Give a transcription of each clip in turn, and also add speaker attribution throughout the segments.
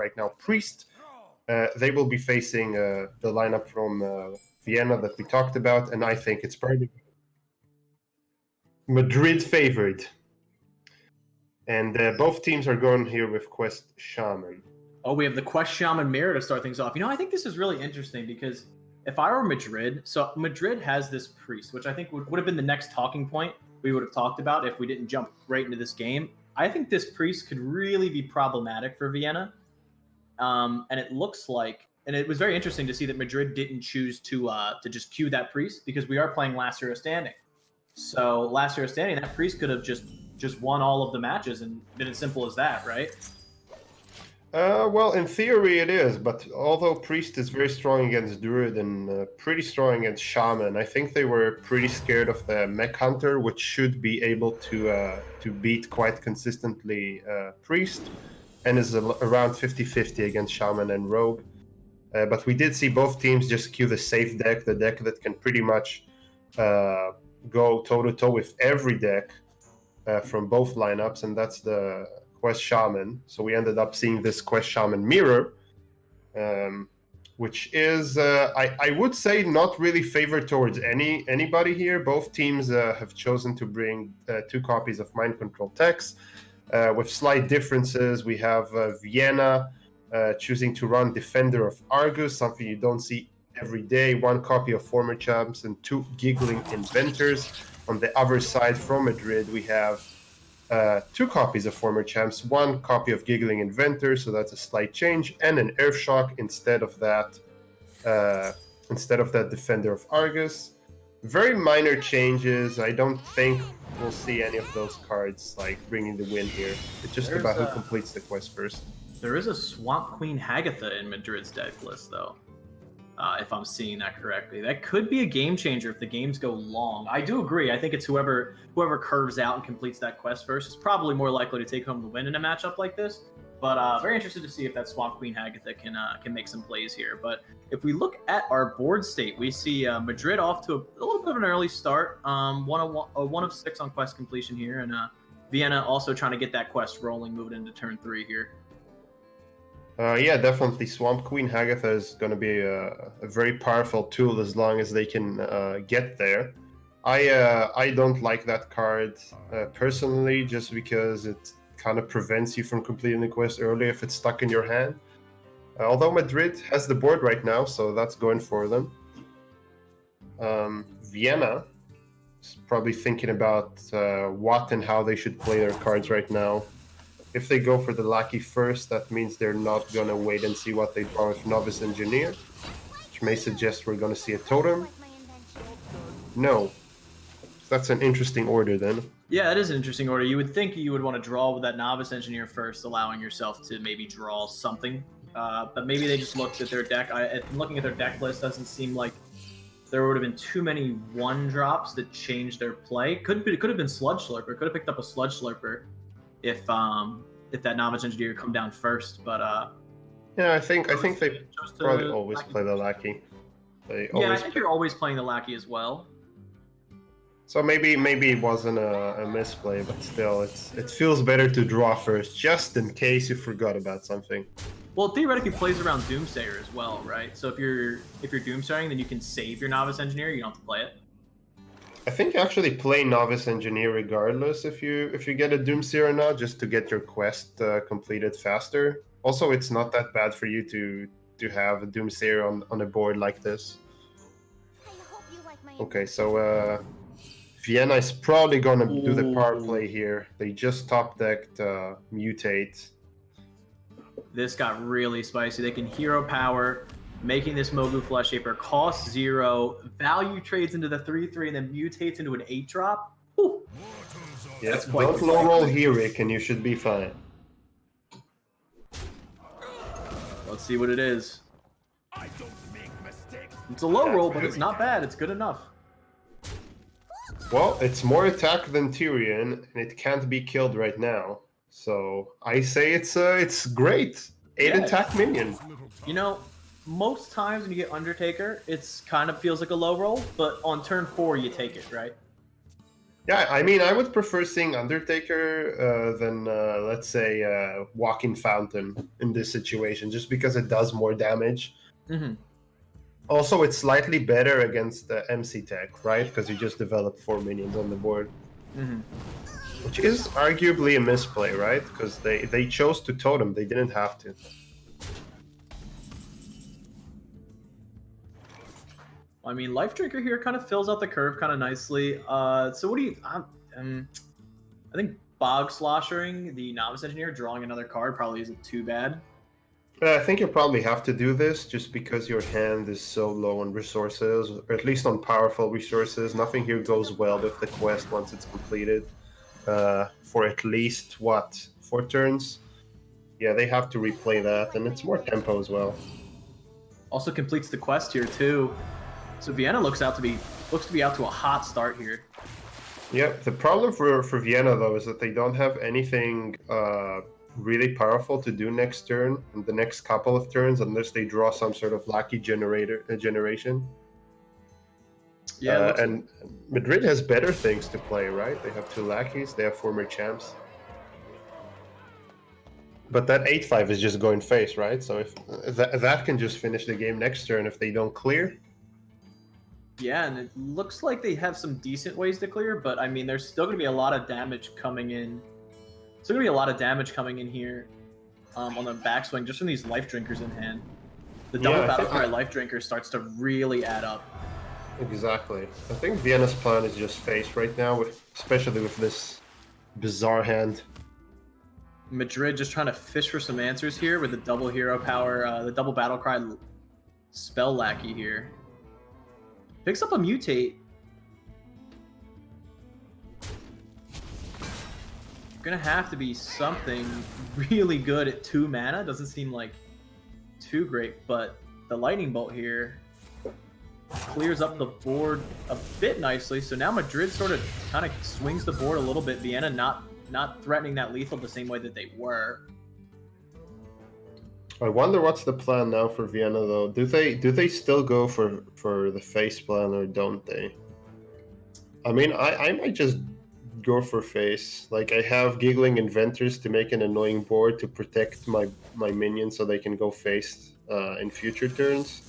Speaker 1: right now, Priest. They will be facing the lineup from Vienna that we talked about, and I think it's probably Madrid favored. And both teams are going here with Quest Shaman.
Speaker 2: Oh, we have the Quest Shaman Mirror to start things off. I think this is really interesting because if I were Madrid, so Madrid has this Priest, which I think would have been the next talking point we would have talked about if we didn't jump right into this game. I think this Priest could really be problematic for Vienna. And it looks like, and it was very interesting to see that Madrid didn't choose to just queue that Priest because we are playing Last Hero Standing. So Last Hero Standing, that Priest could have just won all of the matches and been as simple as that, right?
Speaker 1: Well, in theory it is, but although Priest is very strong against Druid and pretty strong against Shaman, I think they were pretty scared of the Mech Hunter, which should be able to beat quite consistently Priest, and is around 50-50 against Shaman and Rogue. But we did see both teams just queue the safe deck, the deck that can pretty much go toe-to-toe with every deck from both lineups, and that's the Quest Shaman. So we ended up seeing this Quest Shaman Mirror, which is, I would say, not really favored towards anybody here. Both teams have chosen to bring 2 copies of Mind Control Techs. With slight differences, we have Vienna choosing to run Defender of Argus, something you don't see every day, 1 copy of Former Champs and 2 Giggling Inventors. On the other side, from Madrid, we have 2 copies of Former Champs, 1 copy of Giggling Inventor, so that's a slight change, and an Earthshock instead of that Defender of Argus. Very minor changes. I don't think we'll see any of those cards like bringing the win here. It's just about who completes the quest first.
Speaker 2: There is a Swamp Queen Hagatha in Madrid's deck list, though. If I'm seeing that correctly, that could be a game changer if the games go long. I do agree. I think it's whoever curves out and completes that quest first is probably more likely to take home the win in a matchup like this. But very interested to see if that Swamp Queen Hagatha can make some plays here. But if we look at our board state, we see Madrid off to a little bit of an early start. 1 of 6 on quest completion here, and Vienna also trying to get that quest rolling, moving into turn 3 here.
Speaker 1: Yeah, definitely. Swamp Queen Hagatha is going to be a very powerful tool as long as they can get there. I don't like that card personally, just because it kind of prevents you from completing the quest early if it's stuck in your hand. Although Madrid has the board right now, so that's going for them. Vienna is probably thinking about what and how they should play their cards right now. If they go for the Lackey first, that means they're not going to wait and see what they draw with Novice Engineer, which may suggest we're going to see a Totem. No. That's an interesting order then.
Speaker 2: Yeah, that is an interesting order. You would think you would want to draw with that Novice Engineer first, allowing yourself to maybe draw something. But maybe they just looked at their deck. Looking at their deck list, doesn't seem like there would have been too many 1-drops that changed their play. It could have been Sludge Slurper. Could have picked up a Sludge Slurper if that Novice Engineer come down first. But
Speaker 1: yeah, I think they probably always play the Lackey.
Speaker 2: I think you're always playing the Lackey as well.
Speaker 1: So maybe it wasn't a misplay, but still, it feels better to draw first, just in case you forgot about something.
Speaker 2: Well, it theoretically plays around Doomsayer as well, right? So if you're Doomsaying, then you can save your Novice Engineer. You don't have to play it.
Speaker 1: I think you actually play Novice Engineer regardless if you get a Doomsayer or not, just to get your quest completed faster. Also, it's not that bad for you to have a Doomsayer on a board like this. Okay, so Vienna is probably gonna do the power play here. They just top decked Mutate.
Speaker 2: This got really spicy. They can hero power, making this Mogu Flesh Shaper cost 0, value trades into the 3/3, and then mutates into an 8-drop.
Speaker 1: Yeah, that's quite don't low roll Heroic and you should be fine.
Speaker 2: Let's see what it is. It's a low roll, but it's not bad. It's good enough.
Speaker 1: Well, it's more attack than Tyrion, and it can't be killed right now. So I say it's great. 8 attack minion.
Speaker 2: You know, most times when you get Undertaker, it's kind of feels like a low roll, but on turn 4 you take it, right?
Speaker 1: Yeah, I mean, I would prefer seeing Undertaker than, let's say, Walking Fountain in this situation, just because it does more damage.
Speaker 2: Mm-hmm.
Speaker 1: Also, it's slightly better against the MC tech, right? Because you just develop 4 minions on the board,
Speaker 2: Mm-hmm.
Speaker 1: which is arguably a misplay, right? Because they chose to totem, they didn't have to.
Speaker 2: I mean, Life Drinker here kind of fills out the curve kind of nicely. So what do you? I think Bog Sloshering, the Novice Engineer, drawing another card probably isn't too bad.
Speaker 1: I think you probably have to do this just because your hand is so low on resources, or at least on powerful resources. Nothing here goes well with the quest once it's completed. For at least, what, 4 turns? Yeah, they have to replay that, and it's more tempo as well.
Speaker 2: Also completes the quest here too. So Vienna looks to be out to a hot start here.
Speaker 1: Yep, the problem for Vienna, though, is that they don't have anything really powerful to do next turn, and the next couple of turns, unless they draw some sort of lucky generation.
Speaker 2: Yeah, it looks.
Speaker 1: And Madrid has better things to play, right? They have 2 lackeys, they have former champs. But that 8-5 is just going face, right? So if that can just finish the game next turn if they don't clear.
Speaker 2: Yeah, and it looks like they have some decent ways to clear, but I mean, there's still going to be a lot of damage coming in. Still going to be a lot of damage coming in here on the backswing just from these Life Drinkers in hand. The double battle cry Life Drinker starts to really add up.
Speaker 1: Exactly. I think Vienna's plan is just face right now, especially with this bizarre hand.
Speaker 2: Madrid just trying to fish for some answers here with the double hero power, the double battle cry spell lackey here. Picks up a mutate. Gonna have to be something really good at 2 mana. Doesn't seem like too great, but the lightning bolt here clears up the board a bit nicely. So now Madrid sort of kind of swings the board a little bit. Vienna not threatening that lethal the same way that they were.
Speaker 1: I wonder what's the plan now for Vienna, though. Do they still go for the face plan, or don't they? I mean, I might just go for face. Like, I have Giggling Inventors to make an annoying board to protect my minions so they can go face in future turns.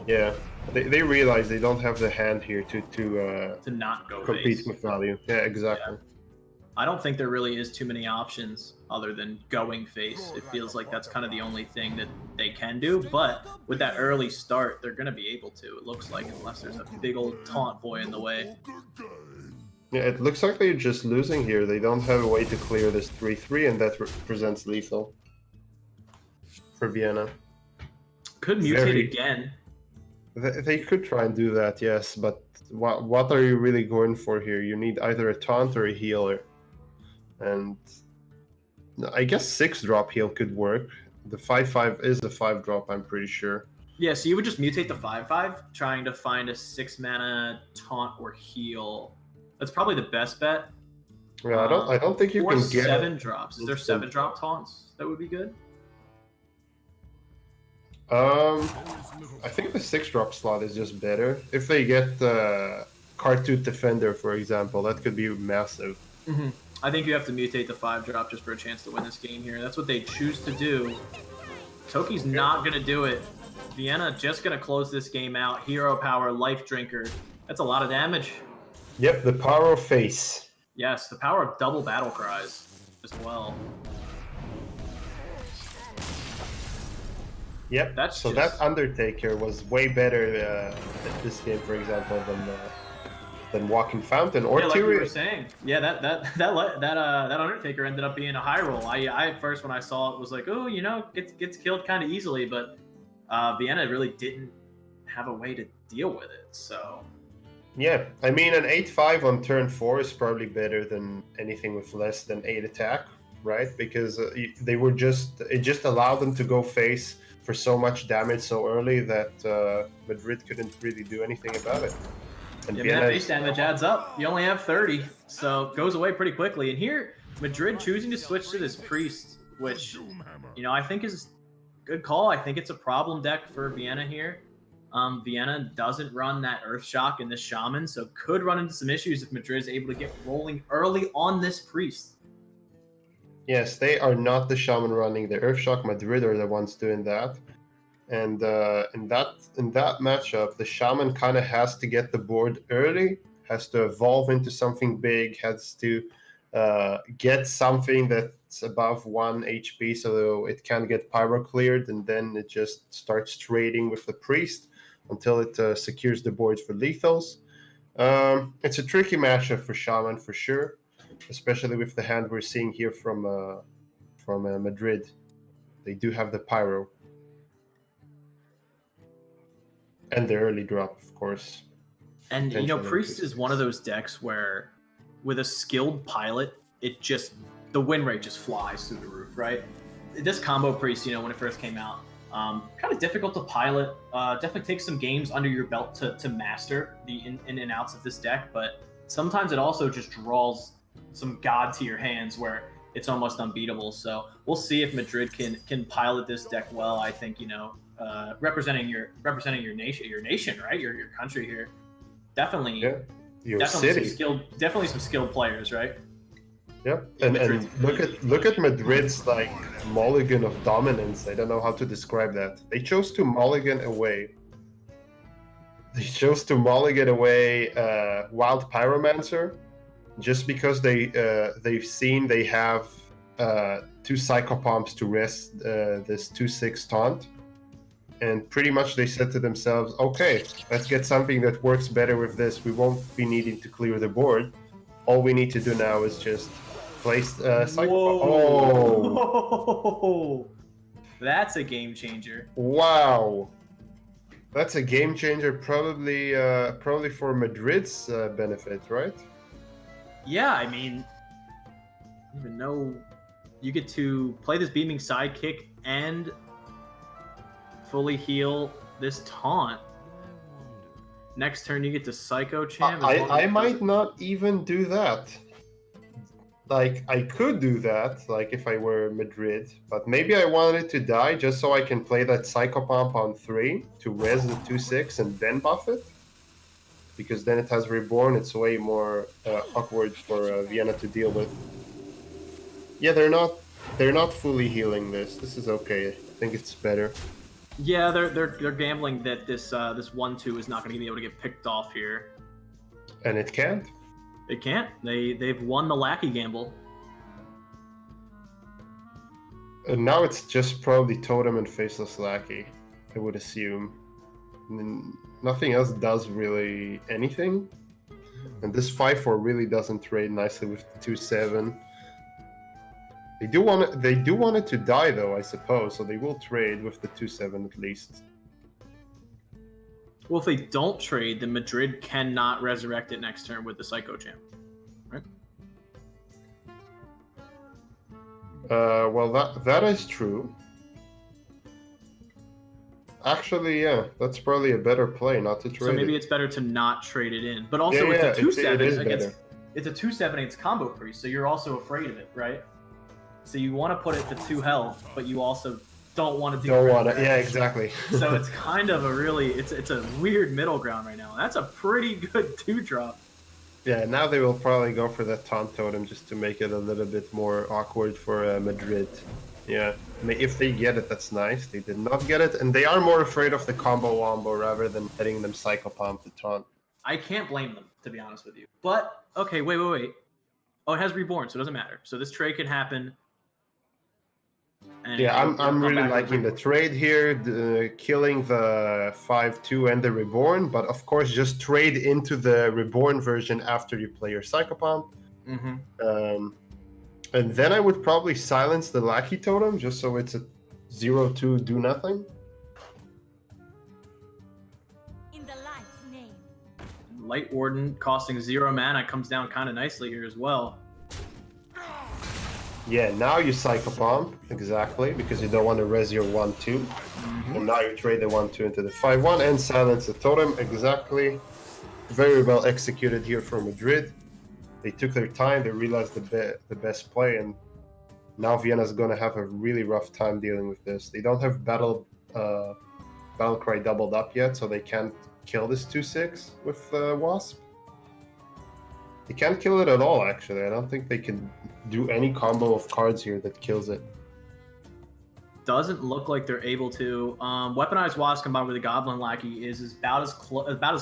Speaker 1: Yeah, they realize they don't have the hand here to
Speaker 2: not go
Speaker 1: compete
Speaker 2: face.
Speaker 1: with value. Yeah, exactly.
Speaker 2: Yeah. I don't think there really is too many options other than going face. It feels like that's kind of the only thing that they can do, but with that early start, they're going to be able to, it looks like, unless there's a big old taunt boy in the way.
Speaker 1: Yeah, it looks like they're just losing here. They don't have a way to clear this 3-3, and that represents lethal for Vienna.
Speaker 2: Could mutate again.
Speaker 1: They could try and do that, yes, but what are you really going for here? You need either a taunt or a healer. And I guess 6-drop heal could work. The 5-5 is a 5-drop, I'm pretty sure.
Speaker 2: Yeah, so you would just mutate the 5-5, trying to find a 6-mana taunt or heal. That's probably the best bet.
Speaker 1: Yeah, I don't think you can get
Speaker 2: 7 drops. Is there 7-drop taunts that would be good?
Speaker 1: I think the 6-drop slot is just better. If they get Cartoon Defender, for example, that could be massive.
Speaker 2: Mm-hmm. I think you have to mutate the 5-drop just for a chance to win this game here. That's what they choose to do. Toki's not going to do it. Vienna just going to close this game out. Hero power, Life Drinker. That's a lot of damage.
Speaker 1: Yep, the power of face.
Speaker 2: Yes, the power of double battle cries as well.
Speaker 1: Yep, that Undertaker was way better at this game, for example, than Walking Fountain or
Speaker 2: like
Speaker 1: Tyrion.
Speaker 2: you were saying. Yeah, that Undertaker ended up being a high roll. I at first when I saw it was like, oh, gets killed kind of easily, but Vienna really didn't have a way to deal with it. So
Speaker 1: yeah, I mean, an 8-5 on turn 4 is probably better than anything with less than 8 attack, right? Because it just allowed them to go face for so much damage so early that Madrid couldn't really do anything about it.
Speaker 2: And that base damage adds up. You only have 30, so it goes away pretty quickly. And here, Madrid choosing to switch to this Priest, which, I think is a good call. I think it's a problem deck for Vienna here. Vienna doesn't run that Earth Shock in this Shaman, so could run into some issues if Madrid is able to get rolling early on this Priest.
Speaker 1: Yes, they are not the Shaman running the Earth Shock. Madrid are the ones doing that. And in that matchup, the Shaman kind of has to get the board early, has to evolve into something big, has to get something that's above 1 HP so it can get pyro cleared, and then it just starts trading with the Priest until it secures the board for lethals. It's a tricky matchup for Shaman for sure, especially with the hand we're seeing here from Madrid. They do have the pyro. And the early drop, of course.
Speaker 2: And Priest is one of those decks where, with a skilled pilot, the win rate just flies through the roof, right? This combo Priest, when it first came out, kind of difficult to pilot. Definitely takes some games under your belt to master the in and outs of this deck, but sometimes it also just draws some god to your hands where it's almost unbeatable. So we'll see if Madrid can pilot this deck well. I think representing your nation, right? Your country here. Definitely,
Speaker 1: yeah. Your
Speaker 2: definitely
Speaker 1: city.
Speaker 2: Definitely some skilled players, right?
Speaker 1: Yep. And look at Madrid's like mulligan of dominance. I don't know how to describe that. They chose to mulligan away. They chose to mulligan away Wild Pyromancer just because they've seen they have 2 Psychopomps to rest this 2/6 taunt. And pretty much they said to themselves, okay, let's get something that works better with this. We won't be needing to clear the board. All we need to do now is just place Psychopomp.
Speaker 2: Oh! That's a game changer.
Speaker 1: Wow. That's a game changer, probably for Madrid's benefit, right?
Speaker 2: Yeah, I mean, I don't even know. You get to play this Beaming Sidekick and fully heal this taunt. Next turn, you get to Psycho Champ.
Speaker 1: I might not even do that. Like, I could do that, like, if I were Madrid, but maybe I wanted to die just so I can play that Psychopomp on 3 to res the 2/6 and then buff it. Because then it has Reborn, it's way more awkward for Vienna to deal with. Yeah, they're not fully healing this. This is okay. I think it's better.
Speaker 2: Yeah, they're gambling that this 1/2 is not going to be able to get picked off here.
Speaker 1: And it can't?
Speaker 2: It can't. They've won the lackey gamble.
Speaker 1: And now it's just probably Totem and Faceless Lackey, I would assume. And nothing else does really anything. And this 5/4 really doesn't trade nicely with the 2/7. They do want it to die though, I suppose, so they will trade with the 2/7 at least.
Speaker 2: Well, if they don't trade, then Madrid cannot resurrect it next turn with the Psycho Champ, right?
Speaker 1: Well, that is true. Actually, yeah, that's probably a better play, not to trade.
Speaker 2: So maybe it's better to not trade it in. But also, it's a 2/7 against. It's a 2/7 against combo Priest, so you're also afraid of it, right? So you want to put it to 2 health, but you also don't want to do.
Speaker 1: Don't want to. Yeah, exactly.
Speaker 2: So it's kind of it's a weird middle ground right now. That's a pretty good 2-drop.
Speaker 1: Yeah, now they will probably go for that taunt totem just to make it a little bit more awkward for Madrid. Yeah, if they get it, that's nice. They did not get it, and they are more afraid of the combo wombo rather than letting them Psychopomp the taunt.
Speaker 2: I can't blame them, to be honest with you. But, okay, wait. Oh, it has Reborn, so it doesn't matter. So this trade can happen.
Speaker 1: And yeah, I'm really liking the trade here, killing the 5/2 and the Reborn, but of course just trade into the Reborn version after you play your Psychopomp.
Speaker 2: Mm-hmm.
Speaker 1: And then I would probably silence the Lackey Totem, just so it's a 0/2 do nothing.
Speaker 3: In the light's name.
Speaker 2: Light Warden costing 0 mana comes down kind of nicely here as well.
Speaker 1: Yeah, now you Psychopomp, exactly, because you don't want to res your 1/2. Mm-hmm. And now you trade the 1/2 into the 5/1 and silence the totem, exactly. Very well executed here for Madrid. They took their time, they realized the best play, and now Vienna's going to have a really rough time dealing with this. They don't have battle Battlecry doubled up yet, so they can't kill this 2/6 with Wasp. They can't kill it at all, actually. I don't think they can do any combo of cards here that kills it.
Speaker 2: Doesn't look like they're able to. Weaponized Wasp combined with a Goblin Lackey is about as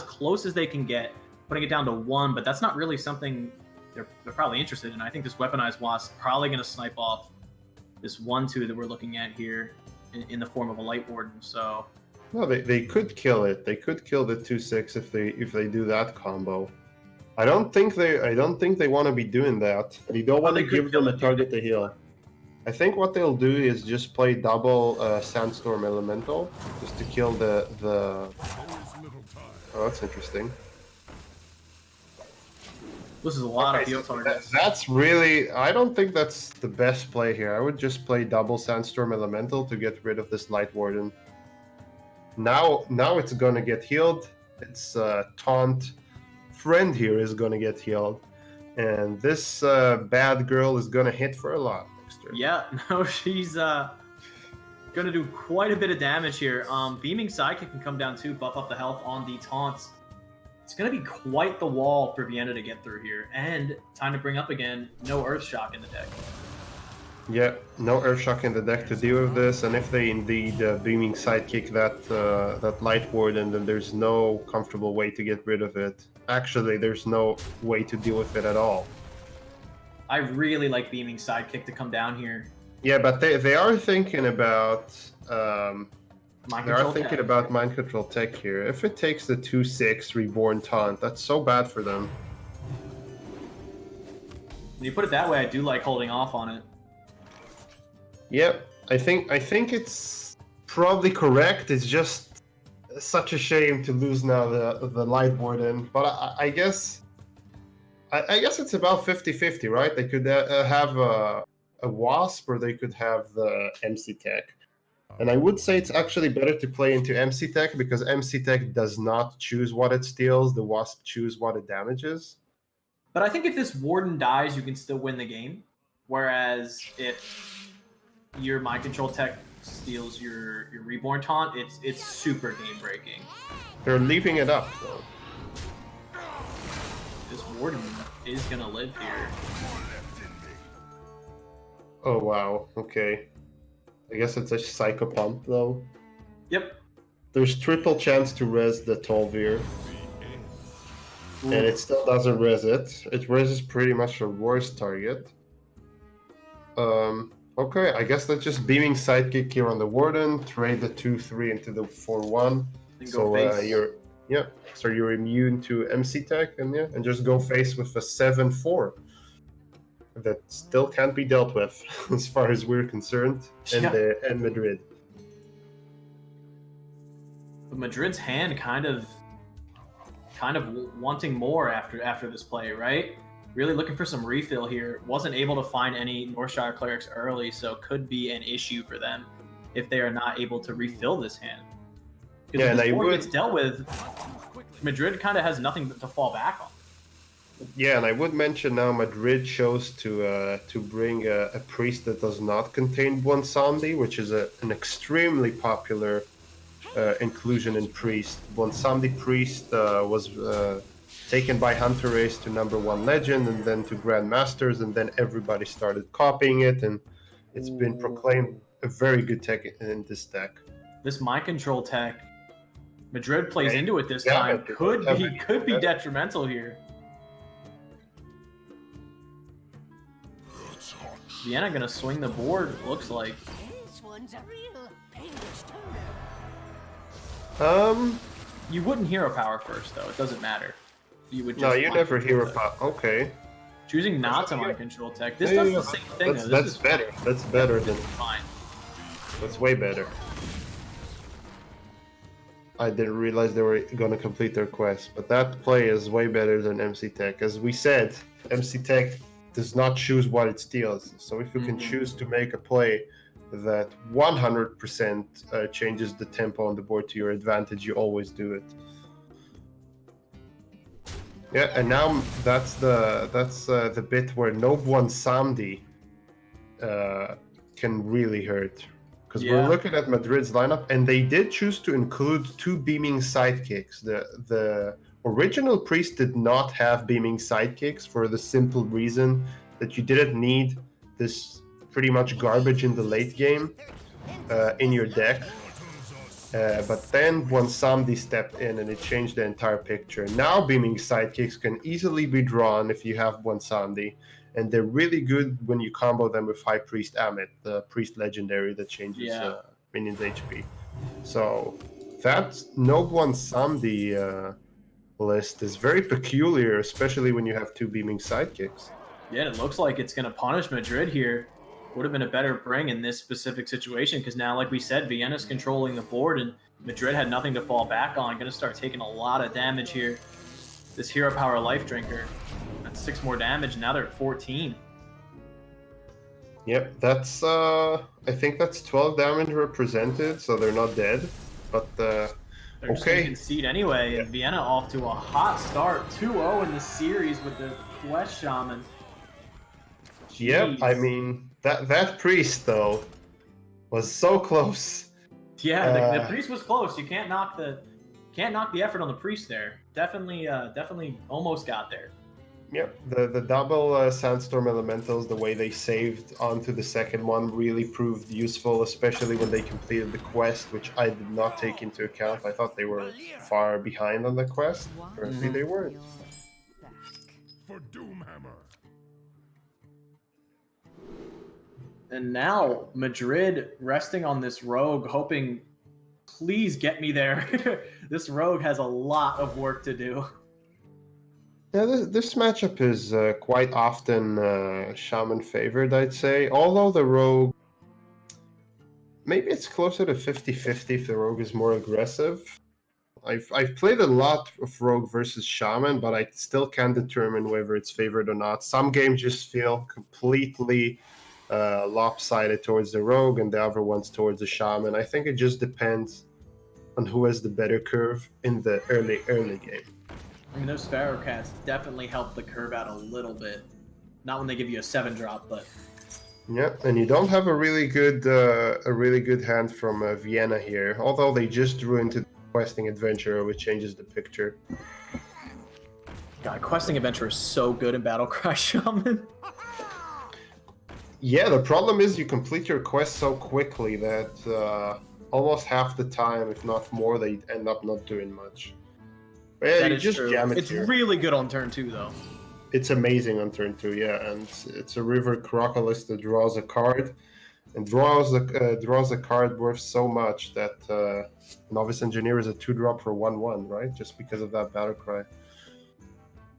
Speaker 2: close as they can get, putting it down to 1, but that's not really something they're probably interested in. I think this Weaponized Wasp is probably going to snipe off this 1/2 that we're looking at here in the form of a Light Warden, so...
Speaker 1: No, they could kill it. They could kill the 2/6 if they do that combo. I don't think they want to be doing that. They don't want to give them a target to heal. I think what they'll do is just play double Sandstorm Elemental just to kill the. Oh, that's interesting.
Speaker 2: This is a lot of heal targets.
Speaker 1: That's really. I don't think that's the best play here. I would just play double Sandstorm Elemental to get rid of this Light Warden. Now it's gonna get healed. Its taunt friend here is gonna get healed, and this bad girl is gonna hit for a lot next turn.
Speaker 2: Yeah, no, she's gonna do quite a bit of damage here. Beaming Sidekick can come down too, buff up the health on the taunts. It's gonna be quite the wall for Vienna to get through here, and time to bring up again. No Earth Shock in the deck.
Speaker 1: Yeah, no Earthshock in the deck to deal with this, and if they indeed Beaming Sidekick that Light Warden, then there's no comfortable way to get rid of it. Actually, there's no way to deal with it at all.
Speaker 2: I really like Beaming Sidekick to come down here.
Speaker 1: Yeah, but they are thinking about Mind Control Tech here. If it takes the 2/6 Reborn Taunt, that's so bad for them.
Speaker 2: When you put it that way, I do like holding off on it.
Speaker 1: Yep, I think it's probably correct. It's just such a shame to lose now the Light Warden, but I guess it's about 50-50, right? They could have a Wasp, or they could have the MC Tech. And I would say it's actually better to play into MC Tech, because MC Tech does not choose what it steals. The Wasp choose what it damages.
Speaker 2: But I think if this Warden dies, you can still win the game. Whereas if your Mind Control Tech steals your Reborn Taunt, it's super game breaking.
Speaker 1: They're leaving it up though.
Speaker 2: This Warden is gonna live here.
Speaker 1: Oh wow, okay. I guess it's a Psycho Pump though.
Speaker 2: Yep.
Speaker 1: There's triple chance to res the Tolvir. And it still doesn't res it. It reses pretty much a worse target. Okay, I guess that's just Beaming Sidekick here on the Warden, trade the 2/3 into the 4/1. So you're immune to MC Tech, and just go face with a 7/4 that still can't be dealt with as far as we're concerned, and Madrid.
Speaker 2: But Madrid's hand kind of wanting more after this play, right? Really looking for some refill here. Wasn't able to find any Northshire Clerics early, so could be an issue for them if they are not able to refill this hand. Because if this board gets dealt with, Madrid kind of has nothing to fall back on.
Speaker 1: Yeah, and I would mention now Madrid chose to bring a priest that does not contain Bwonsamdi, which is an extremely popular inclusion in priest. Bwonsamdi priest was taken by Hunter Race to #1 legend, and then to Grandmasters, and then everybody started copying it, and it's been proclaimed a very good tech in this deck.
Speaker 2: This Mind Control Tech, Madrid plays into it this time. Could be detrimental here. Vienna gonna swing the board, looks like.
Speaker 3: This one's a real painless
Speaker 2: You wouldn't hero power first, though. It doesn't matter. You would just
Speaker 1: no, you never hero power. Okay.
Speaker 2: Choosing not to Mind Control Tech. This does the same thing.
Speaker 1: That's better. That's better than.
Speaker 2: Fine.
Speaker 1: That's way better. I didn't realize they were going to complete their quest, but that play is way better than MC Tech. As we said, MC Tech does not choose what it steals. So if you can choose to make a play that 100% changes the tempo on the board to your advantage, you always do it. Yeah, and now that's the bit where no Bwonsamdi can really hurt. Because
Speaker 2: Yeah.
Speaker 1: we're looking at Madrid's lineup, and they did choose to include 2 beaming sidekicks. The original Priest did not have beaming sidekicks for the simple reason that you didn't need this pretty much garbage in the late game in your deck. But then Samdi stepped in and it changed the entire picture. Now beaming sidekicks can easily be drawn if you have Samdi, and they're really good when you combo them with High Priest Amit, the Priest Legendary that changes minions HP. So that no Samdi list is very peculiar, especially when you have 2 beaming sidekicks.
Speaker 2: Yeah, it looks like it's going to punish Madrid here. Would have been a better bring in this specific situation because now, like we said, Vienna's controlling the board and Madrid had nothing to fall back on. Going to start taking a lot of damage here. This Hero Power Life Drinker. That's 6 more damage. Now they're at 14.
Speaker 1: Yep, that's I think that's 12 damage represented, so they're not dead. But
Speaker 2: They're just going to concede anyway. And Vienna off to a hot start. 2-0 in the series with the Quest Shaman.
Speaker 1: Yep, I mean that Priest though was so close.
Speaker 2: Yeah, the Priest was close. You can't knock the effort on the Priest there. Definitely almost got there.
Speaker 1: Yep, the double Sandstorm Elementals, the way they saved onto the second one really proved useful, especially when they completed the quest, which I did not take into account. I thought they were far behind on the quest. Apparently they weren't.
Speaker 4: For Doomhammer.
Speaker 2: And now Madrid resting on this rogue, hoping, please get me there. This rogue has a lot of work to do.
Speaker 1: Yeah, this matchup is quite often Shaman favored, I'd say. Although the rogue, maybe it's closer to 50-50 if the rogue is more aggressive. I've played a lot of rogue versus Shaman, but I still can't determine whether it's favored or not. Some games just feel completely lopsided towards the rogue and the other ones towards the Shaman. I think it just depends on who has the better curve in the early game.
Speaker 2: I mean, those Pharaoh Cats definitely help the curve out a little bit. Not when they give you a 7-drop, but...
Speaker 1: Yeah, and you don't have a really good hand from Vienna here, although they just drew into the Questing Adventurer, which changes the picture.
Speaker 2: God, Questing Adventurer is so good in Battlecry Shaman.
Speaker 1: Yeah, the problem is you complete your quest so quickly that almost half the time, if not more, they end up not doing much. Yeah,
Speaker 2: That
Speaker 1: you
Speaker 2: is
Speaker 1: just
Speaker 2: true.
Speaker 1: jam it
Speaker 2: It's
Speaker 1: here.
Speaker 2: really good on turn 2, though.
Speaker 1: It's amazing on turn 2, yeah, and it's a River Crocalist that draws a card, and draws a card worth so much that Novice Engineer is a 2-drop for 1/1, right? Just because of that battle cry.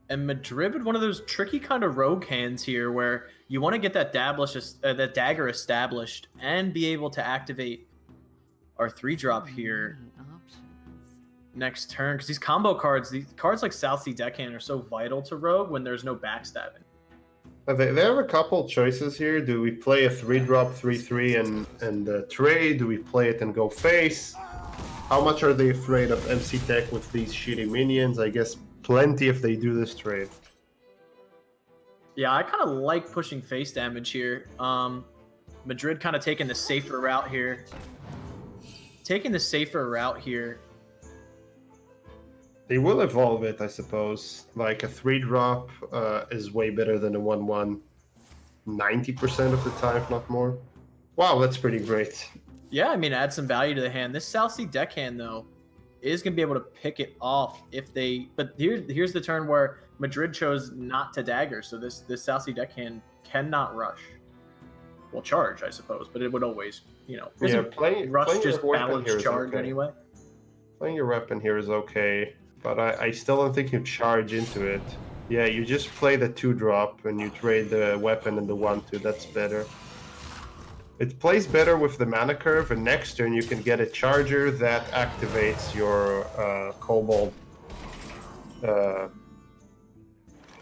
Speaker 2: And Madrid with one of those tricky kind of rogue hands here where you want to get that dagger established and be able to activate our 3-drop here next turn. Because these combo cards, these cards like South Sea Deckhand are so vital to rogue when there's no backstabbing.
Speaker 1: They have a couple choices here. Do we play a 3-drop 3/3 and trade? Do we play it and go face? How much are they afraid of MC Tech with these shitty minions? I guess plenty if they do this trade.
Speaker 2: Yeah, I kind of like pushing face damage here. Madrid kind of taking the safer route here.
Speaker 1: They will evolve it, I suppose. Like a 3-drop is way better than a 1/1 90% of the time, if not more. Wow, that's pretty great.
Speaker 2: Yeah, I mean, add some value to the hand. This South Sea Deckhand, though, is going to be able to pick it off if they... But here's the turn where Madrid chose not to dagger, so this South Sea Deckhand cannot rush. Well, charge, I suppose, but it would always,
Speaker 1: playing
Speaker 2: rush just
Speaker 1: your weapon
Speaker 2: balance
Speaker 1: here is
Speaker 2: charge
Speaker 1: okay.
Speaker 2: anyway.
Speaker 1: Playing your weapon here is okay, but I still don't think you charge into it. Yeah, you just play the 2-drop and you trade the weapon and the 1/2. That's better. It plays better with the mana curve, and next turn you can get a charger that activates your Kobold.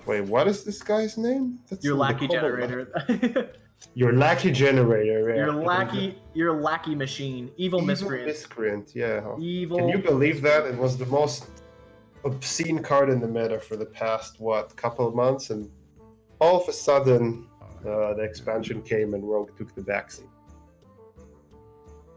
Speaker 1: Wait, what is this guy's name? That's
Speaker 2: Your
Speaker 1: the
Speaker 2: lackey
Speaker 1: Kobold
Speaker 2: generator.
Speaker 1: Your lackey generator. Yeah.
Speaker 2: Your lackey machine. Evil miscreant.
Speaker 1: Miscreant, yeah.
Speaker 2: Evil.
Speaker 1: Can you believe that? It was the most obscene card in the meta for the past, couple of months, and all of a sudden the expansion came and Rogue took the backseat.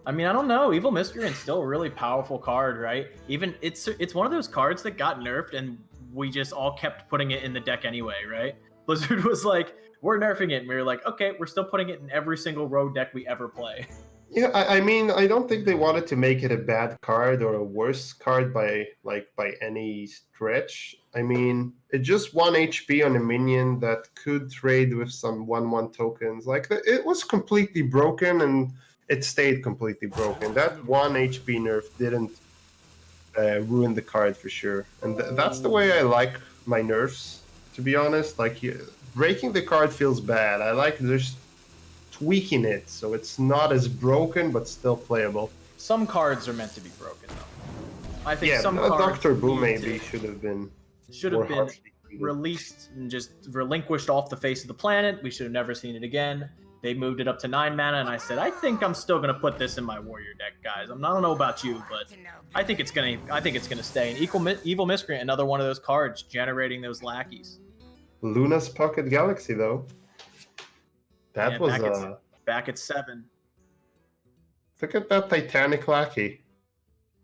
Speaker 2: I mean, I don't know. Evil Miscreant's still a really powerful card, right? Even it's one of those cards that got nerfed, and we just all kept putting it in the deck anyway, right? Blizzard was like, "We're nerfing it," and we were like, "Okay, we're still putting it in every single road deck we ever play."
Speaker 1: Yeah, I mean, I don't think they wanted to make it a bad card or a worse card by any stretch. I mean, it's just 1 HP on a minion that could trade with some 1/1 tokens. Like it was completely broken, and it stayed completely broken. That 1 HP nerf didn't ruin the card for sure, and that's the way I like my nerfs. To be honest, like breaking the card feels bad. I like just tweaking it so it's not as broken but still playable.
Speaker 2: Some cards are meant to be broken, though. I think
Speaker 1: Yeah,
Speaker 2: some cards
Speaker 1: Doctor Boo
Speaker 2: need
Speaker 1: maybe
Speaker 2: to-
Speaker 1: should have been
Speaker 2: been
Speaker 1: harshly treated.
Speaker 2: released and just relinquished off the face of the planet. We should have never seen it again. They moved it up to 9 mana, and I said, I think I'm still gonna put this in my warrior deck, guys. I don't know about you, but I think it's gonna stay. And Evil Miscreant, another one of those cards generating those lackeys.
Speaker 1: Luna's Pocket Galaxy though. That
Speaker 2: Yeah,
Speaker 1: was
Speaker 2: back at 7.
Speaker 1: look at that Titanic lackey.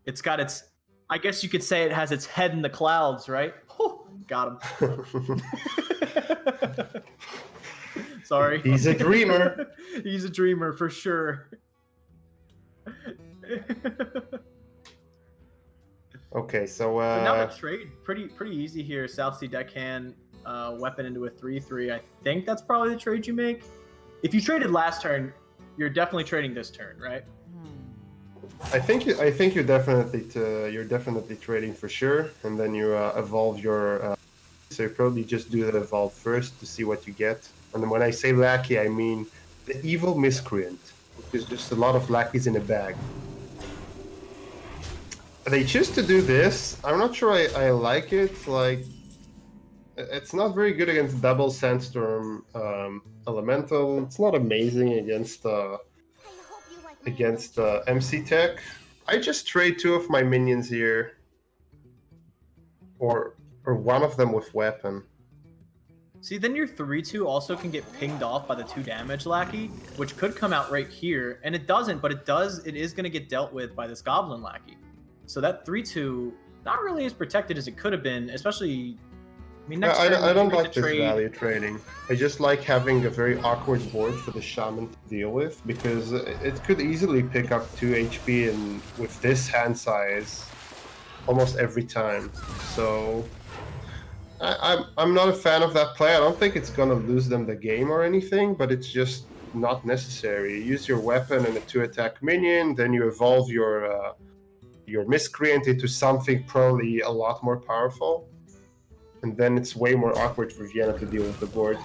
Speaker 2: It's got its. I guess you could say it has its head in the clouds, right? Oh, got him. Sorry.
Speaker 1: He's a dreamer.
Speaker 2: He's a dreamer for sure.
Speaker 1: Okay, so
Speaker 2: But now the trade pretty easy here. South Sea Deckhand weapon into a 3/3. I think that's probably the trade you make. If you traded last turn, you're definitely trading this turn, right?
Speaker 1: I think you're definitely trading for sure, and then you evolve your. So you probably just do the evolve first to see what you get, and then when I say lackey, I mean the Evil Miscreant, which is just a lot of lackeys in a bag. They choose to do this. I'm not sure I like it. Like, it's not very good against double Sandstorm Elemental. It's not amazing against MC Tech. I just trade 2 of my minions here, or one of them with weapon.
Speaker 2: See, then your 3/2 also can get pinged off by the 2 damage lackey, which could come out right here, and it doesn't, but it does. It is going to get dealt with by this Goblin lackey. So that 3/2 not really as protected as it could have been, especially. I mean, next turn,
Speaker 1: I don't
Speaker 2: you get
Speaker 1: like
Speaker 2: to
Speaker 1: this
Speaker 2: trade.
Speaker 1: value trading. I just like having a very awkward board for the Shaman to deal with, because it could easily pick up 2 HP and with this hand size almost every time. So I'm not a fan of that play. I don't think it's gonna lose them the game or anything, but it's just not necessary. You use your weapon and a 2-attack minion, then you evolve your Miscreant into something probably a lot more powerful. And then it's way more awkward for Vienna to deal with the board.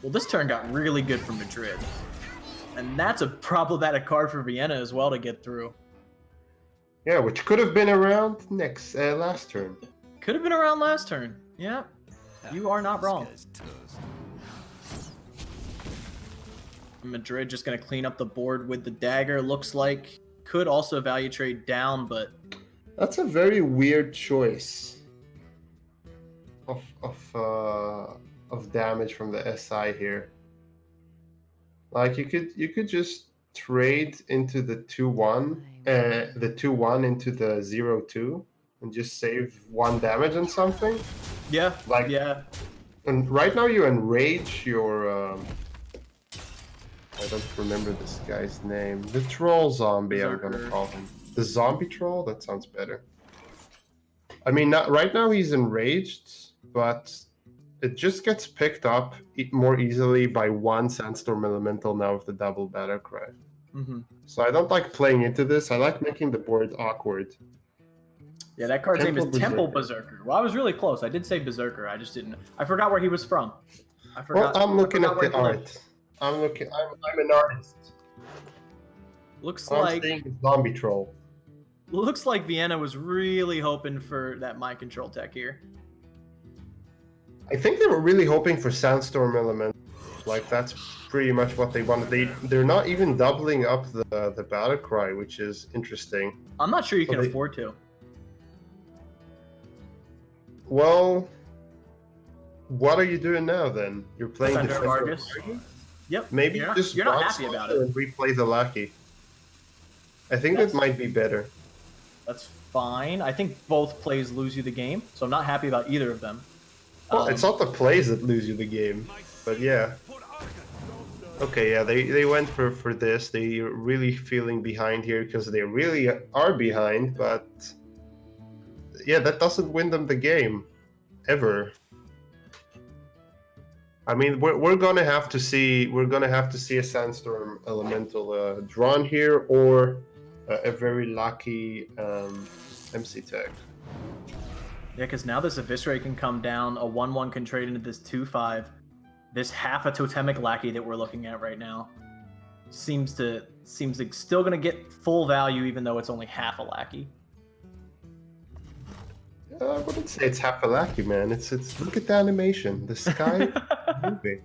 Speaker 2: Well, this turn got really good for Madrid. And that's a problematic card for Vienna as well to get through.
Speaker 1: Yeah, which could have been around last turn.
Speaker 2: Could have been around last turn. Yeah, you are not wrong. Madrid just going to clean up the board with the dagger, looks like. Could also value trade down, but...
Speaker 1: That's a very weird choice of damage from the SI here. Like you could just trade into the 2/1, the 2/1 into the 0/2, and just save 1 damage on something.
Speaker 2: Yeah,
Speaker 1: Like,
Speaker 2: yeah.
Speaker 1: And right now you enrage your. I don't remember this guy's name. The troll zombie, I'm gonna
Speaker 2: Berserker.
Speaker 1: call him. The zombie troll? That sounds better. I mean, right now he's enraged, but it just gets picked up more easily by 1 Sandstorm Elemental now with the double Battle Cry.
Speaker 2: Mm-hmm.
Speaker 1: So I don't like playing into this. I like making the board awkward.
Speaker 2: Yeah, that card's name
Speaker 1: Temple
Speaker 2: is Temple
Speaker 1: Berserker.
Speaker 2: Berserker. Well, I was really close. I did say Berserker. I just didn't. I forgot where he was from. I
Speaker 1: Well,
Speaker 2: forgot.
Speaker 1: I'm looking
Speaker 2: I
Speaker 1: at
Speaker 2: forgot
Speaker 1: the
Speaker 2: where he lived.
Speaker 1: art. I'm an artist.
Speaker 2: Looks
Speaker 1: I'm
Speaker 2: like
Speaker 1: seeing the zombie troll.
Speaker 2: looks like Vienna was really hoping for that mind control tech here.
Speaker 1: I think they were really hoping for Sandstorm Element. Like, that's pretty much what they wanted. They're not even doubling up the Battle Cry, which is interesting.
Speaker 2: I'm not sure you
Speaker 1: So
Speaker 2: can
Speaker 1: they-
Speaker 2: afford to.
Speaker 1: Well, what are you doing now then? You're playing
Speaker 2: Defender of
Speaker 1: Defender of
Speaker 2: Argus.
Speaker 1: Argus?
Speaker 2: Yep.
Speaker 1: Maybe
Speaker 2: you're
Speaker 1: just
Speaker 2: you're not
Speaker 1: bounce
Speaker 2: happy about
Speaker 1: monster
Speaker 2: it.
Speaker 1: and replay the lackey. I think that might be better.
Speaker 2: That's fine. I think both plays lose you the game, so I'm not happy about either of them.
Speaker 1: Well, it's not the plays that lose you the game, but yeah. Okay, yeah, they went for this. They're really feeling behind here because they really are behind, but yeah, that doesn't win them the game ever. I mean, we're gonna have to see a Sandstorm Elemental drawn here, or a very lucky MC tag.
Speaker 2: Yeah, because now this Eviscerate can come down, a 1/1 can trade into this 2/5. This half a Totemic Lackey that we're looking at right now seems to still gonna get full value even though it's only half a Lackey.
Speaker 1: I wouldn't say it's half a lackey, man. It's look at the animation. The sky is moving.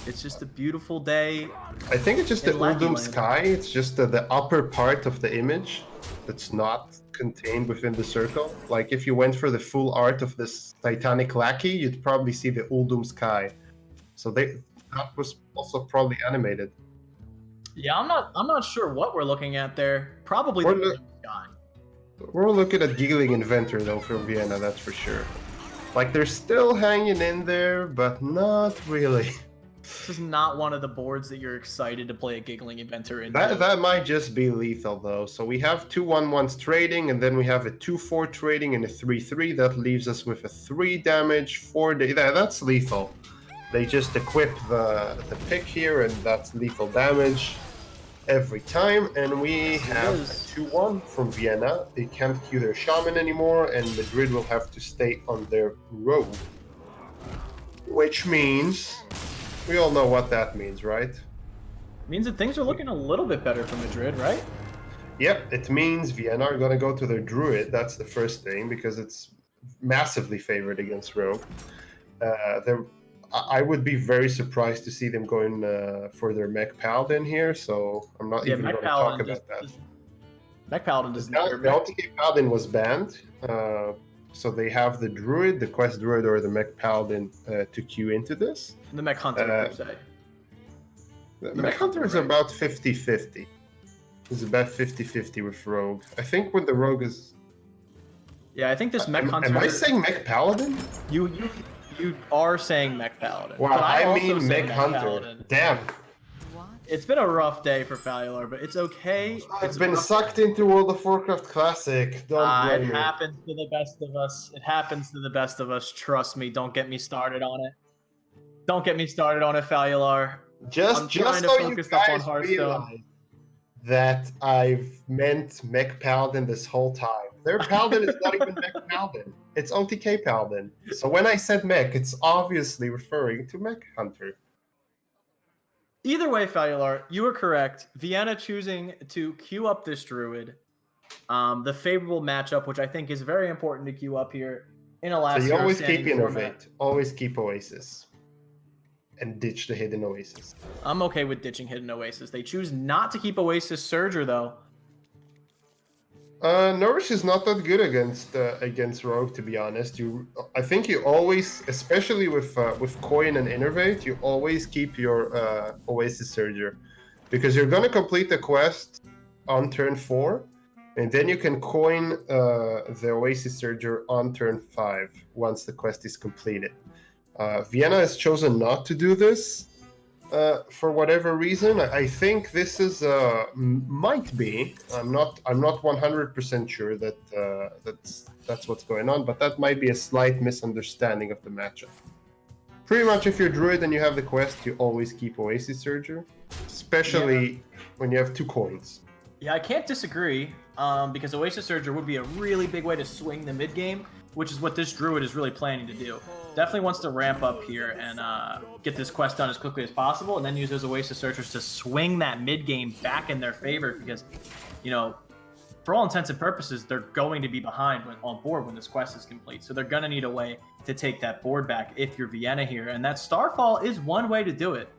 Speaker 2: It's just a beautiful day.
Speaker 1: I think it's just the
Speaker 2: In Lackey
Speaker 1: Uldum
Speaker 2: land.
Speaker 1: sky. It's just the upper part of the image that's not contained within the circle. Like if you went for the full art of this Titanic Lackey, you'd probably see the Uldum sky. So that was also probably animated.
Speaker 2: Yeah, I'm not sure what we're looking at there. Probably
Speaker 1: We're
Speaker 2: the
Speaker 1: look-
Speaker 2: sky.
Speaker 1: We're looking at Giggling Inventor though from Vienna, that's for sure. Like they're still hanging in there, but not really.
Speaker 2: This is not one of the boards that you're excited to play a Giggling Inventor in.
Speaker 1: That might just be lethal though. So we have 2/1/1s trading, and then we have a 2/4 trading and a 3/3. That leaves us with a 3 damage, 4 that's lethal. They just equip the pick here, and that's lethal damage every time. And we have a 2/1 from Vienna. They can't queue their shaman anymore, and Madrid will have to stay on their road. Which means we all know what that means, right?
Speaker 2: Means that things are looking a little bit better for Madrid, right?
Speaker 1: Yep, it means Vienna are going to go to their Druid. That's the first thing, because it's massively favored against Rogue. I would be very surprised to see them going for their Mech Paladin here, so I'm not even going to talk about that.
Speaker 2: Mech Paladin doesn't.
Speaker 1: The LTK Paladin was banned, so they have the Druid, the Quest Druid, or the Mech Paladin to queue into this.
Speaker 2: The Mech Hunter, per se.
Speaker 1: The Mech Hunter is about 50-50. It's about 50-50 with Rogue. I think when the Rogue is...
Speaker 2: Yeah, I think this Mech Hunter...
Speaker 1: Am I saying Mech Paladin?
Speaker 2: You are saying Mech Paladin.
Speaker 1: Wow,
Speaker 2: but
Speaker 1: I
Speaker 2: also
Speaker 1: mean
Speaker 2: say
Speaker 1: Mech Hunter.
Speaker 2: Paladin.
Speaker 1: Damn.
Speaker 2: It's been a rough day for Falular, but it's okay.
Speaker 1: It's been sucked into World of Warcraft Classic. Don't blame
Speaker 2: It
Speaker 1: me.
Speaker 2: happens to the best of us. It happens to the best of us. Trust me. Don't get me started on it. Don't get me started on it, Falular.
Speaker 1: Just
Speaker 2: trying to
Speaker 1: so you
Speaker 2: focus up on
Speaker 1: guys
Speaker 2: Hearthstone.
Speaker 1: realize that I've meant Mech Paladin this whole time. Their Paladin is not even Mech Paladin. It's OTK Paladin. So when I said Mech, it's obviously referring to Mech Hunter.
Speaker 2: Either way, Falular, you were correct. Vienna choosing to queue up this Druid. The favorable matchup, which I think is very important to queue up here in a last
Speaker 1: So you always keep
Speaker 2: standing format.
Speaker 1: Innovate. Always keep Oasis. And ditch the Hidden Oasis.
Speaker 2: I'm okay with ditching Hidden Oasis. They choose not to keep Oasis Surger, though.
Speaker 1: Nourish is not that good against Rogue, to be honest. I think you always, especially with Coin and Innervate, you always keep your Oasis Surger, because you're gonna complete the quest on turn 4, and then you can coin the Oasis Surger on turn 5 once the quest is completed. Vienna has chosen not to do this for whatever reason. I think this is might be. I'm not 100% sure that that's what's going on, but that might be a slight misunderstanding of the matchup. Pretty much, if you're Druid and you have the quest, you always keep Oasis Surger, especially when you have 2 coins.
Speaker 2: Yeah, I can't disagree, because Oasis Surger would be a really big way to swing the mid game, which is what this Druid is really planning to do. Definitely wants to ramp up here and get this quest done as quickly as possible, and then use those Oasis Searchers to swing that mid game back in their favor, because, you know, for all intents and purposes, they're going to be behind on board when this quest is complete. So they're going to need a way to take that board back if you're Vienna here, and that Starfall is one way to do it,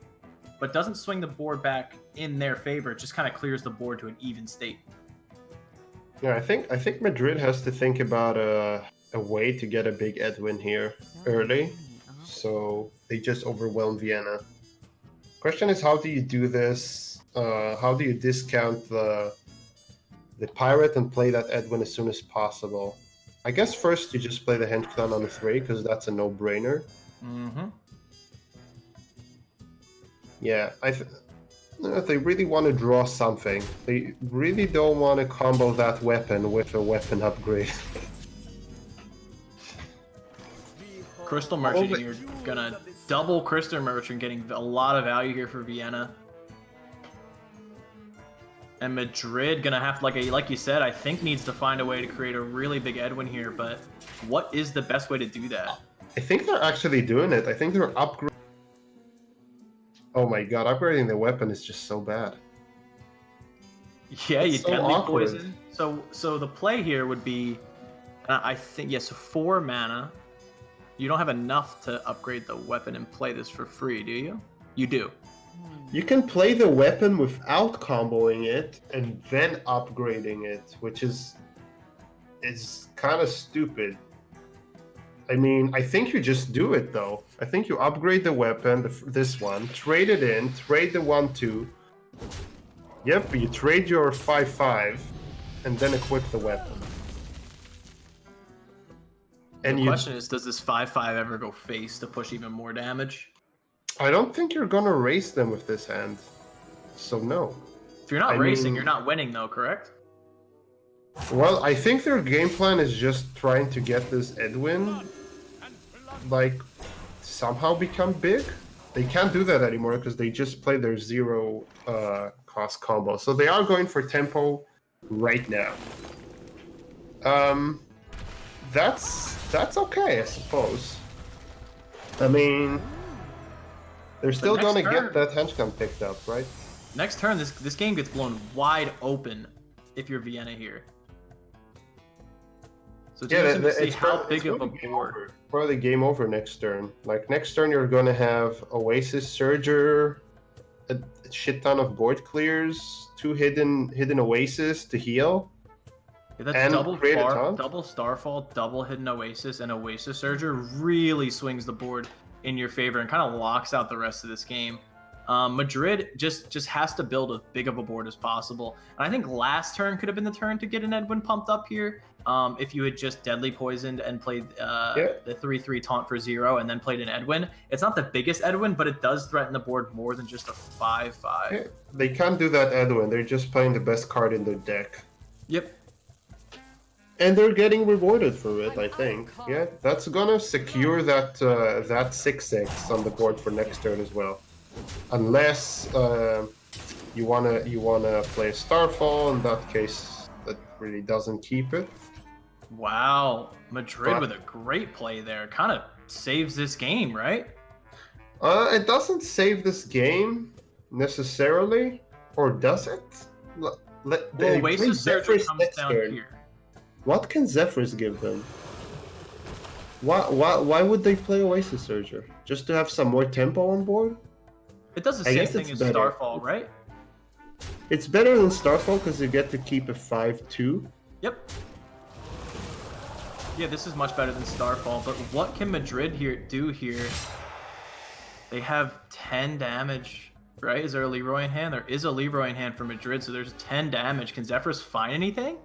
Speaker 2: but doesn't swing the board back in their favor. It just kind of clears the board to an even state.
Speaker 1: Yeah, I think Madrid has to think about a way to get a big Edwin here early, so they just overwhelm Vienna. Question is, how do you do this? How do you discount the pirate and play that Edwin as soon as possible? I guess first you just play the Hench Clown on the 3, because that's a no-brainer.
Speaker 2: Mm-hmm.
Speaker 1: Yeah, if they really want to draw something, they really don't want to combo that weapon with a weapon upgrade.
Speaker 2: Crystal Merchant, you're gonna double Crystal Merchant, getting a lot of value here for Vienna. And Madrid gonna have to, like you said, I think needs to find a way to create a really big Edwin here, but what is the best way to do that?
Speaker 1: I think they're actually doing it. I think they're upgrading. Oh my god, upgrading the weapon is just so bad.
Speaker 2: Yeah,
Speaker 1: It's
Speaker 2: you
Speaker 1: so
Speaker 2: deadly
Speaker 1: awkward.
Speaker 2: poison. So the play here would be, I think, yes, 4 mana. You don't have enough to upgrade the weapon and play this for free, do you? You do.
Speaker 1: You can play the weapon without comboing it and then upgrading it, which is kind of stupid. I mean, I think you just do it though. I think you upgrade the weapon, this one, trade it in, trade the 1/2. Yep, you trade your 5/5, and then equip the weapon. And
Speaker 2: The question is, does this 5/5 ever go face to push even more damage?
Speaker 1: I don't think you're gonna race them with this hand, so no.
Speaker 2: If you're not
Speaker 1: I
Speaker 2: racing,
Speaker 1: mean-
Speaker 2: you're not winning though, correct?
Speaker 1: Well, I think their game plan is just trying to get this Edwin, like, somehow become big. They can't do that anymore because they just play their 0 cost combo. So they are going for tempo right now. That's okay, I suppose. I mean, they're still
Speaker 2: next
Speaker 1: gonna
Speaker 2: turn-
Speaker 1: get that henchman picked up, right?
Speaker 2: Next turn, this game gets blown wide open if you're Vienna here. So it's interesting to see how big of a board.
Speaker 1: Probably game over next turn. Like next turn, you're gonna have Oasis Surger, a shit ton of board clears, 2 hidden Oasis to heal.
Speaker 2: Yeah, that's
Speaker 1: and
Speaker 2: double
Speaker 1: create a taunt?
Speaker 2: double Starfall, double Hidden Oasis, and Oasis Surger really swings the board in your favor and kind of locks out the rest of this game. Madrid just has to build as big of a board as possible. And I think last turn could have been the turn to get an Edwin pumped up here. If you had just Deadly Poisoned and played the 3/3 taunt for 0 and then played an Edwin. It's not the biggest Edwin, but it does threaten the board more than just a 5/5.
Speaker 1: Yeah, they can't do that Edwin. They're just playing the best card in their deck.
Speaker 2: Yep.
Speaker 1: And they're getting rewarded for it, I think. Yeah, that's gonna secure that 6/6 on the board for next turn as well. Unless you wanna play Starfall, in that case that really doesn't keep it.
Speaker 2: Wow. Madrid
Speaker 1: But-
Speaker 2: with a great play there. Kind of saves this game, right?
Speaker 1: It doesn't save this game necessarily, or does it?
Speaker 2: Well,
Speaker 1: They play
Speaker 2: Oasis Surger
Speaker 1: Zephyrus
Speaker 2: comes
Speaker 1: next
Speaker 2: down
Speaker 1: turn.
Speaker 2: here.
Speaker 1: What can Zephyrus give them? Why would they play Oasis Surger? Just to have some more tempo on board?
Speaker 2: It does the
Speaker 1: I
Speaker 2: same
Speaker 1: guess
Speaker 2: thing
Speaker 1: it's
Speaker 2: as
Speaker 1: better.
Speaker 2: Starfall, right?
Speaker 1: It's better than Starfall because you get to keep a 5/2.
Speaker 2: Yep. Yeah, this is much better than Starfall, but what can Madrid do here? They have 10 damage, right? Is there a Leroy in hand? There is a Leroy in hand for Madrid, so there's 10 damage. Can Zephyrus find anything?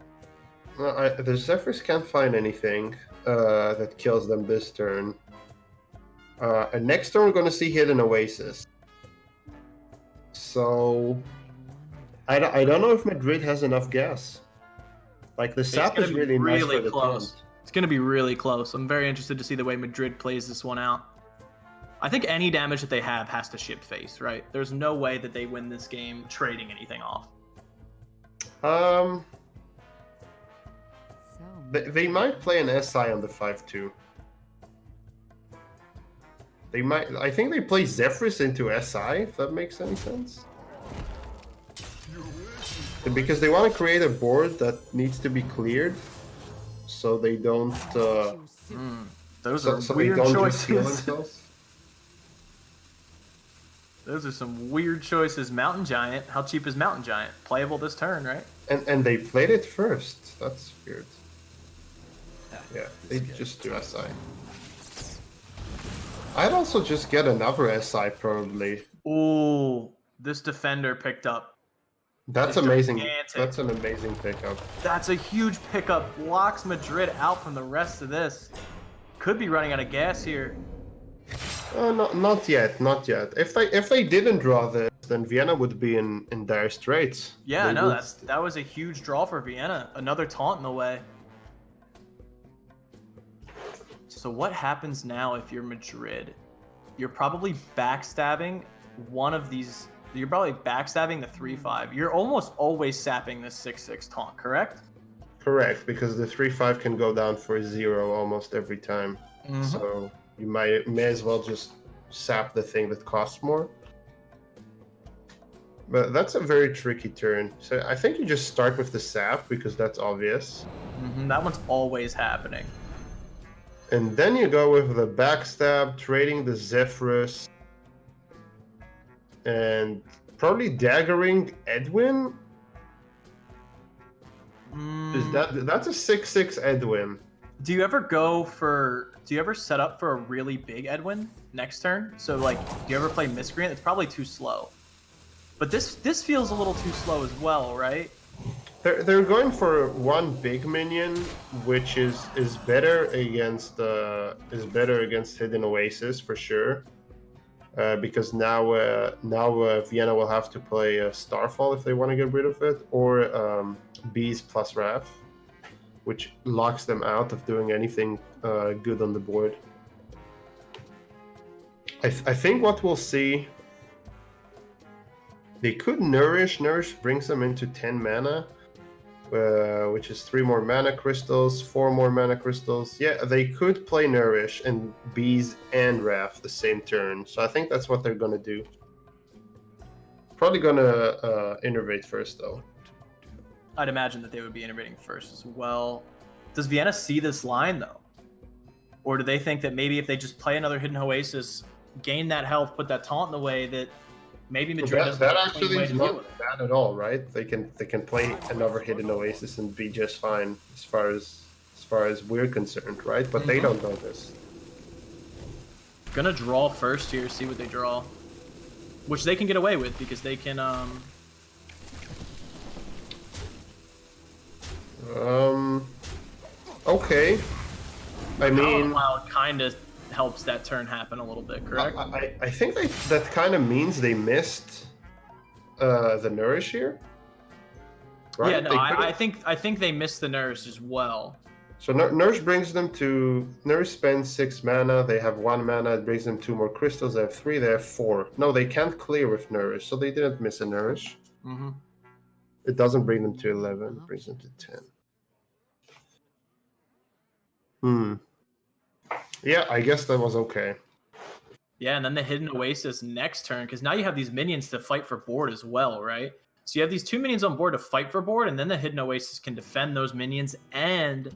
Speaker 1: The Zephyrs can't find anything that kills them this turn. And next turn we're going to see Hidden Oasis. So I don't know if Madrid has enough gas. Like the sap
Speaker 2: gonna
Speaker 1: is
Speaker 2: be
Speaker 1: really nice for the
Speaker 2: close.
Speaker 1: taunt.
Speaker 2: It's going to be really close. I'm very interested to see the way Madrid plays this one out. I think any damage that they have has to ship face, right? There's no way that they win this game trading anything off.
Speaker 1: They might play an SI on the 5/2. They might. I think they play Zephyrus into SI, if that makes any sense. Because they want to create a board that needs to be cleared, so they don't.
Speaker 2: Those
Speaker 1: So
Speaker 2: are
Speaker 1: they
Speaker 2: weird
Speaker 1: don't just heal
Speaker 2: choices.
Speaker 1: themselves.
Speaker 2: Those are some weird choices. Mountain Giant. How cheap is Mountain Giant? Playable this turn, right?
Speaker 1: And they played it first. That's weird. Yeah, they just do SI. I'd also just get another SI probably.
Speaker 2: Ooh, this defender picked up.
Speaker 1: That's
Speaker 2: It's
Speaker 1: amazing.
Speaker 2: gigantic.
Speaker 1: That's an amazing pickup.
Speaker 2: That's a huge pickup. Blocks Madrid out from the rest of this. Could be running out of gas here.
Speaker 1: Not yet, not yet. If they didn't draw this, then Vienna would be in dire straits.
Speaker 2: Yeah,
Speaker 1: They
Speaker 2: no,
Speaker 1: would-
Speaker 2: that was a huge draw for Vienna. Another taunt in the way. So what happens now if you're Madrid? You're probably backstabbing one of these. You're probably backstabbing the 3-5. You're almost always sapping this 6-6 taunt, correct?
Speaker 1: correct, because the 3-5 can go down for 0 almost every time. So you may as well just sap the thing that costs more. But that's a very tricky turn. So I think you just start with the sap because that's obvious.
Speaker 2: That one's always happening.
Speaker 1: And then you go with the backstab, trading the Zephyrus, and probably daggering Edwin. Is that's a 6-6 Edwin?
Speaker 2: Do you ever set up for a really big Edwin next turn? So like, do you ever play Miscreant? It's probably too slow. But this feels a little too slow as well, right?
Speaker 1: They're going for one big minion, which is better against Hidden Oasis for sure. Because now Vienna will have to play Starfall if they want to get rid of it, or Bees plus Wrath, which locks them out of doing anything good on the board. I think what we'll see, they could Nourish. Nourish brings them into 10 mana, which is 3 more mana crystals, 4 more mana crystals. Yeah, they could play Nourish and Bees and Wrath the same turn. So I think that's what they're gonna do. Probably gonna innervate first though.
Speaker 2: I'd imagine that they would be innovating first as well. Does Vienna see this line though? Or do they think that maybe if they just play another Hidden Oasis, gain that health, put that taunt in the way, that maybe Madrid doesn't
Speaker 1: That
Speaker 2: have a clean
Speaker 1: actually
Speaker 2: way
Speaker 1: is
Speaker 2: to deal
Speaker 1: not
Speaker 2: with it?
Speaker 1: bad at all, right? They can play another Hidden Oasis and be just fine as far as we're concerned, right? But they don't know this.
Speaker 2: Gonna draw first here, see what they draw. Which they can get away with because they can
Speaker 1: Okay. I mean,
Speaker 2: Cloud kind of helps that turn happen a little bit, correct?
Speaker 1: I think that kind of means they missed the Nourish here. Right?
Speaker 2: Yeah, no, I think they missed the Nurse as well.
Speaker 1: So Nourish brings them to... Nourish spends 6 mana, they have 1 mana, it brings them 2 more crystals, they have 3, they have 4. No, they can't clear with Nourish, so they didn't miss a Nourish. It doesn't bring them to 11, it brings them to 10. Yeah, I guess that was okay.
Speaker 2: Yeah, and then the Hidden Oasis next turn, because now you have these minions to fight for board as well, right? So you have these 2 minions on board to fight for board, and then the Hidden Oasis can defend those minions and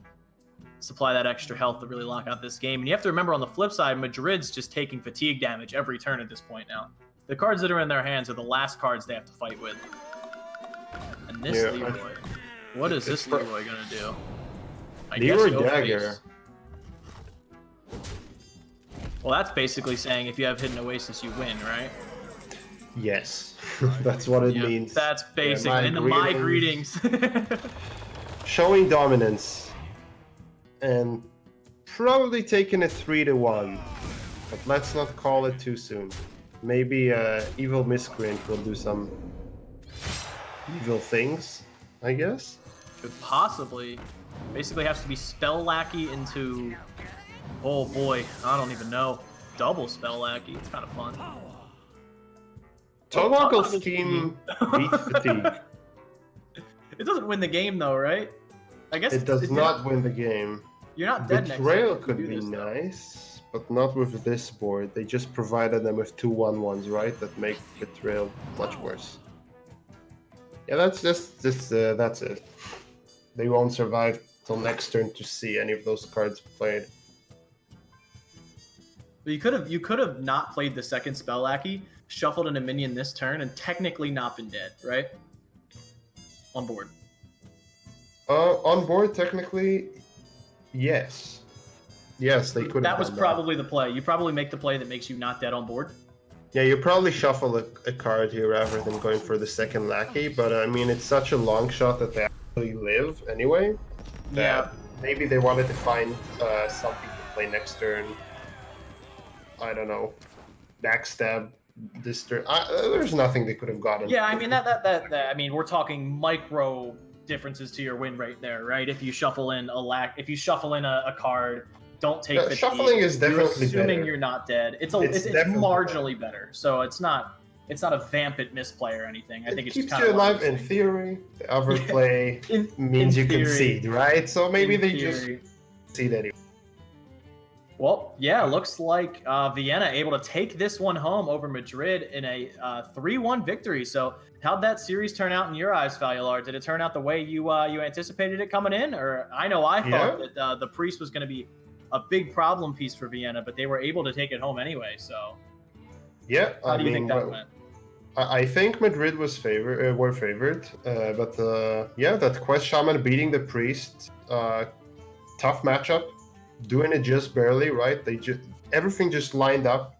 Speaker 2: supply that extra health to really lock out this game. And you have to remember, on the flip side, Madrid's just taking fatigue damage every turn at this point now. The cards that are in their hands are the last cards they have to fight with. And this Leroy, what is this Leroy gonna do? I
Speaker 1: Leroy
Speaker 2: guess
Speaker 1: Dagger.
Speaker 2: face. Well, that's basically saying if you have Hidden Oasis, you win, right?
Speaker 1: Yes, that's what it means.
Speaker 2: That's basically my greetings.
Speaker 1: Showing dominance. And probably taking it 3-1. But let's not call it too soon. Maybe Evil Miscreant will do some evil things, I guess.
Speaker 2: Could possibly. Basically has to be Spell Lackey into... Oh boy, I don't even know. Double Spell Lackey. It's kind of fun.
Speaker 1: Toggle Scheme beats Fatigue.
Speaker 2: It doesn't win the game though, right? I guess
Speaker 1: It does not win the game.
Speaker 2: You're not dead next
Speaker 1: Betrayal
Speaker 2: time if you
Speaker 1: could
Speaker 2: do
Speaker 1: be
Speaker 2: this, though.
Speaker 1: nice, but not with this board. They just provided them with 2/1/1s, right? That make Betrayal much worse. Yeah, that's that's it. They won't survive till next turn to see any of those cards played.
Speaker 2: But you could have not played the second Spell Lackey, shuffled in a minion this turn, and technically not been dead, right? On board.
Speaker 1: On board, technically, yes. Yes, they could have
Speaker 2: That was
Speaker 1: done
Speaker 2: probably the play. You probably make the play that makes you not dead on board.
Speaker 1: Yeah, you probably shuffle a card here rather than going for the second lackey, but I mean, it's such a long shot that they actually live anyway.
Speaker 2: Yeah.
Speaker 1: Maybe they wanted to find something to play next turn. I don't know. Backstab this turn. There's nothing they could have gotten.
Speaker 2: Yeah, I mean that I mean we're talking micro differences to your win rate there, right? If you shuffle in a card, don't take the
Speaker 1: shuffling is definitely
Speaker 2: assuming
Speaker 1: better.
Speaker 2: you're not dead. It's
Speaker 1: definitely
Speaker 2: marginally better. So it's not a vampant misplay or anything. I think it's
Speaker 1: keeps
Speaker 2: just kind
Speaker 1: you
Speaker 2: of
Speaker 1: alive in theory. The overplay means you
Speaker 2: theory.
Speaker 1: concede, right? So maybe they just
Speaker 2: theory.
Speaker 1: concede anyway.
Speaker 2: Well, yeah, looks like Vienna able to take this one home over Madrid in a 3-1 victory. So how'd that series turn out in your eyes, Falular? Did it turn out the way you anticipated it coming in? Or I know I thought that the Priest was going to be a big problem piece for Vienna, but they were able to take it home anyway. So
Speaker 1: yeah,
Speaker 2: how do you think that went?
Speaker 1: I think Madrid was were favored, but yeah, that Quest Shaman beating the Priest, tough matchup, doing it just barely, right? Everything just lined up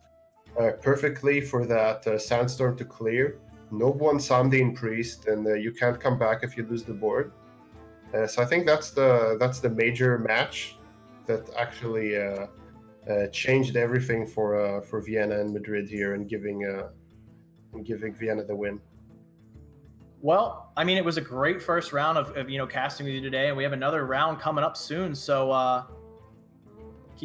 Speaker 1: perfectly for that Sandstorm to clear. No one Samdi in Priest, and you can't come back if you lose the board. So I think that's the major match that actually changed everything for Vienna and Madrid here, and giving Vienna the win.
Speaker 2: Well, I mean, it was a great first round of casting with you today, and we have another round coming up soon. So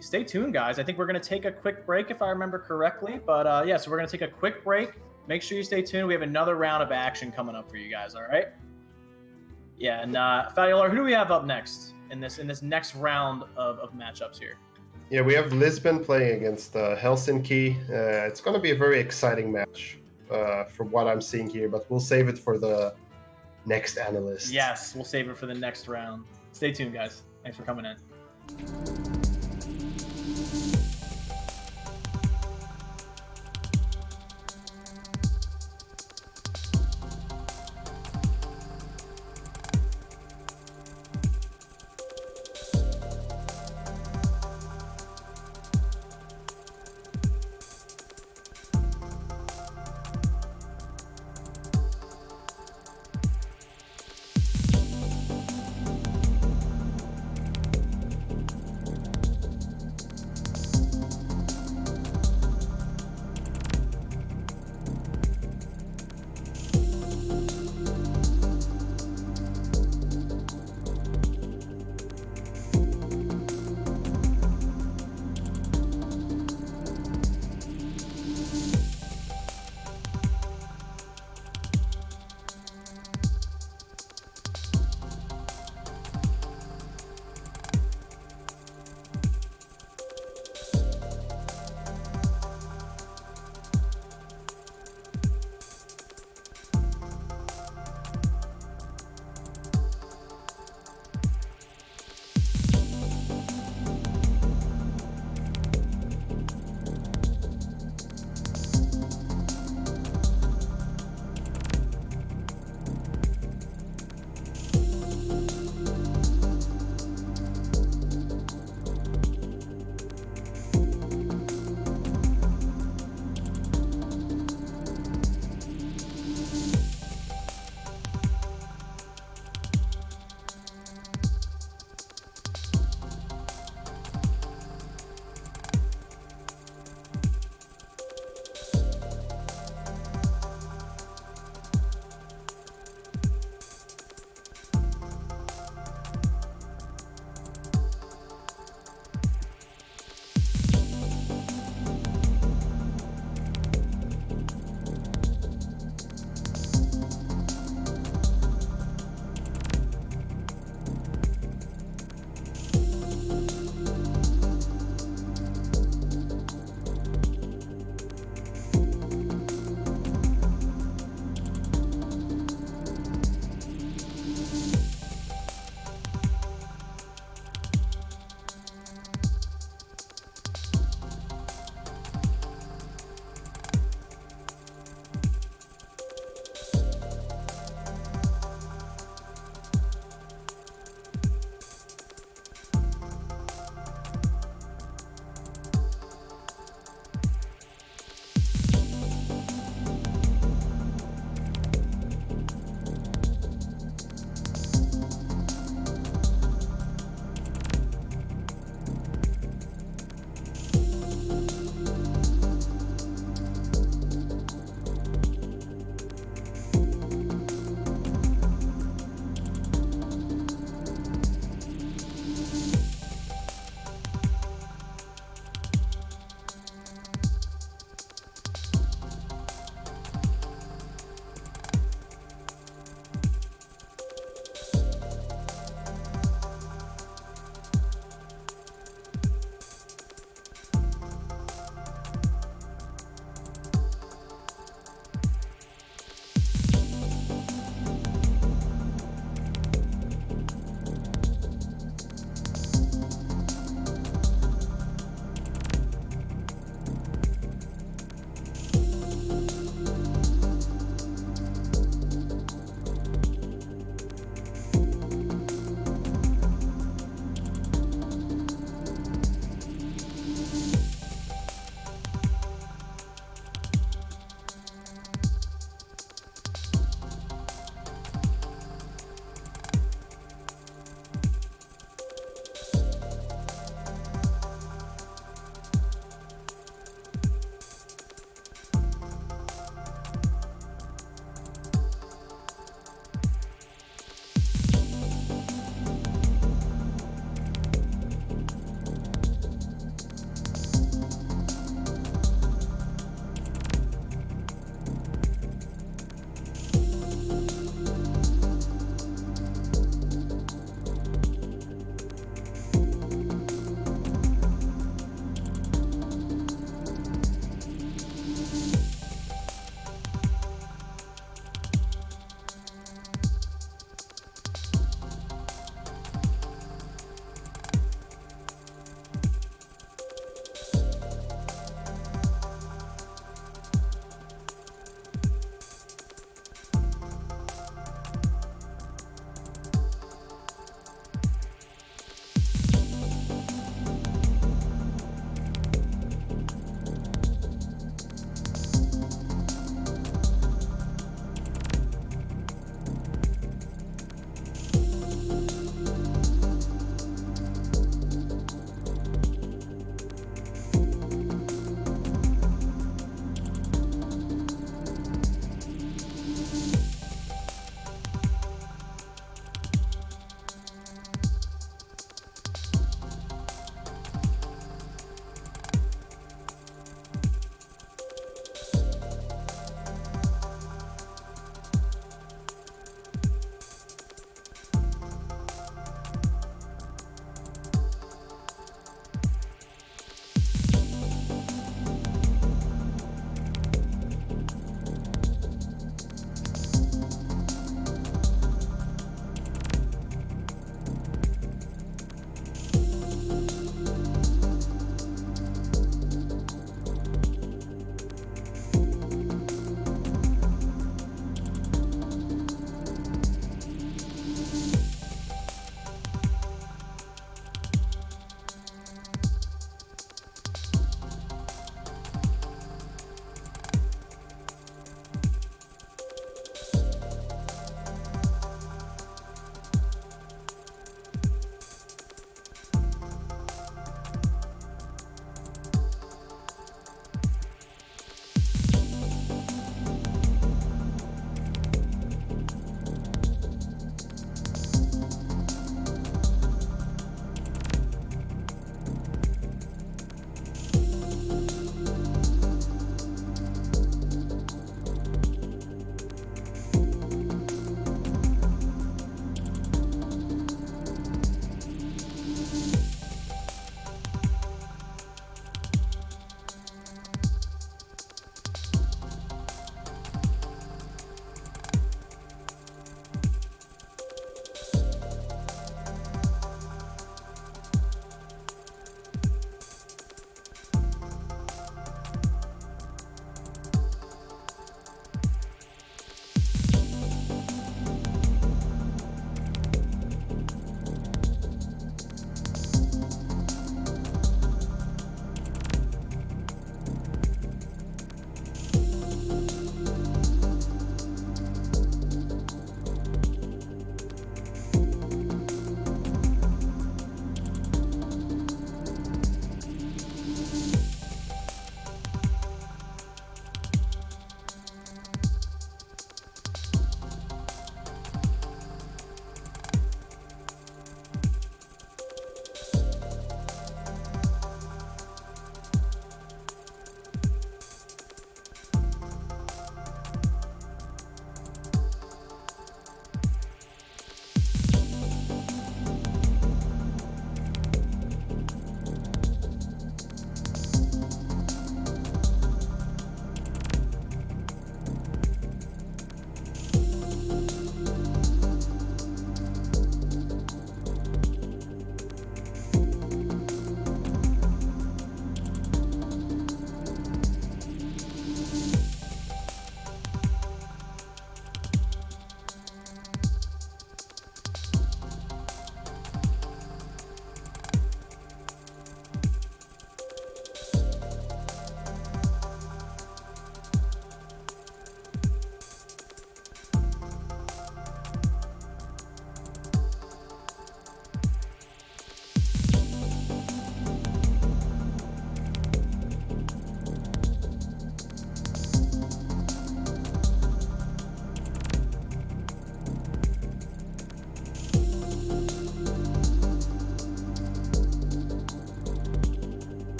Speaker 2: stay tuned, guys. I think we're going to take a quick break, if I remember correctly. But yeah, so we're going to take a quick break. Make sure you stay tuned. We have another round of action coming up for you guys. All right? Yeah, and Falular, who do we have up next in this next round of matchups here?
Speaker 1: Yeah, we have Lisbon playing against Helsinki. It's going to be a very exciting match from what I'm seeing here, but we'll save it for the next analyst.
Speaker 2: Yes, we'll save it for the next round. Stay tuned, guys. Thanks for coming in.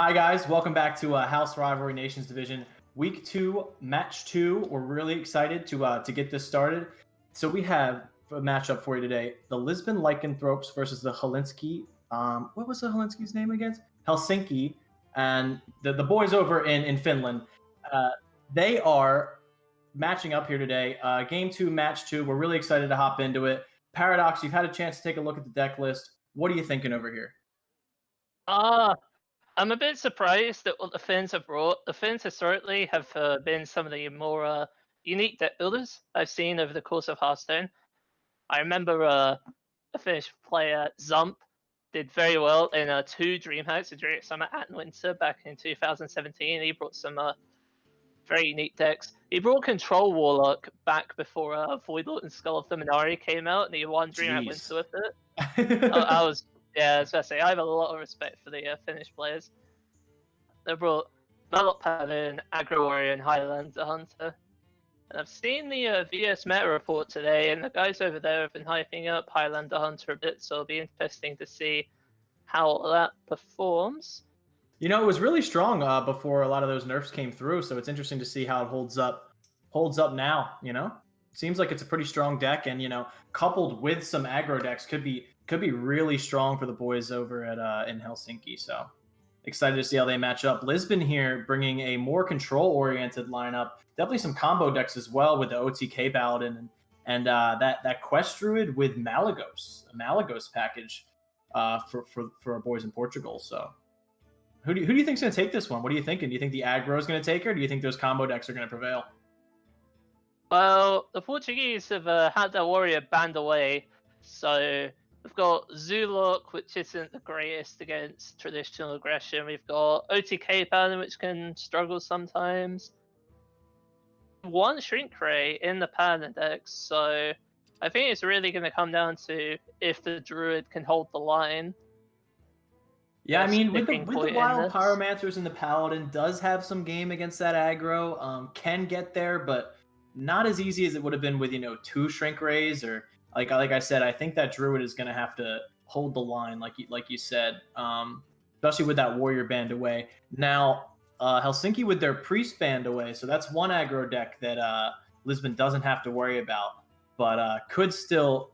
Speaker 2: Hi guys, welcome back to House Rivalry Nations Division Week 2, Match 2. We're really excited to get this started. So we have a matchup for you today: the Lisbon Lycanthropes versus the Helsinki. What was the Helsinki's name again? Helsinki, and the boys over in Finland. They are matching up here today. Game 2, Match 2. We're really excited to hop into it. Paradox, you've had a chance to take a look at the deck list. What are you thinking over here?
Speaker 5: I'm a bit surprised at what the Finns have brought. The Finns historically have been some of the more unique deck builders I've seen over the course of Hearthstone. I remember a Finnish player, Zump, did very well in 2 DreamHacks, during Summer and Winter back in 2017. He brought some very unique decks. He brought Control Warlock back before Voidlord and Skull of the Minari came out, and he won DreamHack Winter with it. I was going to say, I have a lot of respect for the Finnish players. They brought Murloc Paladin, Aggro Warrior, and Highlander Hunter. And I've seen the VS Meta report today, and the guys over there have been hyping up Highlander Hunter a bit, so it'll be interesting to see how that performs.
Speaker 2: You know, it was really strong before a lot of those nerfs came through, so it's interesting to see how it holds up now, you know? Seems like it's a pretty strong deck, and, you know, coupled with some aggro decks could be really strong for the boys over at in Helsinki, so excited to see how they match up. Lisbon here bringing a more control-oriented lineup. Definitely some combo decks as well with the OTK Paladin and that Quest Druid with Malagos, a Malagos package for our boys in Portugal. So who do you think's going to take this one? What are you thinking? Do you think the aggro is going to take her? Or do you think those combo decks are going to prevail?
Speaker 5: Well, the Portuguese have had their warrior banned away, so we've got Zulok, which isn't the greatest against traditional aggression. We've got OTK Paladin, which can struggle sometimes. One Shrink Ray in the Paladin decks, so I think it's really going to come down to if the Druid can hold the line.
Speaker 2: Yeah, I mean, with the Wild Pyromancers and the Paladin does have some game against that aggro. Can get there, but not as easy as it would have been with, you know, 2 Shrink Rays, or like I said, I think that Druid is going to have to hold the line, like you said, especially with that Warrior band away. Now, Helsinki with their Priest band away, so that's one aggro deck that Lisbon doesn't have to worry about, but could still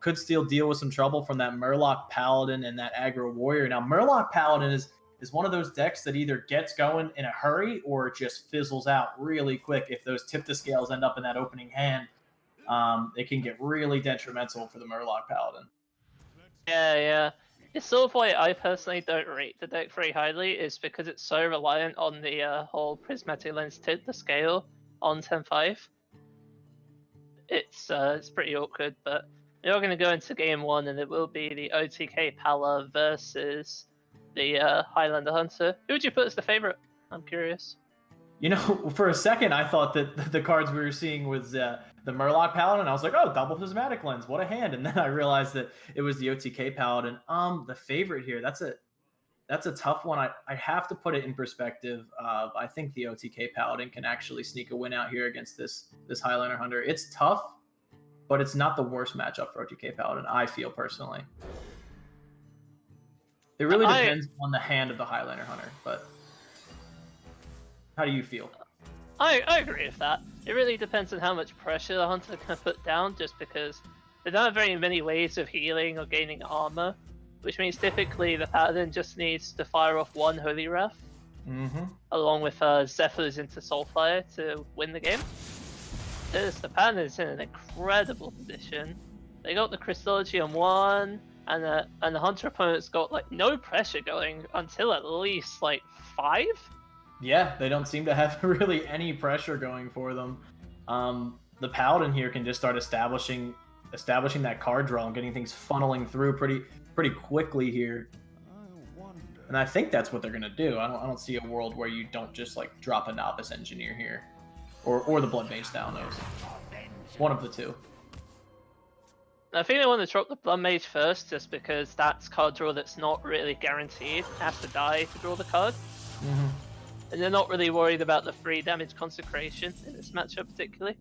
Speaker 2: deal with some trouble from that Murloc Paladin and that aggro Warrior. Now, Murloc Paladin is one of those decks that either gets going in a hurry or just fizzles out really quick. If those tip the scales end up in that opening hand, it can get really detrimental for the Murloc Paladin.
Speaker 5: Yeah. It's sort of why I personally don't rate the deck very highly, is because it's so reliant on the whole Prismatic Lens tip the scale on 10-5. It's pretty awkward, but we're going to go into game 1, and it will be the OTK Pala versus the Highlander Hunter. Who would you put as the favorite? I'm curious.
Speaker 2: You know, for a second, I thought that the cards we were seeing was the Murloc Paladin. I was like, oh, double Prismatic Lens, what a hand! And then I realized that it was the OTK Paladin. The favorite here, that's a tough one. I have to put it in perspective. I think the OTK Paladin can actually sneak a win out here against this Highlander Hunter. It's tough, but it's not the worst matchup for OTK Paladin, I feel personally. It really depends on the hand of the Highlander Hunter, but how do you feel?
Speaker 5: I agree with that. It really depends on how much pressure the Hunter can put down, just because they don't have very many ways of healing or gaining armor, which means typically the Paladin just needs to fire off 1 Holy Wrath, along with Zephyrs into Soulfire to win the game. The Paladin is in an incredible position. They got the Crystology on 1, and the Hunter opponent's got like no pressure going until at least like 5.
Speaker 2: Yeah, they don't seem to have really any pressure going for them. The Paladin here can just start establishing that card draw and getting things funneling through pretty quickly here. And I think that's what they're gonna do. I don't see a world where you don't just like drop a Novice Engineer here, or the Blood Mage Thalnos. One of the two.
Speaker 5: I think they want to drop the Blood Mage first, just because that's card draw that's not really guaranteed. It has to die to draw the card. And they're not really worried about the 3 damage Consecration in this matchup particularly.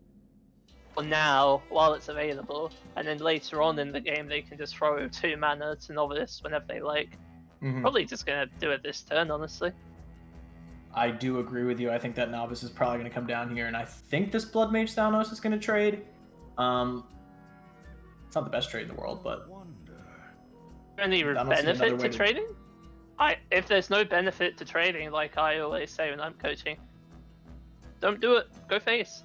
Speaker 5: For now, while it's available, and then later on in the game they can just throw 2 mana to Novice whenever they like. Probably just gonna do it this turn, honestly.
Speaker 2: I do agree with you. I think that Novice is probably going to come down here, and I think this Blood Mage Thalnos is going to trade. It's not the best trade in the world, but
Speaker 5: Any
Speaker 2: I don't see another
Speaker 5: benefit
Speaker 2: way
Speaker 5: to trading? If there's no benefit to trading, like I always say when I'm coaching, don't do it. Go face.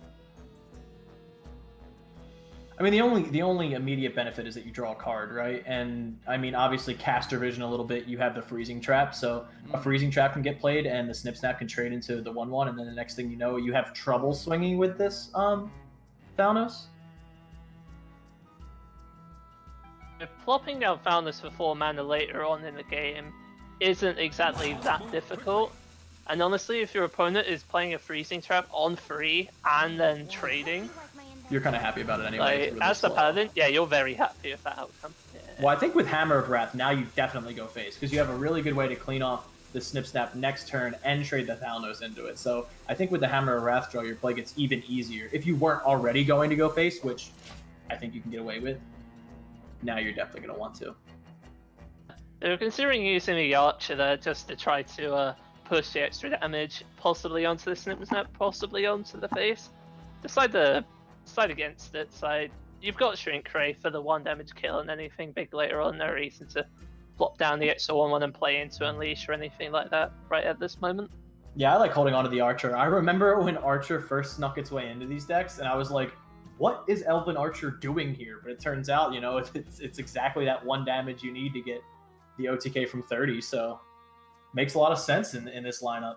Speaker 2: I mean, the only immediate benefit is that you draw a card, right? And I mean, obviously, caster vision a little bit. You have the freezing trap, so a freezing trap can get played, and the snip snap can trade into the 1/1, and then the next thing you know, you have trouble swinging with this Thalnos.
Speaker 5: If plopping down Founders for 4 mana later on in the game isn't exactly that difficult, and honestly, if your opponent is playing a freezing trap on 3 and then trading,
Speaker 2: You're kind of happy about it anyway.
Speaker 5: like, as the paladin, yeah, you're very happy with that outcome. Yeah.
Speaker 2: Well, I think with Hammer of Wrath, now you definitely go face, because you have a really good way to clean off the Snip Snap next turn and trade the Thalnos into it. So I think with the Hammer of Wrath draw, your play gets even easier. If you weren't already going to go face, which I think you can get away with, now you're definitely going to want to.
Speaker 5: They were considering using the Archer there just to try to push the extra damage, possibly onto the Snip Snap, possibly onto the face. Decide against it. So you've got Shrink Ray for the 1 damage kill, and anything big later on, no reason to plop down the extra 1/1 and play into Unleash or anything like that right at this moment.
Speaker 2: Yeah, I like holding on to the Archer. I remember when Archer first snuck its way into these decks, and I was like, what is Elven Archer doing here? But it turns out, you know, it's exactly that 1 damage you need to get the OTK from 30, so makes a lot of sense in this lineup.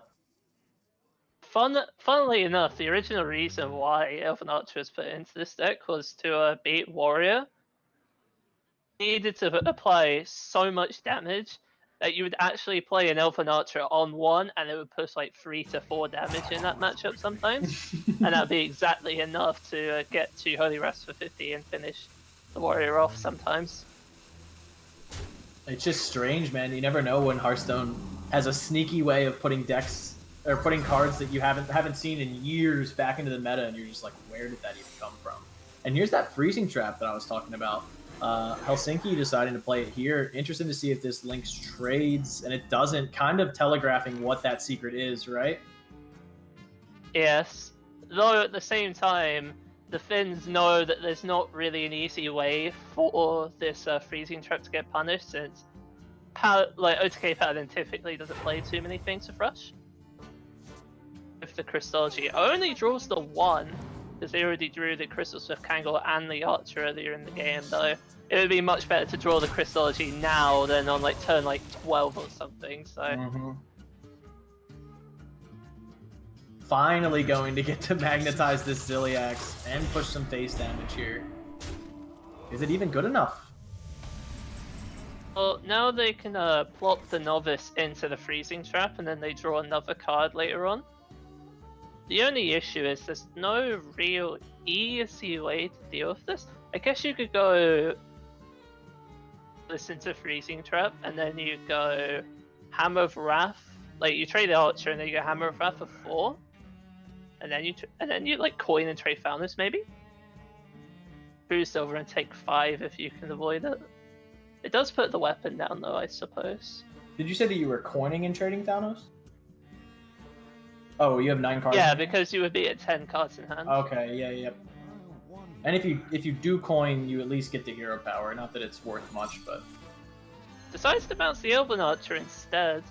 Speaker 5: Funnily enough, the original reason why Elven Archer was put into this deck was to beat Warrior. You needed to apply so much damage that you would actually play an Elven Archer on 1 and it would push like 3 to 4 damage in that matchup sometimes. And that would be exactly enough to get 2 Holy Wraths for 50 and finish the Warrior off sometimes.
Speaker 2: It's just strange, man. You never know when Hearthstone has a sneaky way of putting decks or putting cards that you haven't seen in years back into the meta, and you're just like, where did that even come from? And here's that freezing trap that I was talking about. Helsinki deciding to play it here. Interesting to see if this links trades, and it doesn't. Kind of telegraphing what that secret is, right?
Speaker 5: Yes. Though at the same time, the Finns know that there's not really an easy way for this freezing trap to get punished, since OTK Paladin typically doesn't play too many things with Rush. If the Crystology only draws the 1, because they already drew the Crystal Swift Kangor and the Archer earlier in the game, though it would be much better to draw the Crystology now than on like turn 12 or something. So
Speaker 2: Finally going to get to magnetize this Ziliax and push some face damage here. Is it even good enough?
Speaker 5: Well, now they can plop the Novice into the freezing trap, and then they draw another card later on. The only issue is there's no real easy way to deal with this. I guess you could go listen to freezing trap, and then you go Hammer of Wrath. Like you trade the Archer, and then you go Hammer of Wrath for 4, and then you like coin and trade Founders maybe. Boost over and take 5 if you can avoid it. It does put the weapon down though, I suppose.
Speaker 2: Did you say that you were coining and trading Thalnos? Oh, you have 9 cards.
Speaker 5: Yeah, because you would be at 10 cards in hand.
Speaker 2: Okay, yeah. And if you do coin, you at least get the hero power. Not that it's worth much, but
Speaker 5: Decides to bounce the Elven Archer instead.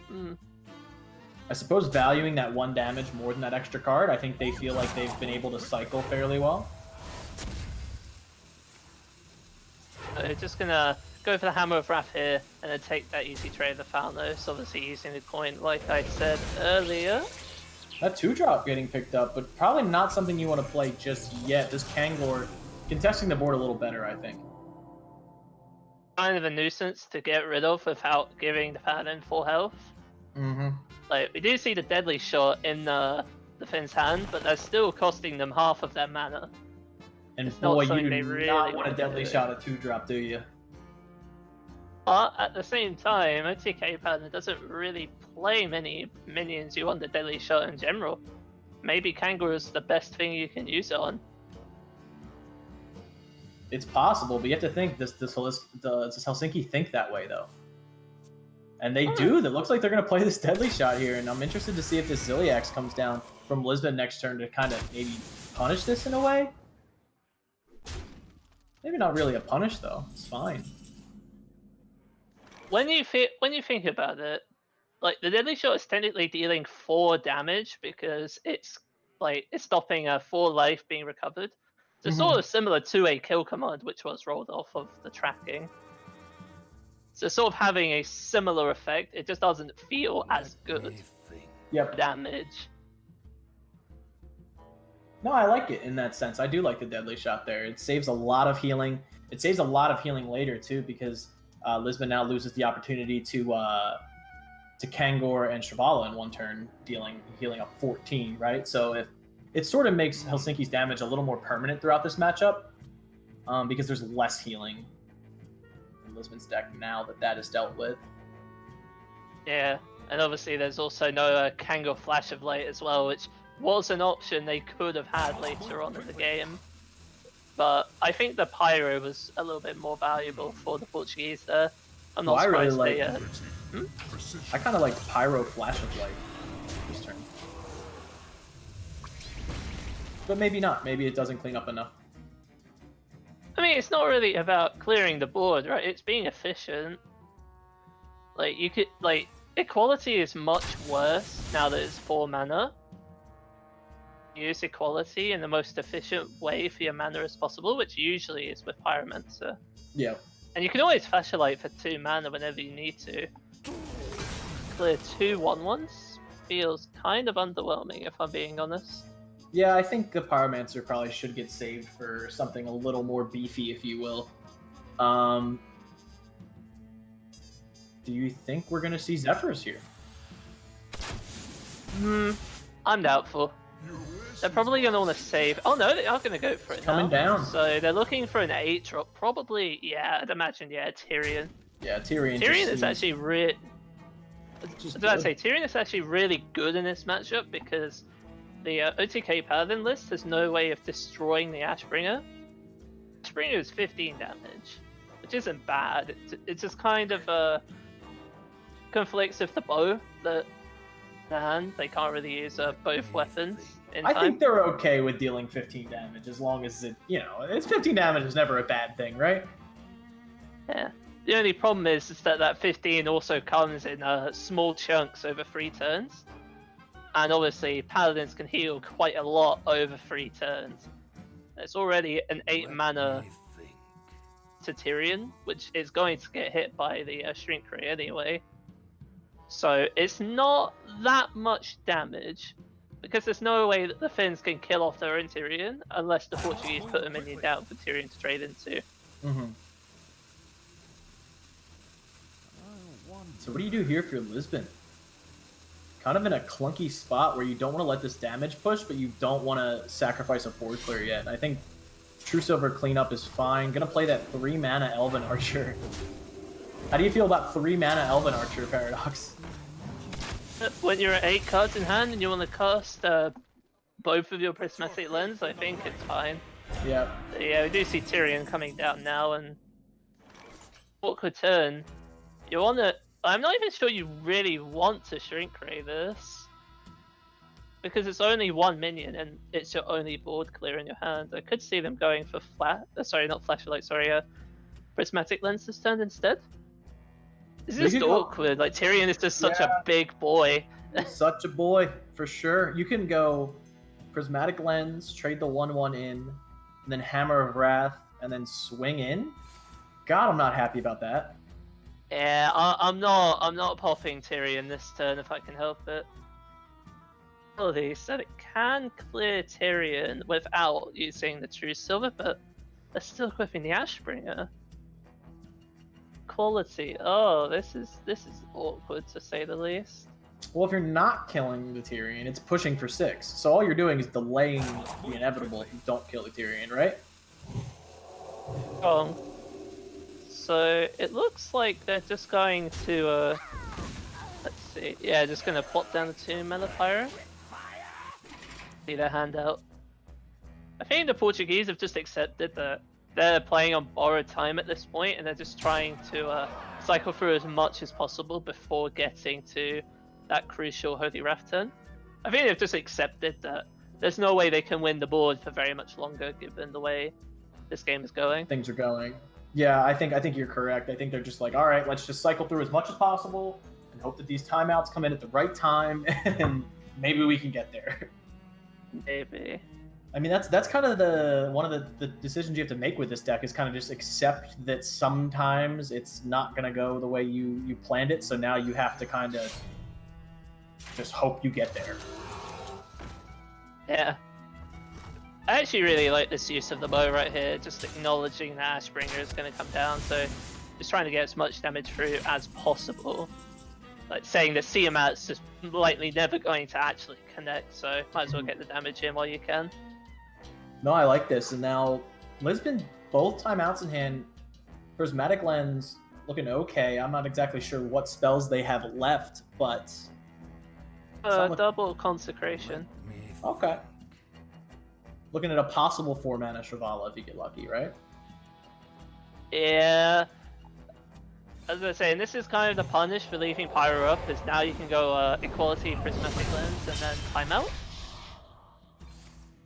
Speaker 2: I suppose valuing that 1 damage more than that extra card, I think they feel like they've been able to cycle fairly well.
Speaker 5: They're just gonna go for the Hammer of Wrath here, and then take that easy trade of the Founders, obviously using the coin like I said earlier.
Speaker 2: That 2-drop getting picked up, but probably not something you want to play just yet. This Kangor contesting the board a little better, I think.
Speaker 5: Kind of a nuisance to get rid of without giving the Paladin full health. Like, we do see the Deadly Shot in the Finn's hand, but that's still costing them half of their mana.
Speaker 2: And
Speaker 5: It's
Speaker 2: boy,
Speaker 5: not
Speaker 2: you
Speaker 5: something
Speaker 2: do
Speaker 5: they
Speaker 2: not
Speaker 5: really
Speaker 2: want a
Speaker 5: want to
Speaker 2: Deadly
Speaker 5: do.
Speaker 2: Shot at 2-drop, do you?
Speaker 5: But at the same time, OTK Paladin doesn't really play many minions you want the Deadly Shot in general. Maybe Kangor is the best thing you can use it on.
Speaker 2: It's possible, but you have to think, does Helsinki think that way, though? And they do. That looks like they're going to play this deadly shot here, and I'm interested to see if this Ziliax comes down from Lisbon next turn to kind of maybe punish this in a way. Maybe not really a punish though. It's fine.
Speaker 5: When you think about it, like the deadly shot is technically dealing 4 damage because it's stopping a 4 life being recovered. So sort of similar to a kill command, which was rolled off of the tracking. So sort of having a similar effect. It just doesn't feel as good.
Speaker 2: Yep.
Speaker 5: Damage.
Speaker 2: No, I like it in that sense. I do like the deadly shot there. It saves a lot of healing. It saves a lot of healing later too, because Lisbon now loses the opportunity to Kangor and Shrivala in one turn, healing up 14, right? So if it sort of makes Helsinki's damage a little more permanent throughout this matchup, because there's less healing in Lisbon's deck now that is dealt with.
Speaker 5: Yeah, and obviously there's also no Kangor Flash of Light as well, which was an option they could have had later on in the game. But I think the Pyro was a little bit more valuable for the Portuguese there. I'm not surprised
Speaker 2: I really
Speaker 5: they...
Speaker 2: I kind of like Pyro Flash of Light this turn. But maybe not. Maybe it doesn't clean up enough.
Speaker 5: I mean, it's not really about clearing the board, right? It's being efficient. Like, you could... Like, Equality is much worse now that it's 4 mana. Use Equality in the most efficient way for your mana as possible, which usually is with Pyromancer.
Speaker 2: Yeah.
Speaker 5: And you can always Flash a Light for 2 mana whenever you need to. Clear 2 1/1s feels kind of underwhelming, if I'm being honest.
Speaker 2: Yeah, I think the Pyromancer probably should get saved for something a little more beefy, if you will. Do you think we're going to see Zephyrs here?
Speaker 5: I'm doubtful. They're probably going to want to save... Oh no, they are going to go for it
Speaker 2: Coming down.
Speaker 5: So they're looking for an 8 drop. Probably, yeah, I'd imagine, yeah, Tyrion.
Speaker 2: Yeah, Tyrion.
Speaker 5: Tyrion is actually really... Tyrion is actually really good in this matchup because the OTK Paladin list has no way of destroying the Ashbringer. Ashbringer is 15 damage, which isn't bad. It just kind of conflicts with the bow that the hand. They can't really use both weapons in time.
Speaker 2: I think they're okay with dealing 15 damage as long as it's 15 damage is never a bad thing, right?
Speaker 5: Yeah. The only problem is that 15 also comes in small chunks over 3 turns. And obviously, Paladins can heal quite a lot over 3 turns. It's already an 8 mana to Tyrion, which is going to get hit by the Shrink Ray anyway. So it's not that much damage, because there's no way that the Finns can kill off their own Tyrion unless the Portuguese put a minion down for Tyrion to trade into.
Speaker 2: So what do you do here if you're Lisbon? Kind of in a clunky spot where you don't want to let this damage push, but you don't want to sacrifice a board clear yet. I think True Silver cleanup is fine. Gonna play that 3 mana Elven Archer. How do you feel about 3 mana Elven Archer, Paradox?
Speaker 5: When you're at 8 cards in hand and you want to cast both of your Prismatic Lens, I think it's fine.
Speaker 2: Yeah.
Speaker 5: Yeah, we do see Tyrion coming down now, and awkward turn. You want to... I'm not even sure you really want to Shrink Ray this, because it's only 1 minion and it's your only board clear in your hand. I could see them going for Prismatic Lens this turn instead. This is just awkward. Like, Tyrion is just such a big boy.
Speaker 2: Such a boy, for sure. You can go Prismatic Lens, trade the 1/1 in, and then Hammer of Wrath, and then swing in. God, I'm not happy about that.
Speaker 5: Yeah, I'm not popping Tyrion this turn if I can help it. He said it can clear Tyrion without using the True Silver, but they're still equipping the Ashbringer. Quality. Oh, this is awkward to say the least.
Speaker 2: Well, if you're not killing the Tyrion, it's pushing for 6. So all you're doing is delaying the inevitable if you don't kill the Tyrion, right?
Speaker 5: So it looks like they're just going to let's see. Yeah, just gonna plot down the 2 mana Pyro. See their hand out. I think the Portuguese have just accepted that they're playing on borrowed time at this point, and they're just trying to cycle through as much as possible before getting to that crucial Holy Wrath turn. I think they've just accepted that there's no way they can win the board for very much longer, given the way this game is going.
Speaker 2: Things are going. Yeah, I think you're correct. I think they're just like, all right, let's just cycle through as much as possible and hope that these timeouts come in at the right time, and maybe we can get there.
Speaker 5: Maybe.
Speaker 2: I mean, that's kind of one of the decisions you have to make with this deck is kind of just accept that sometimes it's not going to go the way you planned it. So now you have to kind of just hope you get there.
Speaker 5: Yeah. I actually really like this use of the bow right here, just acknowledging that Ashbringer is going to come down, so just trying to get as much damage through as possible. Like saying that Tiamat's just likely never going to actually connect, so might as well get the damage in while you can.
Speaker 2: No, I like this. And now Lisbon, both timeouts in hand. Prismatic Lens looking okay. I'm not exactly sure what spells they have left, but
Speaker 5: Double Consecration.
Speaker 2: Okay. Looking at a possible 4-mana Shrivala if you get lucky, right?
Speaker 5: Yeah. As I was saying, this is kind of the punish for leaving Pyro up, is now you can go Equality, Prismatic Lens, and then timeout.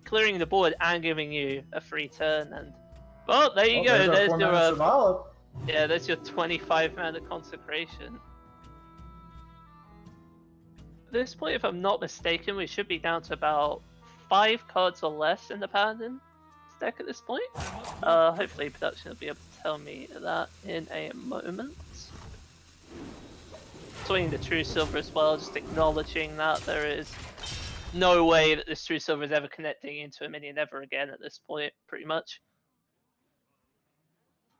Speaker 5: Clearing the board and giving you a free turn, and well, there you go. There's your
Speaker 2: Shrivala.
Speaker 5: yeah, there's your 25-mana Consecration. At this point, if I'm not mistaken, we should be down to about 5 cards or less in the Paladin deck at this point. Hopefully production will be able to tell me that in a moment. Swinging the True Silver as well, just acknowledging that there is no way that this True Silver is ever connecting into a minion ever again at this point, pretty much.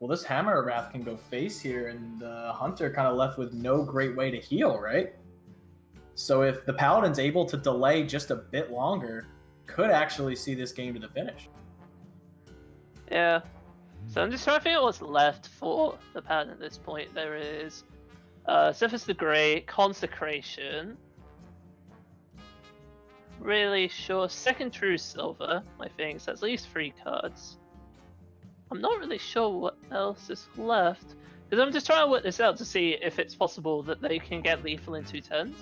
Speaker 2: Well, this Hammer of Wrath can go face here, and the Hunter kind of left with no great way to heal, right? So if the Paladin's able to delay just a bit longer, could actually see this game to the finish.
Speaker 5: Yeah. So I'm just trying to figure out what's left for the Paladin at this point. There is Surface the Grey, Consecration. Really sure. Second True Silver, I think, so that's at least 3 cards. I'm not really sure what else is left, because I'm just trying to work this out to see if it's possible that they can get lethal in 2 turns.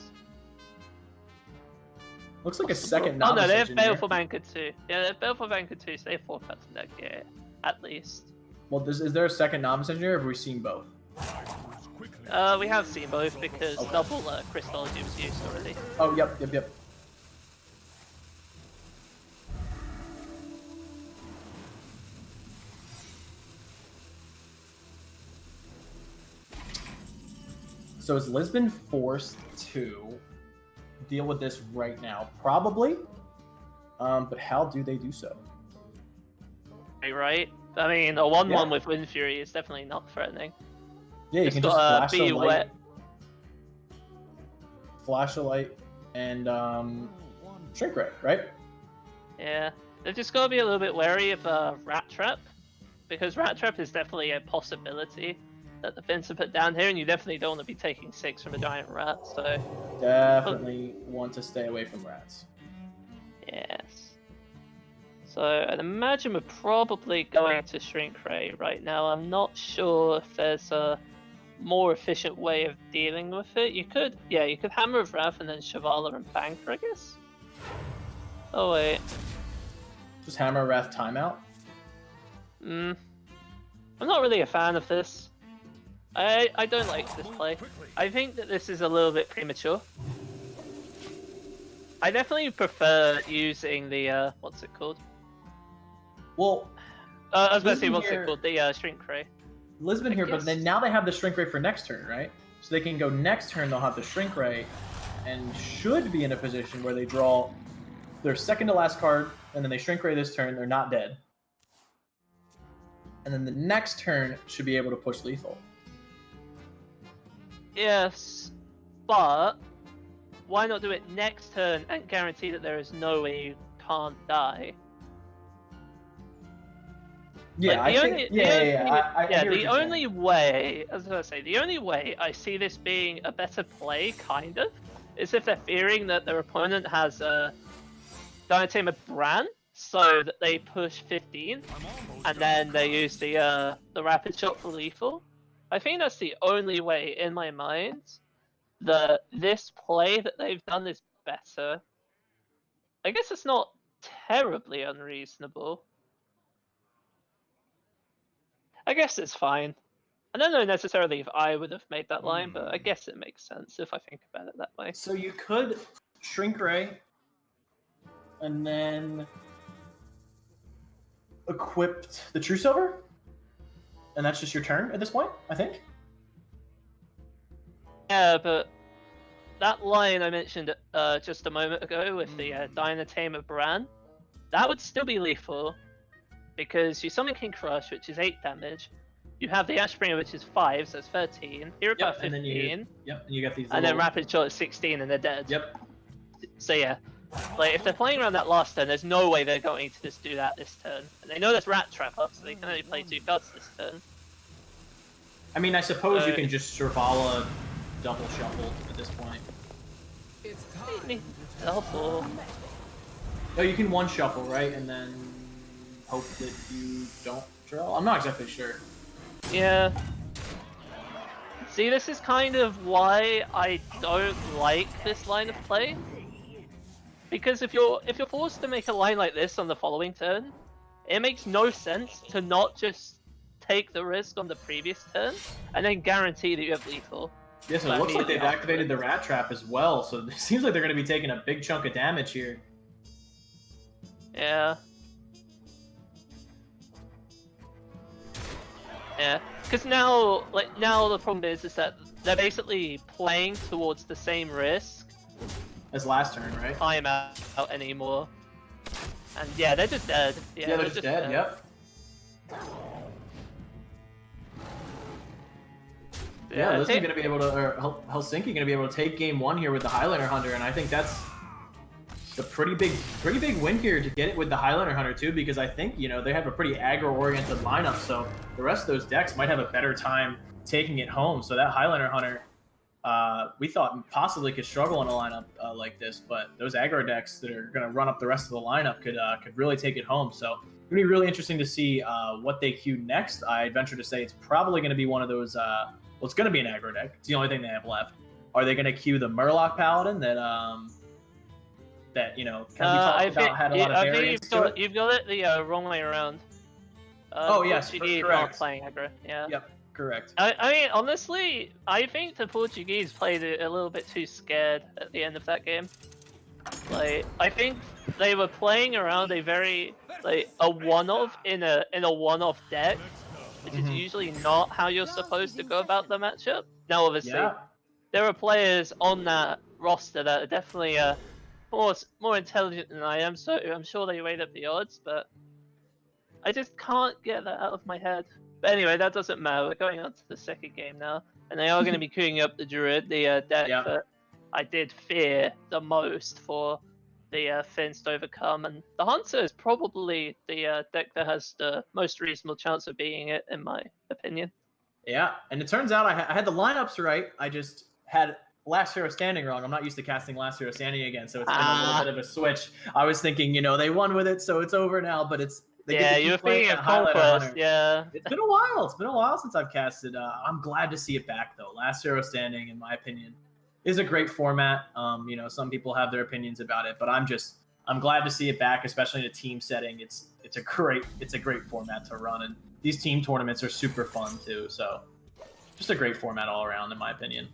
Speaker 2: Looks like a second
Speaker 5: Oh
Speaker 2: Novice
Speaker 5: no, they have
Speaker 2: Engineer.
Speaker 5: Baleful Banker too. Yeah, they have Baleful Banker too, so they have 4 cards in deck, yeah, at least.
Speaker 2: Well, is there a second Novice Engineer, or have we seen both?
Speaker 5: We have seen both because double Christology was used already.
Speaker 2: Oh, yep. So is Lisbon forced to deal with this right now? Probably. But how do they do so?
Speaker 5: Right? I mean, a 1-1
Speaker 2: Yeah.
Speaker 5: with Wind Fury is definitely not threatening.
Speaker 2: Yeah, you
Speaker 5: It's
Speaker 2: can just
Speaker 5: got,
Speaker 2: flash
Speaker 5: be
Speaker 2: a light.
Speaker 5: wet.
Speaker 2: Flash a light and shrink ray, right?
Speaker 5: Yeah. They've just got to be a little bit wary of Rat Trap, because Rat Trap is definitely a possibility that the Finns have put down here, and you definitely don't want to be taking 6 from a giant rat, so...
Speaker 2: Definitely want to stay away from rats.
Speaker 5: Yes. So I'd imagine we're probably going to Shrink Ray right now. I'm not sure if there's a more efficient way of dealing with it. You could Hammer of Wrath and then Shivala and Banker, I guess? Oh wait.
Speaker 2: Just Hammer Wrath timeout?
Speaker 5: I'm not really a fan of this. I don't like this play. I think that this is a little bit premature. I definitely prefer using the, what's it called?
Speaker 2: Well,
Speaker 5: I was going to say,
Speaker 2: Lisbon
Speaker 5: what's
Speaker 2: here-
Speaker 5: it called? The Shrink Ray.
Speaker 2: Lisbon here, but
Speaker 5: guess.
Speaker 2: then now they have the Shrink Ray for next turn, right? So they can go next turn, they'll have the Shrink Ray, and should be in a position where they draw their second to last card, and then they Shrink Ray this turn, they're not dead. And then the next turn should be able to push lethal.
Speaker 5: Yes, but why not do it next turn and guarantee that there is no way you can't die?
Speaker 2: Yeah,
Speaker 5: Like,
Speaker 2: I think. I hear what
Speaker 5: the
Speaker 2: you're
Speaker 5: only
Speaker 2: saying.
Speaker 5: way, as I say, the only way I see this being a better play, kind of, is if they're fearing that their opponent has a Dynastamer Brand, so that they push 15, and then they use the rapid shot for lethal. I think that's the only way in my mind that this play that they've done is better. I guess it's not terribly unreasonable. I guess it's fine. I don't know necessarily if I would have made that line, but I guess it makes sense if I think about it that way.
Speaker 2: So you could shrink ray, and then equipped the True Silver, and that's just your turn at this point, I think.
Speaker 5: Yeah, but that line I mentioned just a moment ago with the Dynatame of Bran, that would still be lethal, because you summon King Crush, which is 8 damage. You have the Ashbringer, which is 5, so it's 13. Hero Power 15.
Speaker 2: And then you got these.
Speaker 5: And then Rapid Shot is 16, and they're dead.
Speaker 2: Yep.
Speaker 5: So yeah, like if they're playing around that last turn, there's no way they're going to just do that this turn. And they know there's Rat Trap up, so they can only play 2 cards this turn.
Speaker 2: I mean, I suppose you can just Servala double shuffle at this point.
Speaker 5: Double.
Speaker 2: Oh, you can one shuffle, right? And then hope that you don't draw? I'm not exactly sure.
Speaker 5: Yeah. See, this is kind of why I don't like this line of play. Because if you're forced to make a line like this on the following turn, it makes no sense to not just take the risk on the previous turn and then guarantee that you have lethal.
Speaker 2: Yeah, so it looks like they've activated the Rat Trap as well, so it seems like they're going to be taking a big chunk of damage here.
Speaker 5: Yeah. Yeah, because now the problem is that they're basically playing towards the same risk
Speaker 2: as last turn, right?
Speaker 5: Time out anymore, and yeah, they're just dead.
Speaker 2: Yeah, they're just dead. Yep. Yeah, Lisbon gonna be able to, or Helsinki gonna be able to take game 1 here with the Highlander Hunter, and I think that's a pretty big win here to get it with the Highlander Hunter too, because I think, you know, they have a pretty aggro-oriented lineup, so the rest of those decks might have a better time taking it home. So that Highlander Hunter, we thought possibly could struggle in a lineup like this, but those aggro decks that are going to run up the rest of the lineup could really take it home. So it's going to be really interesting to see what they queue next. I'd venture to say it's probably going to be one of those, well, it's going to be an aggro deck. It's the only thing they have left. Are they going to queue the Murloc Paladin that, you know, kind of we talked about had a lot of variance to it?
Speaker 5: You've got it the wrong way around.
Speaker 2: Oh, yes,
Speaker 5: Portuguese
Speaker 2: correct.
Speaker 5: not playing aggro, yeah.
Speaker 2: Yep, correct.
Speaker 5: I mean, honestly, I think the Portuguese played it a little bit too scared at the end of that game. Like, I think they were playing around a very, like, a one-off in a one-off deck, which is usually not how you're supposed to go about the matchup. Now, obviously, there are players on that roster that are definitely more intelligent than I am, so I'm sure they weighed up the odds, but I just can't get that out of my head. But anyway, that doesn't matter. We're going on to the second game now, and they are going to be queuing up the Druid, the deck that I did fear the most for the Finns to overcome, and the Hunter is probably the deck that has the most reasonable chance of beating it, in my opinion.
Speaker 2: Yeah, and it turns out I had the lineups right. I just had Last Hero Standing wrong. I'm not used to casting Last Hero Standing again, so it's been a little bit of a switch. I was thinking, you know, they won with it, so it's over now, but it's...
Speaker 5: You were thinking of Conquest, yeah.
Speaker 2: It's been a while. It's been a while since I've casted. I'm glad to see it back, though. Last Hero Standing, in my opinion, is a great format. You know, some people have their opinions about it, but I'm glad to see it back, especially in a team setting. It's a great format to run, and these team tournaments are super fun too. So, just a great format all around, in my opinion.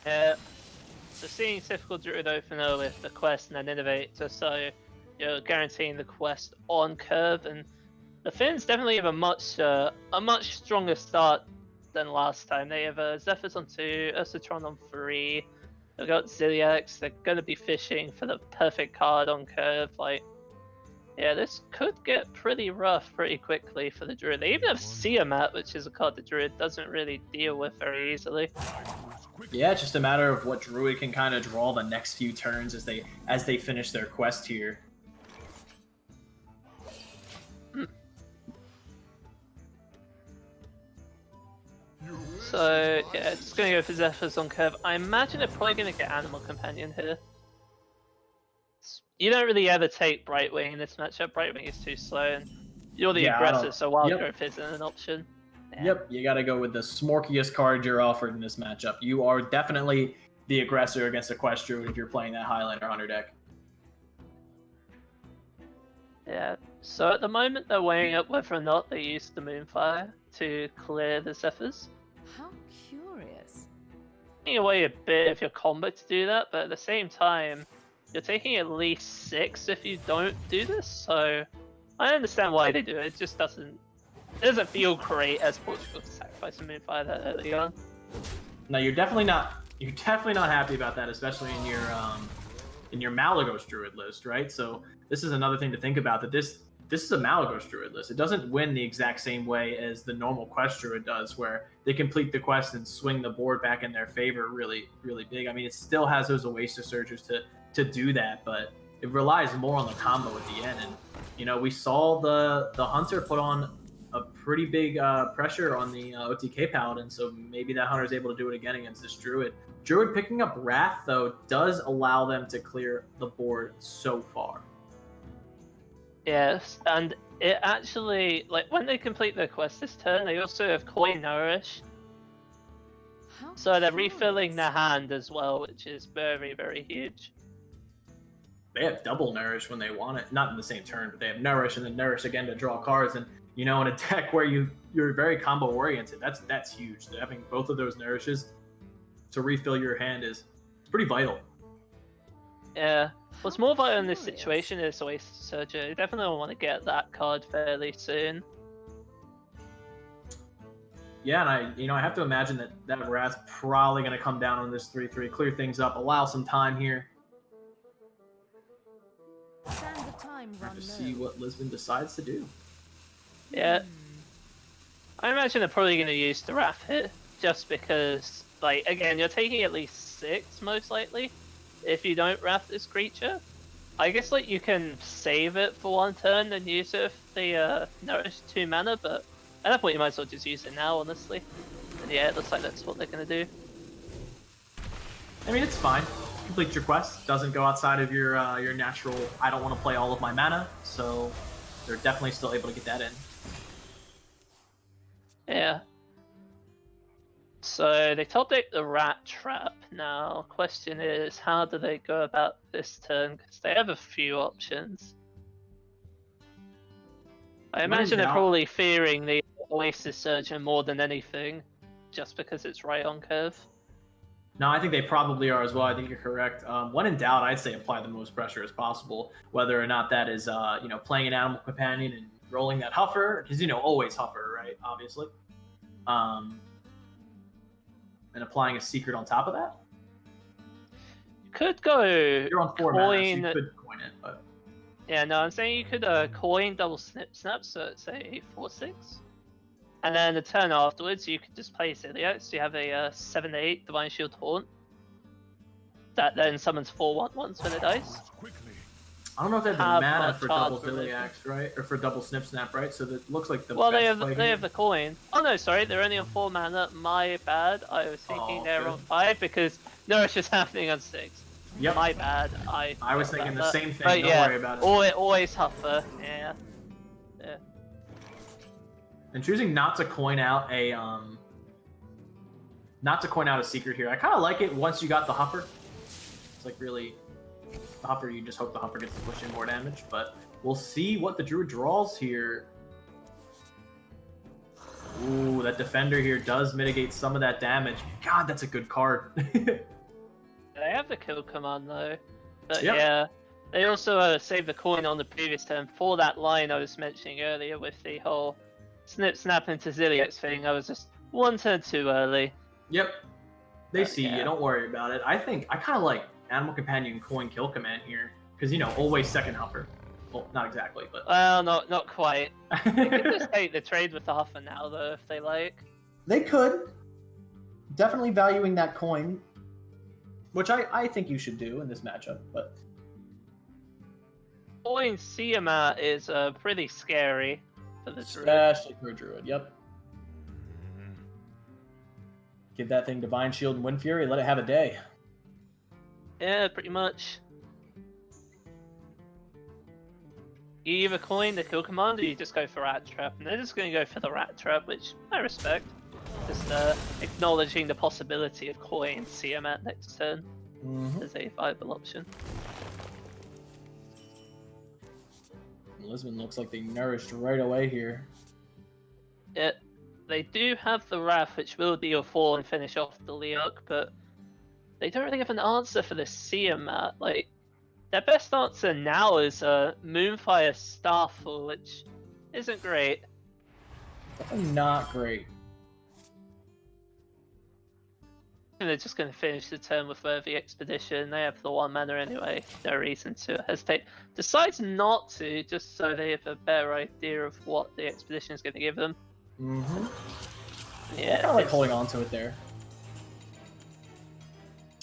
Speaker 5: Yeah. So seeing typical Druid opener with the quest and then innovate, just so you're guaranteeing the quest on curve, and the Finns definitely have a much stronger start than last time. They have Zephyrs on 2, Ursatron on 3. They've got Ziliax. They're going to be fishing for the perfect card on curve. Like, yeah, this could get pretty rough pretty quickly for the Druid. They even have Siamat, which is a card the Druid doesn't really deal with very easily.
Speaker 2: Yeah, it's just a matter of what Druid can kind of draw the next few turns as they finish their quest here.
Speaker 5: So, yeah, just going to go for Zephyrs on curve. I imagine they're probably going to get Animal Companion here. It's you don't really ever take Brightwing in this matchup. Brightwing is too slow, and you're the
Speaker 2: Yeah, I
Speaker 5: aggressor,
Speaker 2: don't-
Speaker 5: so Wild
Speaker 2: yep.
Speaker 5: Growth isn't an option. Yeah.
Speaker 2: Yep, you got to go with the smorkiest card you're offered in this matchup. You are definitely the aggressor against a Quest Druid if you're playing that Highlander Hunter deck.
Speaker 5: Yeah. So at the moment, they're weighing up whether or not they use the Moonfire to clear the Zephyrs.
Speaker 3: How curious.
Speaker 5: Taking away a bit of your combo to do that, but at the same time, you're taking at least 6 if you don't do this. So I understand why they do it. It just doesn't feel great as Portugal to sacrifice a Moonfire that early on.
Speaker 2: No, you're definitely not. You're definitely not happy about that, especially in your Malagos Druid list, right? So this is another thing to think about. That this is a Malagos Druid list. It doesn't win the exact same way as the normal Quest Druid does, where they complete the quest and swing the board back in their favor really, really big. I mean, it still has those Oasis Surgers to do that, but it relies more on the combo at the end. And you know, we saw the Hunter put on a pretty big pressure on the OTK Paladin, so maybe that Hunter is able to do it again against this Druid. Druid picking up Wrath, though, does allow them to clear the board so far.
Speaker 5: Yes, and it actually, like, when they complete their quest this turn, they also have Coin Nourish,
Speaker 3: How
Speaker 5: so they're
Speaker 3: curious.
Speaker 5: refilling their hand as well, which is very, very huge.
Speaker 2: They have double Nourish when they want it. Not in the same turn, but they have Nourish and then Nourish again to draw cards. And, you know, in a deck where you're very combo-oriented, that's huge. Having both of those Nourishes to refill your hand is pretty vital.
Speaker 5: Yeah. What's more vital in this
Speaker 3: curious.
Speaker 5: situation is Oasis Surger. You definitely want to get that card fairly soon.
Speaker 2: Yeah, and I have to imagine that Wrath's probably going to come down on this 3/3, clear things up, allow some time here
Speaker 3: Sands of time run
Speaker 2: to see
Speaker 3: low.
Speaker 2: what Lisbon decides to do.
Speaker 5: Yeah. I imagine they're probably going to use the Wrath hit, just because, like, again, you're taking at least 6, most likely, if you don't Wrath this creature. I guess, like, you can save it for one turn and use it if they nourish 2 mana, but at that point you might as well just use it now, honestly. And yeah, it looks like that's what they're going to do.
Speaker 2: I mean, it's fine. Complete your quest. Doesn't go outside of your natural, I don't want to play all of my mana, so they're definitely still able to get that in.
Speaker 5: Yeah. So they top deck the Rat Trap. Now, question is, how do they go about this turn? Because they have a few options. I imagine they're probably fearing the Oasis Surgeon more than anything, just because it's right on curve.
Speaker 2: No, I think they probably are as well. I think you're correct. When in doubt, I'd say apply the most pressure as possible, whether or not that is, playing an Animal Companion and rolling that Huffer, because, always Huffer, right? Obviously. And applying a Secret on top of that.
Speaker 5: You could go
Speaker 2: You're on 4 mana, so you could coin it, but...
Speaker 5: Yeah, no, I'm saying you could coin double snap, so it's a 4/6. And then the turn afterwards, you could just play Zilliax, so you have a 7/8 Divine Shield Taunt. That then summons 4/1/1s when it dies.
Speaker 2: I don't know if they have the
Speaker 5: Have
Speaker 2: mana
Speaker 5: much
Speaker 2: for double
Speaker 5: hard for
Speaker 2: Zilliax, right? Or for double Snip Snap, right? So that looks like the
Speaker 5: Well,
Speaker 2: best
Speaker 5: they
Speaker 2: play
Speaker 5: have the coin. Oh no, sorry, they're only on 4 mana. My bad. I was thinking they're
Speaker 2: good.
Speaker 5: on 5 because Nourish is happening on 6.
Speaker 2: Yep.
Speaker 5: My bad. I
Speaker 2: was thinking the same thing.
Speaker 5: But
Speaker 2: Don't
Speaker 5: yeah,
Speaker 2: worry about it.
Speaker 5: Always Huffer. Yeah. Yeah.
Speaker 2: And choosing not to coin out a secret here. I kind of like it once you got the Huffer. It's like really the Huffer. You just hope the Huffer gets to push in more damage. But we'll see what the Druid draws here. Ooh, that Defender here does mitigate some of that damage. God, that's a good card.
Speaker 5: They have the kill command though. But
Speaker 2: Yep.
Speaker 5: yeah. They also saved the coin on the previous turn for that line I was mentioning earlier with the whole snap into Zilliax thing. I was just one turn too early.
Speaker 2: Yep. They see
Speaker 5: yeah.
Speaker 2: you. Don't worry about it. I kind of like Animal Companion coin kill command here because always second Huffer. Well, not exactly, but
Speaker 5: Well, not quite. They could just take the trade with the Huffer now though if they like.
Speaker 2: they could. Definitely valuing that coin, which I think you should do in this matchup. But
Speaker 5: Coin Siamat is pretty scary for the Druid.
Speaker 2: especially for a Druid. Yep. Give that thing Divine Shield and Wind Fury. Let it have a day.
Speaker 5: Yeah, pretty much. You either coin the kill command or you just go for rat trap, and they're just going to go for the rat trap, which I respect. Just acknowledging the possibility of coin CM next turn as a viable option.
Speaker 2: Lisbon looks like they nourished right away here.
Speaker 5: They do have the Wrath, which will be a 4 and finish off the Leok, but they don't really have an answer for the Siamat. Like, their best answer now is Moonfire Starfall, which isn't great.
Speaker 2: Definitely not great.
Speaker 5: And they're just going to finish the turn with Worthy Expedition. They have the 1 mana anyway. No reason to hesitate. Decides not to, just so they have a better idea of what the Expedition is going to give them. Yeah,
Speaker 2: kind of like holding on to it there.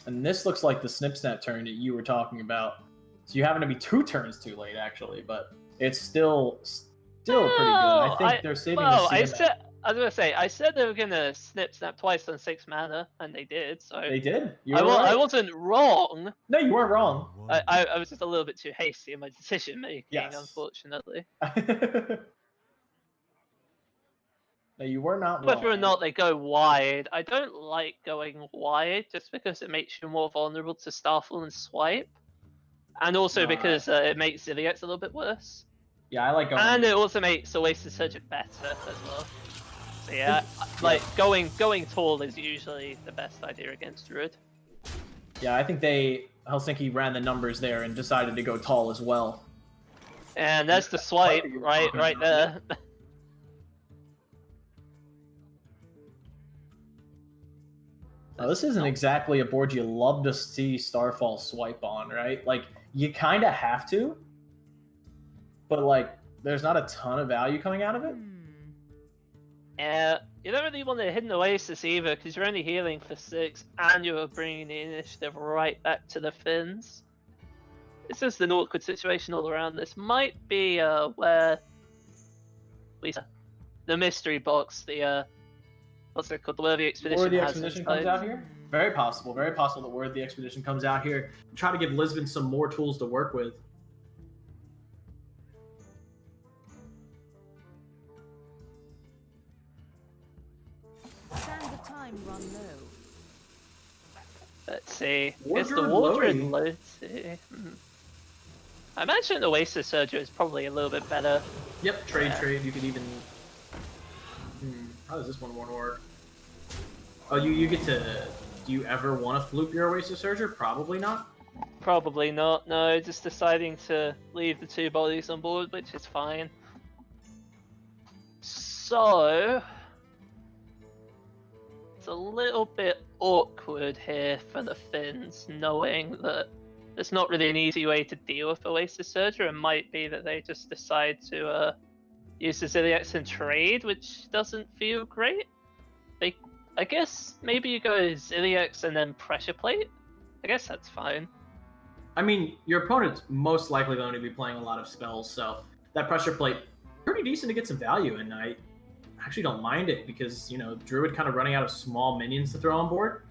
Speaker 2: And this looks like the snip snap turn that you were talking about. So you happen to be 2 turns too late, actually, but it's still pretty good. I think they're saving the CMA.
Speaker 5: I was gonna say, I said they were gonna snip snap twice on 6 mana, and they did. So
Speaker 2: They did.
Speaker 5: I wasn't wrong.
Speaker 2: No, you weren't wrong.
Speaker 5: I was just a little bit too hasty in my decision making, unfortunately.
Speaker 2: No, you were not wrong.
Speaker 5: Whether or not they go wide, I don't like going wide just because it makes you more vulnerable to Starfall and Swipe. And also because it makes Zilliax a little bit worse.
Speaker 2: Yeah, I like going.
Speaker 5: And it also makes Oasis Surge better as well. So yeah, like going tall is usually the best idea against Druid.
Speaker 2: Yeah, I think Helsinki ran the numbers there and decided to go tall as well.
Speaker 5: And that's the swipe right there.
Speaker 2: Now, this isn't exactly a board you love to see Starfall swipe on, right? Like, you kind of have to, but like, there's not a ton of value coming out of it.
Speaker 5: Yeah, you don't really want to hidden Oasis either, because you're only healing for 6, and you're bringing the initiative right back to the Finns. It's just an awkward situation all around. This might be where the mystery box, the what's it called, the Worthy Expedition.
Speaker 2: Worthy Expedition comes out here. Very possible that Worthy Expedition comes out here. Try to give Lisbon some more tools to work with.
Speaker 3: Sands of time run low.
Speaker 5: Let's see. It's the Wardroom low. I imagine Oasis Surger is probably a little bit better.
Speaker 2: Yep, trade. You could even. How does this one work? Oh, you get to. Do you ever want to floop your Oasis Surger? Probably not.
Speaker 5: Probably not. No, just deciding to leave the 2 bodies on board, which is fine. So it's a little bit awkward here for the Finns, knowing that there's not really an easy way to deal with Oasis Surger. It might be that they just decide to use the Zilliax and trade, which doesn't feel great. I guess maybe you go Zilliax and then Pressure Plate. I guess that's fine.
Speaker 2: I mean, your opponent's most likely going to be playing a lot of spells, so that Pressure Plate, pretty decent to get some value, and I actually don't mind it because, you know, Druid kind of running out of small minions to throw on board.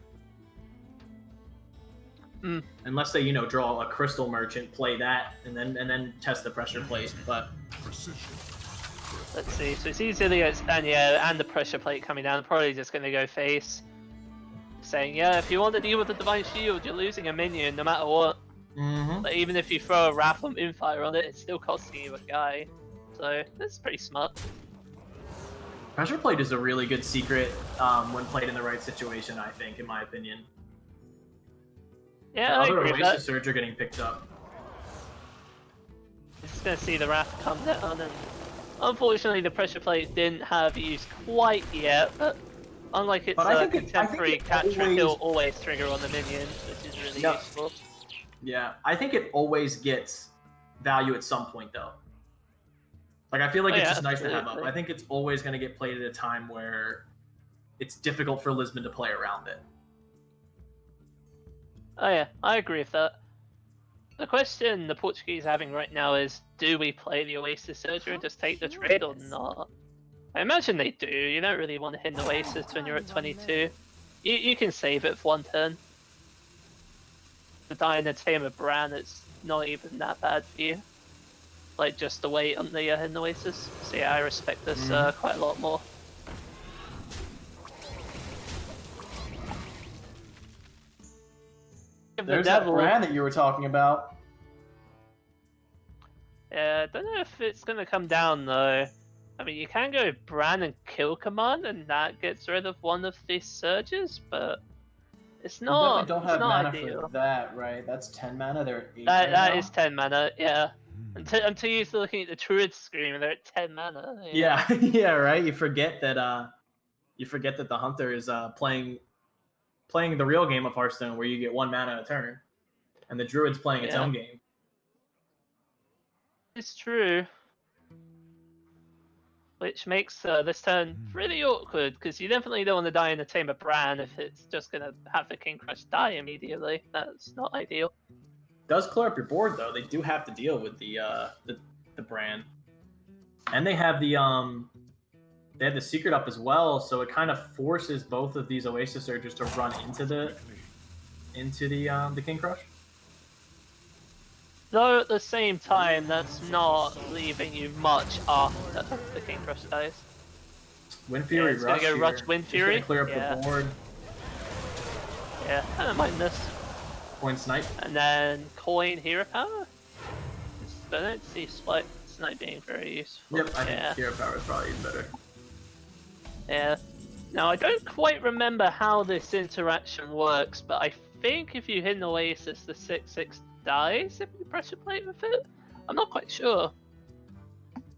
Speaker 2: Unless they, you know, draw a Crystal Merchant, play that, and then test the Pressure Plate, but...
Speaker 5: Let's see, so it's Zilliax and the Pressure Plate coming down, probably just going to go face. Saying, yeah, if you want to deal with the Divine Shield, you're losing a minion no matter what. But even if you throw a Wrath on Moonfire on it, it's still costing you a guy. So, that's pretty smart.
Speaker 2: Pressure Plate is a really good secret when played in the right situation, I think, in my opinion.
Speaker 5: Yeah, I agree with that.
Speaker 2: Oasis Surge are getting picked up.
Speaker 5: Just going to see the Wrath come down, and unfortunately the Pressure Plate didn't have use quite yet, but unlike its contemporary catch trick, it'll always trigger on the minions, which is really useful.
Speaker 2: Yeah, I think it always gets value at some point, though. Like, I feel like it's just nice to have up. I think it's always going to get played at a time where it's difficult for Lisbon to play around it.
Speaker 5: Oh yeah, I agree with that. The question the Portuguese are having right now is, do we play the Oasis Surger and just take the trade or not? I imagine they do. You don't really want to hit the Oasis when you're at 22. You can save it for 1 turn. The die in a Tame of Bran, it's not even that bad for you. like just the wait on the Hidden Oasis. So yeah, I respect this quite a lot more.
Speaker 2: There's that brand that you were talking about.
Speaker 5: Yeah, I don't know if it's gonna come down though. I mean, you can go Bran and kill command, and that gets rid of one of these surges, but it's
Speaker 2: You
Speaker 5: not.
Speaker 2: definitely don't
Speaker 5: It's
Speaker 2: have
Speaker 5: not
Speaker 2: mana
Speaker 5: ideal.
Speaker 2: for that, right? That's 10 mana. They're at 8
Speaker 5: That
Speaker 2: right
Speaker 5: that
Speaker 2: now.
Speaker 5: is 10 mana. Yeah. Until you start looking at the Druid screen, and they're at 10 mana.
Speaker 2: Yeah, yeah, right. You forget that the hunter is playing the real game of Hearthstone, where you get 1 mana a turn, and the druid's playing its own game.
Speaker 5: It's true. Which makes this turn pretty awkward, because you definitely don't want to die in the Tamer Bran if it's just going to have the King Crush die immediately. That's not ideal.
Speaker 2: Does clear up your board, though. They do have to deal with the Bran. And they have the secret up as well, so it kind of forces both of these Oasis Surgers to run into the King Crush.
Speaker 5: Though at the same time, that's not leaving you much after the King Crush dies.
Speaker 2: Wind Fury
Speaker 5: it's
Speaker 2: Rush.
Speaker 5: Gonna go Rush Wind Fury.
Speaker 2: Just gonna clear up the board.
Speaker 5: Yeah, I don't mind this.
Speaker 2: Coin Snipe.
Speaker 5: And then Coin Hero Power. I don't see Snipe being very useful.
Speaker 2: Yep, I think Hero Power is probably even better.
Speaker 5: Yeah. Now, I don't quite remember how this interaction works, but I think if you hit an Oasis, the 6/6 dies if you pressure plate with it? I'm not quite sure.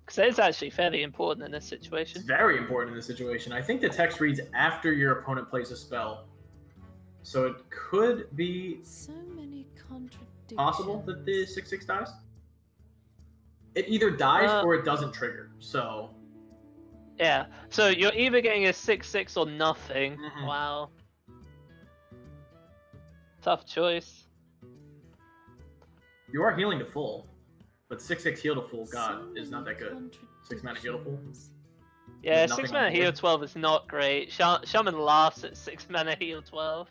Speaker 5: Because it is actually fairly important in this situation.
Speaker 2: It's very important in this situation. I think the text reads after your opponent plays a spell. So it could be
Speaker 3: So many contradictions.
Speaker 2: possible that the 6/6 dies. It either dies or it doesn't trigger, so...
Speaker 5: Yeah, so you're either getting a 6/6 or nothing. Wow. Tough choice.
Speaker 2: You are healing to full, but 6/6 heal to full, God, is not that good. 6 mana heal to full.
Speaker 5: Yeah, 6 mana heal 12 is not great. Shaman laughs at 6 mana heal 12.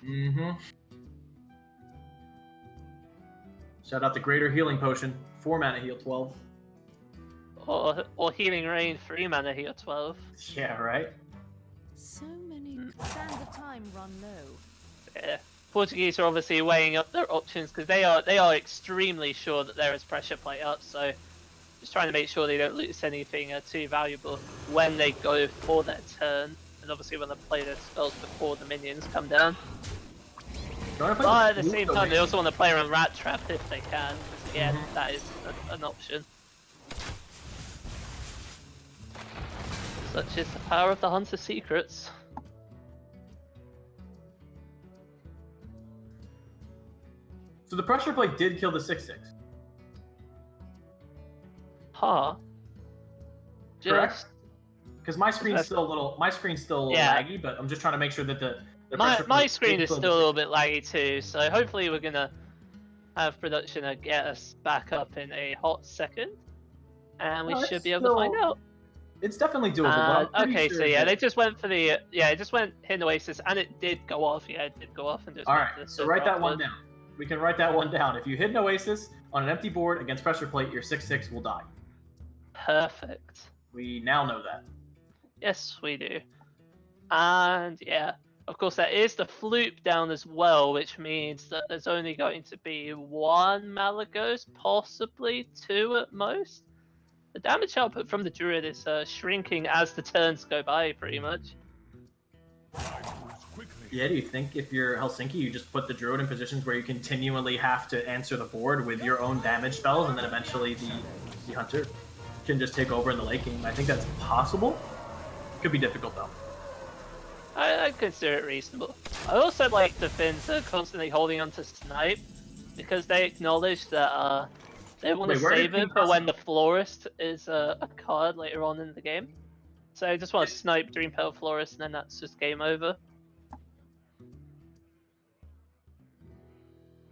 Speaker 2: Shout out the Greater Healing Potion, 4 mana heal 12.
Speaker 5: Or Healing Rain, 3 mana heal 12.
Speaker 2: Yeah, right?
Speaker 3: So many sands of time run low.
Speaker 5: Yeah. Portuguese are obviously weighing up their options because they are extremely sure that there is pressure play up, so just trying to make sure they don't lose anything too valuable when they go for their turn, and obviously when they play their spells before the minions come down. But at the same time, they also want to play around Rat Trap if they can, because again, that is an option. Such is the power of the Hunter Secrets.
Speaker 2: So the pressure plate did kill the 6/6.
Speaker 5: Huh.
Speaker 2: Correct? Because my screen's still a little laggy, but I'm just trying to make sure that the
Speaker 5: my screen is still a little bit laggy too, so hopefully we're gonna have production get us back up in a hot second, and we should be able to find out.
Speaker 2: It's definitely doable.
Speaker 5: Okay, so yeah, they just went for the it just went Hidden Oasis, and it did go off. Yeah, it did go off and just.
Speaker 2: All right, so write that one down. We can write that one down. If you hit an Oasis on an empty board against pressure plate, your 6/6 will die.
Speaker 5: Perfect.
Speaker 2: We now know that.
Speaker 5: Yes, we do. And yeah, of course, there is the Floop down as well, which means that there's only going to be 1 Malagos, possibly 2 at most. The damage output from the Druid is shrinking as the turns go by, pretty much.
Speaker 2: Yeah, do you think if you're Helsinki, you just put the Druid in positions where you continually have to answer the board with your own damage spells, and then eventually the Hunter can just take over in the late game? I think that's possible. Could be difficult, though.
Speaker 5: I'd consider it reasonable. I also like the Finns are constantly holding on to Snipe, because they acknowledge that they want to save it for when the Florist is a card later on in the game. So I just want to snipe Dream Pearl Florist, and then that's just game over.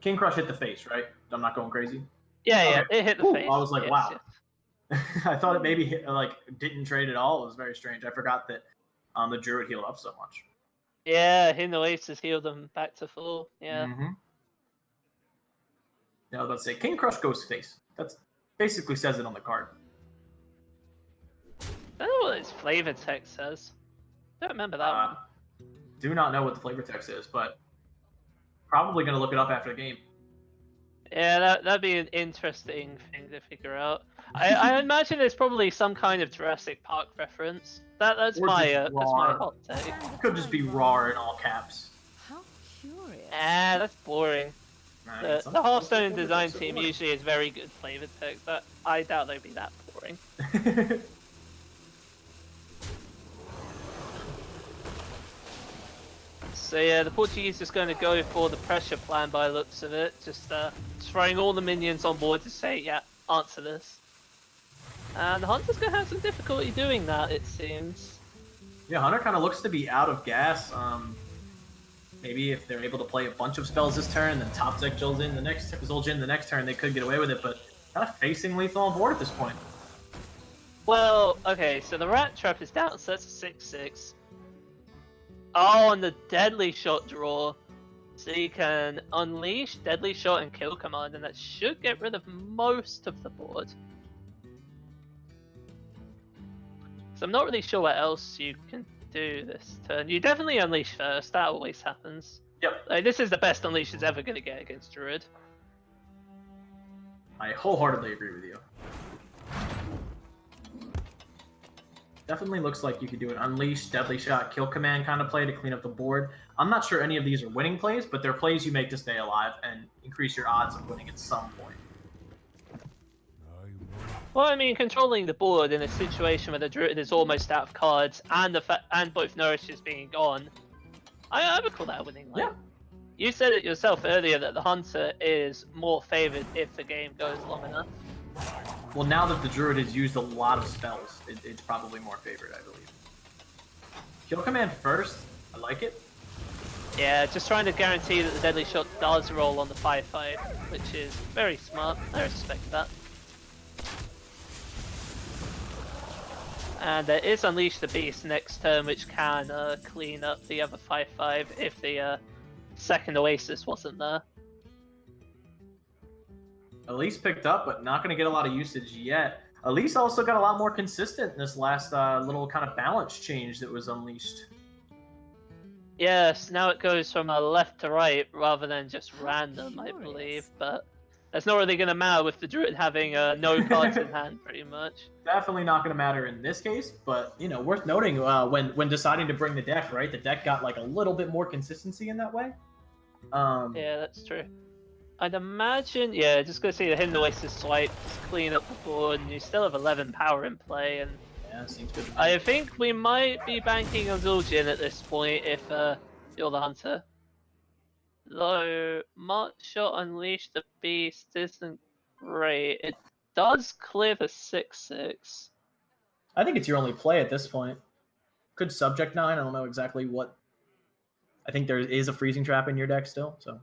Speaker 2: King Crush hit the face, right? I'm not going crazy?
Speaker 5: Yeah, it hit the face.
Speaker 2: I was like,
Speaker 5: yes,
Speaker 2: wow.
Speaker 5: Yes.
Speaker 2: I thought it maybe didn't trade at all. It was very strange. I forgot that the Druid healed up so much.
Speaker 5: Yeah, Hidden Oasis healed them back to full. Yeah.
Speaker 2: Yeah, I was about to say, King Crush goes face. Basically says it on the card.
Speaker 5: I don't know what its flavor text says. Don't remember that one.
Speaker 2: Do not know what the flavor text is, but probably going to look it up after the game.
Speaker 5: Yeah, that'd be an interesting thing to figure out. I imagine there's probably some kind of Jurassic Park reference. That's
Speaker 2: Or
Speaker 5: my
Speaker 2: just
Speaker 5: that's my
Speaker 2: raw.
Speaker 5: hot take.
Speaker 3: Sands of
Speaker 2: Could just be
Speaker 3: Time
Speaker 2: raw
Speaker 3: run.
Speaker 2: in all caps.
Speaker 3: How curious.
Speaker 5: That's boring.
Speaker 2: Right,
Speaker 5: The Hearthstone design team usually is very good flavor text, but I doubt they'd be that boring. So yeah, the Portuguese is going to go for the pressure plan by the looks of it, just throwing all the minions on board to say, yeah, answer this. And the Hunter's going to have some difficulty doing that, it seems.
Speaker 2: Yeah, Hunter kind of looks to be out of gas. Maybe if they're able to play a bunch of spells this turn, then top deck Zul'jin the next turn, they could get away with it, but kind of facing lethal on board at this point.
Speaker 5: Well, okay, so the Rat Trap is down, so that's a 6/6. Oh, and the Deadly Shot draw. So you can unleash Deadly Shot and Kill Command, and that should get rid of most of the board. So I'm not really sure what else you can do this turn. You definitely unleash first, that always happens.
Speaker 2: Yep.
Speaker 5: Like, this is the best unleash it's ever going to get against Druid.
Speaker 2: I wholeheartedly agree with you. Definitely looks like you could do an Unleash, Deadly Shot, Kill Command kind of play to clean up the board. I'm not sure any of these are winning plays, but they're plays you make to stay alive and increase your odds of winning at some point.
Speaker 5: Well, I mean, controlling the board in a situation where the Druid is almost out of cards and and both nourishes being gone, I would call that a winning line.
Speaker 2: Yeah.
Speaker 5: You said it yourself earlier that the Hunter is more favored if the game goes long enough.
Speaker 2: Well, now that the Druid has used a lot of spells, it's probably more favored, I believe. Kill Command first. I like it.
Speaker 5: Yeah, just trying to guarantee that the Deadly Shot does roll on the 5/5, which is very smart. I respect that. And there is Unleash the Beast next turn, which can clean up the other 5/5 if the second Oasis wasn't there.
Speaker 2: Elise picked up, but not going to get a lot of usage yet. Elise also got a lot more consistent in this last little kind of balance change that was unleashed.
Speaker 5: Yes, now it goes from left to right rather than just random, I believe. But that's not really going to matter with the Druid having no cards in hand, pretty much.
Speaker 2: Definitely not going to matter in this case, but you know, worth noting when deciding to bring the deck, right? The deck got like a little bit more consistency in that way.
Speaker 5: Yeah, that's true. I'd imagine, yeah, just gonna see the Hidden Oasis swipe, just clean up the board, and you still have 11 power in play, and
Speaker 2: yeah, seems good.
Speaker 5: I think we might be banking on Zul'jin at this point if you're the Hunter. Though, March Shot Unleash the Beast isn't great. It does clear the 6/6.
Speaker 2: I think it's your only play at this point. Could Subject 9, I don't know exactly what. I think there is a Freezing Trap in your deck still, so.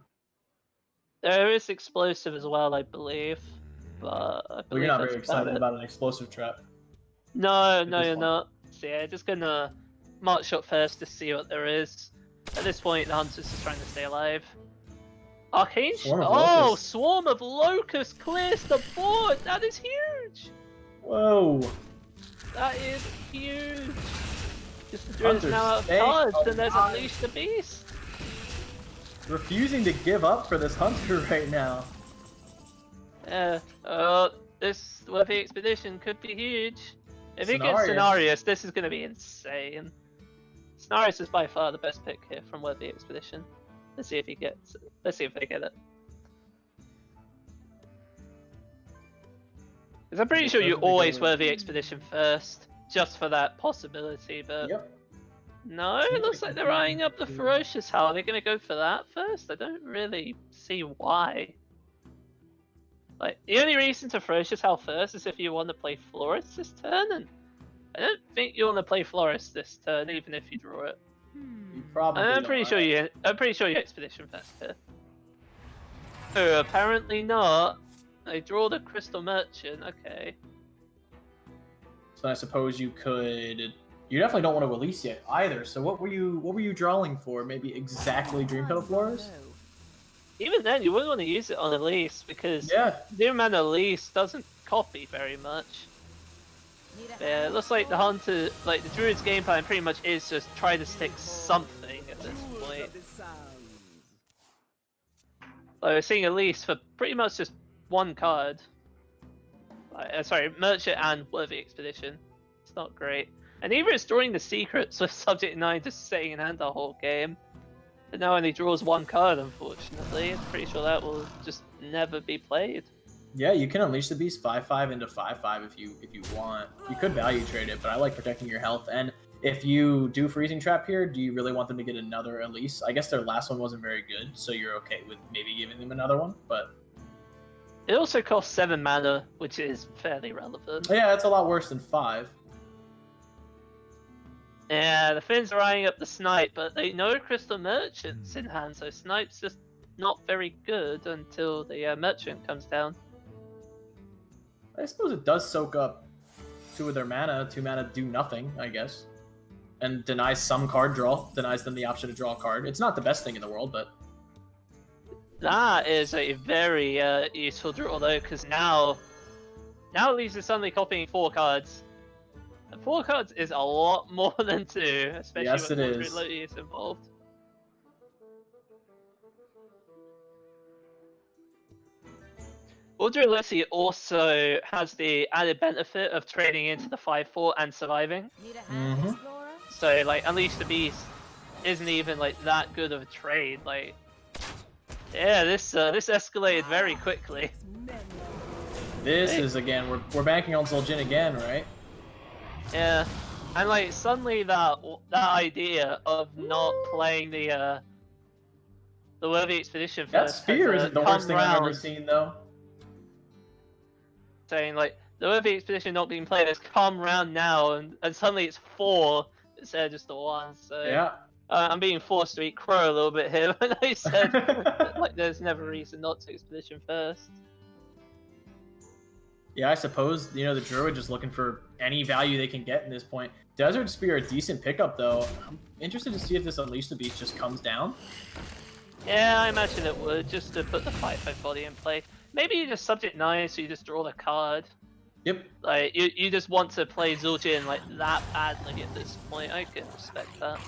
Speaker 5: There is Explosive as well, I believe. But I believe
Speaker 2: Well, you're not
Speaker 5: that's
Speaker 2: very excited
Speaker 5: it.
Speaker 2: about an Explosive Trap.
Speaker 5: No,
Speaker 2: this
Speaker 5: you're
Speaker 2: point.
Speaker 5: not. So yeah, just gonna March Shot first to see what there is. At this point, the Hunter's just trying to stay alive. Arcane
Speaker 2: Swarm of
Speaker 5: Oh,
Speaker 2: Locusts.
Speaker 5: Swarm of Locusts clears the board! That is huge!
Speaker 2: Whoa!
Speaker 5: That is huge! Just the Druid is
Speaker 2: Hunter's
Speaker 5: now out of
Speaker 2: staying
Speaker 5: cards, and there's
Speaker 2: alive.
Speaker 5: Unleash the Beast!
Speaker 2: Refusing to give up for this Hunter right now.
Speaker 5: Yeah, this Worthy Expedition could be huge. If he gets
Speaker 2: Cenarius.
Speaker 5: Cenarius, this is gonna be insane. Cenarius is by far the best pick here from Worthy Expedition. Let's see if he gets. Let's see if they get it. Because I'm pretty sure you always Worthy Expedition first, just for that possibility. But
Speaker 2: Yep.
Speaker 5: no, it looks like they're eyeing up the Ferocious Howl. Are they gonna go for that first? I don't really see why. Like, the only reason to Ferocious Howl first is if you want to play Florist this turn, and I don't think you want to play Florist this turn, even if you draw it.
Speaker 2: You probably.
Speaker 5: I'm pretty
Speaker 2: don't,
Speaker 5: sure
Speaker 2: right?
Speaker 5: I'm pretty sure you Expedition first here. Oh, apparently not. They draw the Crystal Merchant. Okay.
Speaker 2: So I suppose you could. You definitely don't want to release yet either. So what were you drawing for? Maybe exactly Dreampetal Florist?
Speaker 5: Even then, you wouldn't want to use it on Elise because
Speaker 2: Yeah.
Speaker 5: Zero Mana Elise doesn't copy very much.
Speaker 3: Need a
Speaker 5: Yeah, it looks like the Hunter, like the Druid's game plan pretty much is just try to stick something at this point. Like we're seeing at least for pretty much just one card. Sorry, Merchant and Worthy Expedition. It's not great. And either it's drawing the secrets with Subject 9 just sitting in hand the whole game. But now only draws one card, unfortunately. I'm pretty sure that will just never be played.
Speaker 2: Yeah, you can unleash the beast 5/5 into 5/5 if you want. You could value trade it, but I like protecting your health. And if you do freezing trap here, do you really want them to get another Elise? I guess their last one wasn't very good, so you're okay with maybe giving them another one. But
Speaker 5: it also costs 7 mana, which is fairly relevant.
Speaker 2: Yeah, that's a lot worse than 5.
Speaker 5: Yeah, the Finns are eyeing up the Snipe, but they know Crystal Merchant's in hand, so Snipe's just not very good until the Merchant comes down.
Speaker 2: I suppose it does soak up 2 of their mana. 2 mana do nothing, I guess. And denies some card draw. Denies them the option to draw a card. It's not the best thing in the world, but...
Speaker 5: That is a very useful draw, though, because now Elise is suddenly copying 4 cards. And 4 cards is a lot more than 2, especially
Speaker 2: Yes,
Speaker 5: when
Speaker 2: it
Speaker 5: Mordred
Speaker 2: is.
Speaker 5: Loti is involved. Mordred Loti also has the added benefit of trading into the 5/4 and surviving.
Speaker 3: Need a hand,
Speaker 2: Mhm.
Speaker 3: Explorer?
Speaker 5: So like Unleash the Beast isn't even like that good of a trade. Like, yeah, this escalated very quickly.
Speaker 2: This
Speaker 5: Hey.
Speaker 2: is, again, we're banking on Zul'jin again, right?
Speaker 5: Yeah, and like suddenly that idea of not playing the Worthy Expedition
Speaker 2: That
Speaker 5: first
Speaker 2: spear
Speaker 5: has,
Speaker 2: isn't the
Speaker 5: come
Speaker 2: worst thing I've ever
Speaker 5: round,
Speaker 2: seen, though.
Speaker 5: saying like the Worthy Expedition not being played has come round now, and suddenly it's 4 instead of just the 1. So
Speaker 2: Yeah.
Speaker 5: I'm being forced to eat crow a little bit here when I said that, like there's never a reason not to Expedition first.
Speaker 2: Yeah, I suppose, the Druid just looking for any value they can get in this point. Desert Spear, a decent pickup, though. I'm interested to see if this Unleash the Beast just comes down.
Speaker 5: Yeah, I imagine it would, just to put the 5/5 body in play. Maybe you just Subject 9 so you just draw the card.
Speaker 2: Yep.
Speaker 5: Like, you just want to play Zul'jin like that badly at this point. I can respect that.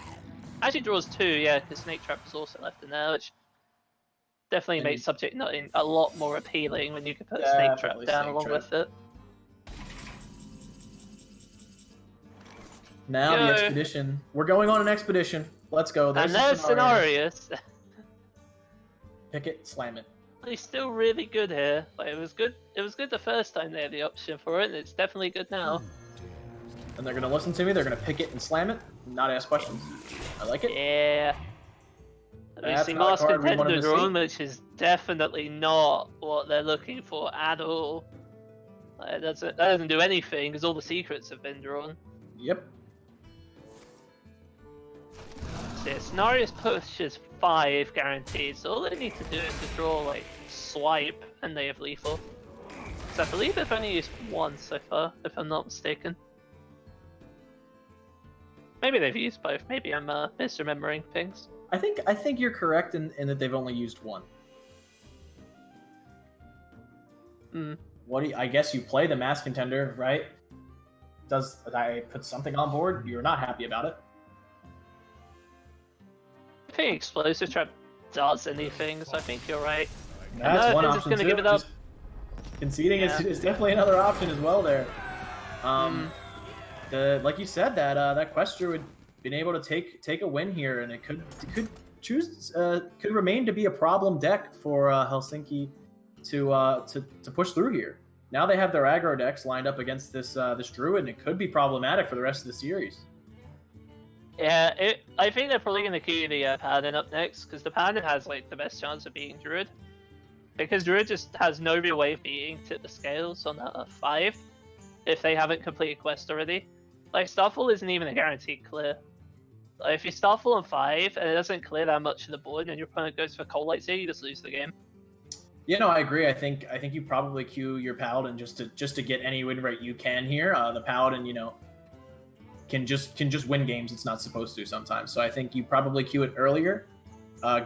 Speaker 5: Actually draws 2, yeah, because Snake Trap is also left in there, which definitely
Speaker 2: And
Speaker 5: makes
Speaker 2: you-
Speaker 5: Subject 9 a lot more appealing when you can put Snake Trap
Speaker 2: Definitely
Speaker 5: down
Speaker 2: Snake
Speaker 5: along
Speaker 2: Trap.
Speaker 5: with it.
Speaker 2: Now
Speaker 5: Yo.
Speaker 2: the Expedition. We're going on an Expedition. Let's go.
Speaker 5: And
Speaker 2: the
Speaker 5: there's Scenarios.
Speaker 2: Pick it, slam it.
Speaker 5: He's still really good here. Like, it was good the first time they had the option for it, and it's definitely good now.
Speaker 2: And they're going to listen to me. They're going to pick it and slam it. Not ask questions. I like it.
Speaker 5: Yeah. We
Speaker 2: That's
Speaker 5: see
Speaker 2: not a
Speaker 5: Mask
Speaker 2: card we want 'em
Speaker 5: Contender
Speaker 2: to see.
Speaker 5: drawn, which is definitely not what they're looking for at all. Like, that doesn't do anything because all the secrets have been drawn.
Speaker 2: Yep.
Speaker 5: So yeah, Scenarios pushes 5 guaranteed, so all they need to do is to draw like Swipe and they have lethal. So I believe they've only used 1 so far, if I'm not mistaken. Maybe they've used both. Maybe I'm misremembering things.
Speaker 2: I think you're correct in that they've only used 1.
Speaker 5: Hmm.
Speaker 2: I guess you play the Mask Contender, right? Does I put something on board? You're not happy about it.
Speaker 5: I think Explosive Trap does anything, so I think you're right.
Speaker 2: That's one
Speaker 5: Finns is
Speaker 2: option
Speaker 5: gonna
Speaker 2: too.
Speaker 5: give it up.
Speaker 2: Just conceding
Speaker 5: Yeah.
Speaker 2: is definitely another option as well there. Like you said, that Questor would been able to take a win here, and it could remain to be a problem deck for Helsinki to push through here. Now they have their aggro decks lined up against this Druid, and it could be problematic for the rest of the series.
Speaker 5: Yeah, I think they're probably going to queue the Paladin up next, because the Paladin has like the best chance of beating Druid. Because Druid just has no real way of beating Tip the Scales on a 5 if they haven't completed quest already. Like, Starfall isn't even a guaranteed clear. Like, if you Starfall on 5 and it doesn't clear that much of the board and your opponent goes for Cold Light Sea, you just lose the game.
Speaker 2: Yeah, no, I agree. I think you probably queue your Paladin just to get any win rate you can here. The Paladin, can just win games it's not supposed to sometimes. So I think you probably queue it earlier.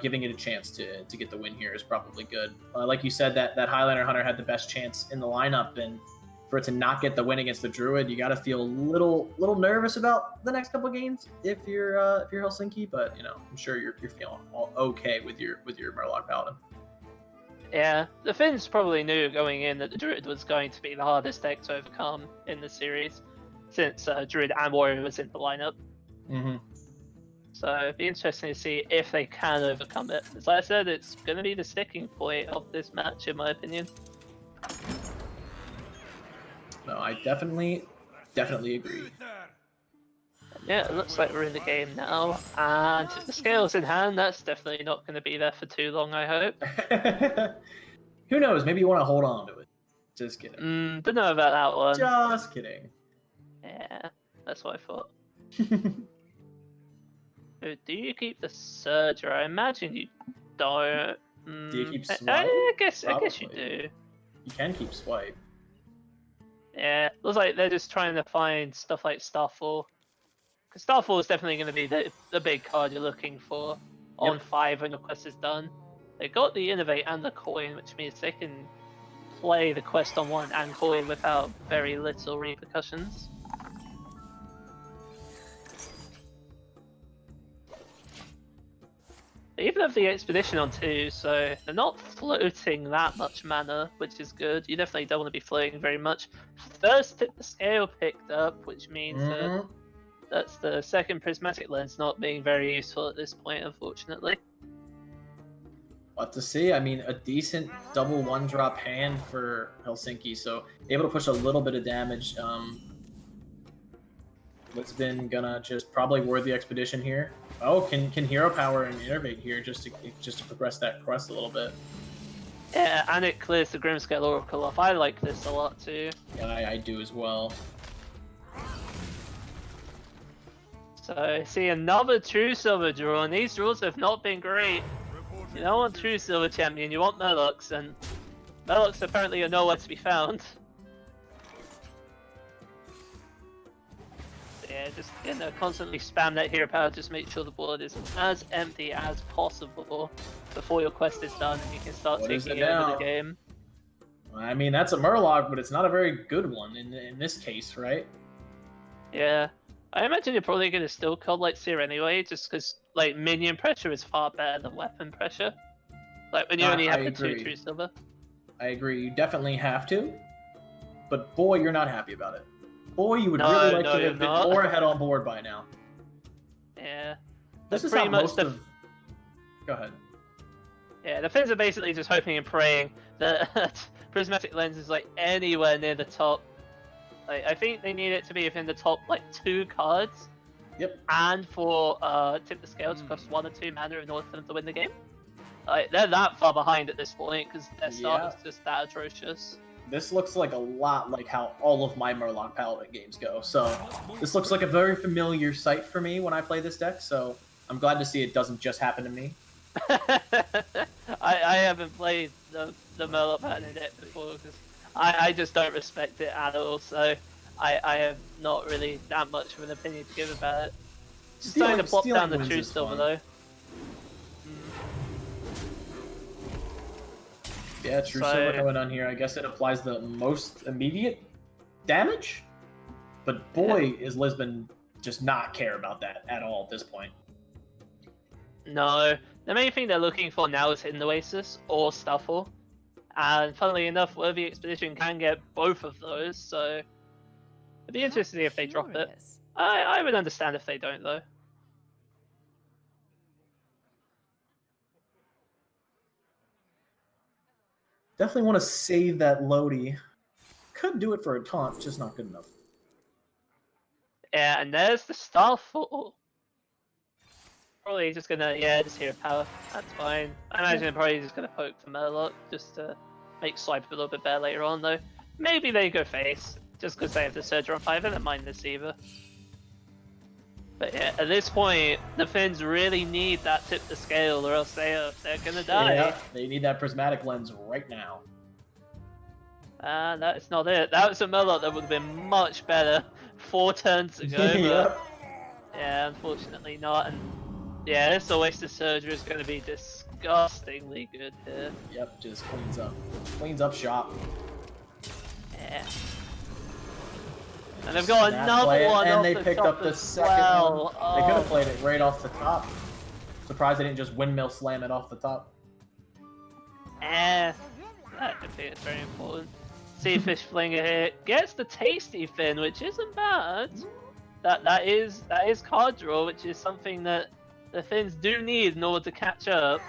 Speaker 2: Giving it a chance to get the win here is probably good. Like you said, that Highlander Hunter had the best chance in the lineup, and for it to not get the win against the Druid, you got to feel a little nervous about the next couple of games if you're Helsinki. But you know, I'm sure you're feeling all okay with your Murloc Paladin.
Speaker 5: Yeah, the Finns probably knew going in that the Druid was going to be the hardest deck to overcome in the series, since Druid and Warrior was in the lineup.
Speaker 2: Mm-hmm.
Speaker 5: So it'd be interesting to see if they can overcome it. As I said, it's going to be the sticking point of this match, in my opinion.
Speaker 2: No, I definitely agree.
Speaker 5: Yeah, it looks like we're in the game now, and if the scale's in hand, that's definitely not going to be there for too long, I hope.
Speaker 2: Who knows? Maybe you want to hold on to it. Just kidding.
Speaker 5: Don't know about that one.
Speaker 2: Just kidding.
Speaker 5: Yeah, that's what I thought. So, do you keep the Surger? I imagine you don't.
Speaker 2: Do you keep Swipe?
Speaker 5: I guess you
Speaker 2: Probably.
Speaker 5: do.
Speaker 2: You can keep Swipe.
Speaker 5: Yeah, looks like they're just trying to find stuff like Starfall. Because Starfall is definitely going to be the big card you're looking for on 5 when the quest is done. They got the Innovate and the Coin, which means they can play the quest on 1 and Coin without very little repercussions. They even have the Expedition on 2, so they're not floating that much mana, which is good. You definitely don't want to be floating very much. First tip the scale picked up, which means that that's the second prismatic lens not being very useful at this point, unfortunately.
Speaker 2: What to see? I mean, a decent double 1-drop hand for Helsinki, so able to push a little bit of damage. Lisbon gonna just probably ward the Expedition here. Oh, can Hero Power and Innervate here just to progress that quest a little bit.
Speaker 5: Yeah, and it clears the Grimscale Oracle off. I like this a lot too.
Speaker 2: Yeah, I do as well.
Speaker 5: So, see another True Silver draw, and these draws have not been great. You don't want True Silver Champion, you want Murlocs, and Murlocs apparently are nowhere to be found. Yeah, just constantly spam that hero power, just make sure the board is as empty as possible before your quest is done and you can start taking over the game.
Speaker 2: I mean, that's a Murloc, but it's not a very good one in this case, right?
Speaker 5: Yeah. I imagine you're probably going to still call like Seer anyway, just because like minion pressure is far better than weapon pressure. Like when you only have the 2 True Silver.
Speaker 2: I agree, you definitely have to, but boy, you're not happy about it. Boy, you would really like to have been more ahead on board by now.
Speaker 5: Yeah.
Speaker 2: This is how most of... Go ahead.
Speaker 5: Yeah, the Finns are basically just hoping and praying that Prismatic Lens is like anywhere near the top. Like, I think they need it to be within the top like 2 cards.
Speaker 2: Yep.
Speaker 5: And for Tip the Scale to cost 1 or 2 mana in order for them to win the game. Like, they're that far behind at this point because their start is just that atrocious.
Speaker 2: This looks like a lot like how all of my Murloc Paladin games go. So this looks like a very familiar sight for me when I play this deck. So I'm glad to see it doesn't just happen to me.
Speaker 5: I haven't played the Murloc Paladin deck before because I just don't respect it at all. So I have not really that much of an opinion to give about it. Just trying to plop down the True Silver though.
Speaker 2: Yeah, True Silver going on here. I guess it applies the most immediate damage. But boy, is Lisbon just not care about that at all at this point.
Speaker 5: No. The main thing they're looking for now is Hidden Oasis or Stuffle. And funnily enough, Worthy Expedition can get both of those, so it'd be interesting if they drop it. I would understand if they don't, though.
Speaker 2: Definitely want to save that Lodi. Could do it for a taunt, just not good enough.
Speaker 5: Yeah, and there's the Starfall. Probably just gonna, just Hero Power. That's fine. I imagine they're probably just gonna poke the Murloc just to make Swipe a little bit better later on, though. Maybe they go face, just because they have the Surger on 5 and don't mind this either. But yeah, at this point, the Finns really need that Tip the Scale or else they're gonna die.
Speaker 2: Yeah, they need that Prismatic Lens right now.
Speaker 5: And that's not it. That was a Murloc that would have been much better 4 turns ago. But yeah, unfortunately not. And yeah, this Oasis Surger is going to be disgustingly good here.
Speaker 2: Yep, just cleans up shop.
Speaker 5: Yeah. And they've got
Speaker 2: Snap
Speaker 5: another
Speaker 2: play it,
Speaker 5: one
Speaker 2: and
Speaker 5: off
Speaker 2: they
Speaker 5: the
Speaker 2: picked
Speaker 5: top
Speaker 2: up the
Speaker 5: as
Speaker 2: second
Speaker 5: well.
Speaker 2: one. They could have
Speaker 5: Oh.
Speaker 2: played it right off the top. Surprised they didn't just windmill slam it off the top.
Speaker 5: I think it's very important. Sea fish flinger here gets the tasty fin, which isn't bad. That is card draw, which is something that the Finns do need in order to catch up.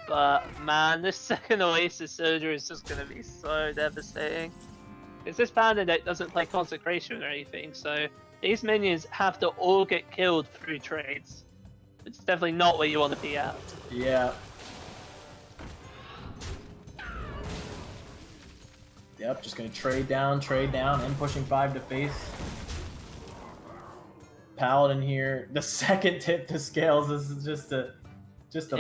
Speaker 5: But man, this second Oasis Soldier is just going to be so devastating. Because this Panda deck doesn't play Consecration or anything, so these minions have to all get killed through trades. It's definitely not where you want to be at.
Speaker 2: Yeah. Yep, just gonna trade down, and pushing 5 to face. Paladin here. The second tip to scales is just a punch
Speaker 5: this
Speaker 2: in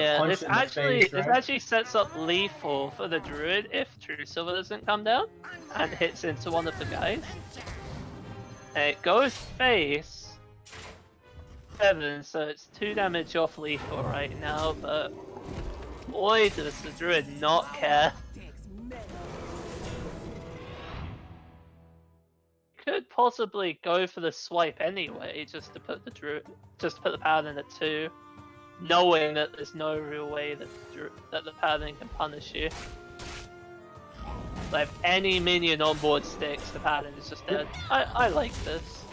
Speaker 2: the face, right?
Speaker 5: This actually sets up lethal for the druid if True Silver doesn't come down and hits into one of the guys. It goes face 7, so it's 2 damage off lethal right now, but boy does the druid not care. Could possibly go for the swipe anyway, just to put the paladin at 2, knowing that there's no real way that the paladin can punish you. So if any minion on board sticks, the paladin is just dead. I like this.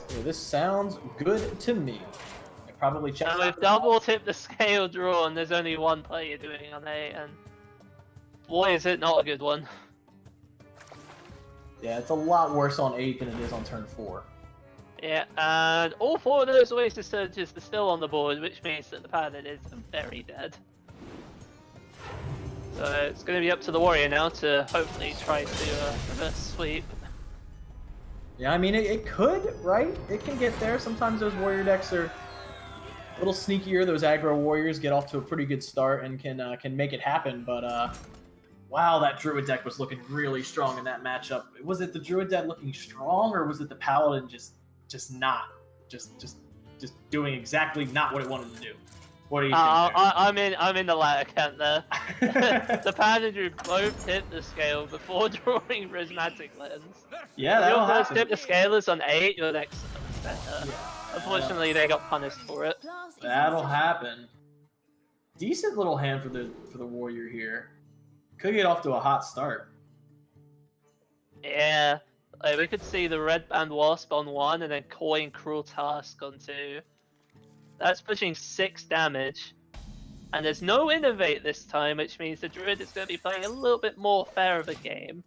Speaker 2: Yeah, this sounds good to me. I probably checked.
Speaker 5: And we've double tipped the scale draw, and there's only one player doing on 8, and boy is it not a good one.
Speaker 2: Yeah, it's a lot worse on 8 than it is on turn 4.
Speaker 5: Yeah, and all 4 of those Oasis Surges are still on the board, which means that the paladin is very dead. So it's going to be up to the warrior now to hopefully try to reverse sweep.
Speaker 2: Yeah, I mean, it could, right? It can get there. Sometimes those warrior decks are a little sneakier. Those aggro warriors get off to a pretty good start and can make it happen. But wow, that druid deck was looking really strong in that matchup. Was it the druid deck looking strong, or was it the paladin just doing exactly not what it wanted to do? What do you think?
Speaker 5: I'm in the latter camp there. The paladin drew both hit the scale before drawing prismatic lens.
Speaker 2: Yeah, that'll
Speaker 5: Your first
Speaker 2: happen.
Speaker 5: tip the scalers on 8, your next better.
Speaker 2: Yeah.
Speaker 5: Unfortunately, they got punished for it.
Speaker 2: That'll happen. Decent little hand for the warrior here. Could get off to a hot start.
Speaker 5: Yeah, like we could see the red band wasp on 1 and then coin cruel task on 2. That's pushing 6 damage. And there's no innovate this time, which means the druid is going to be playing a little bit more fair of a game.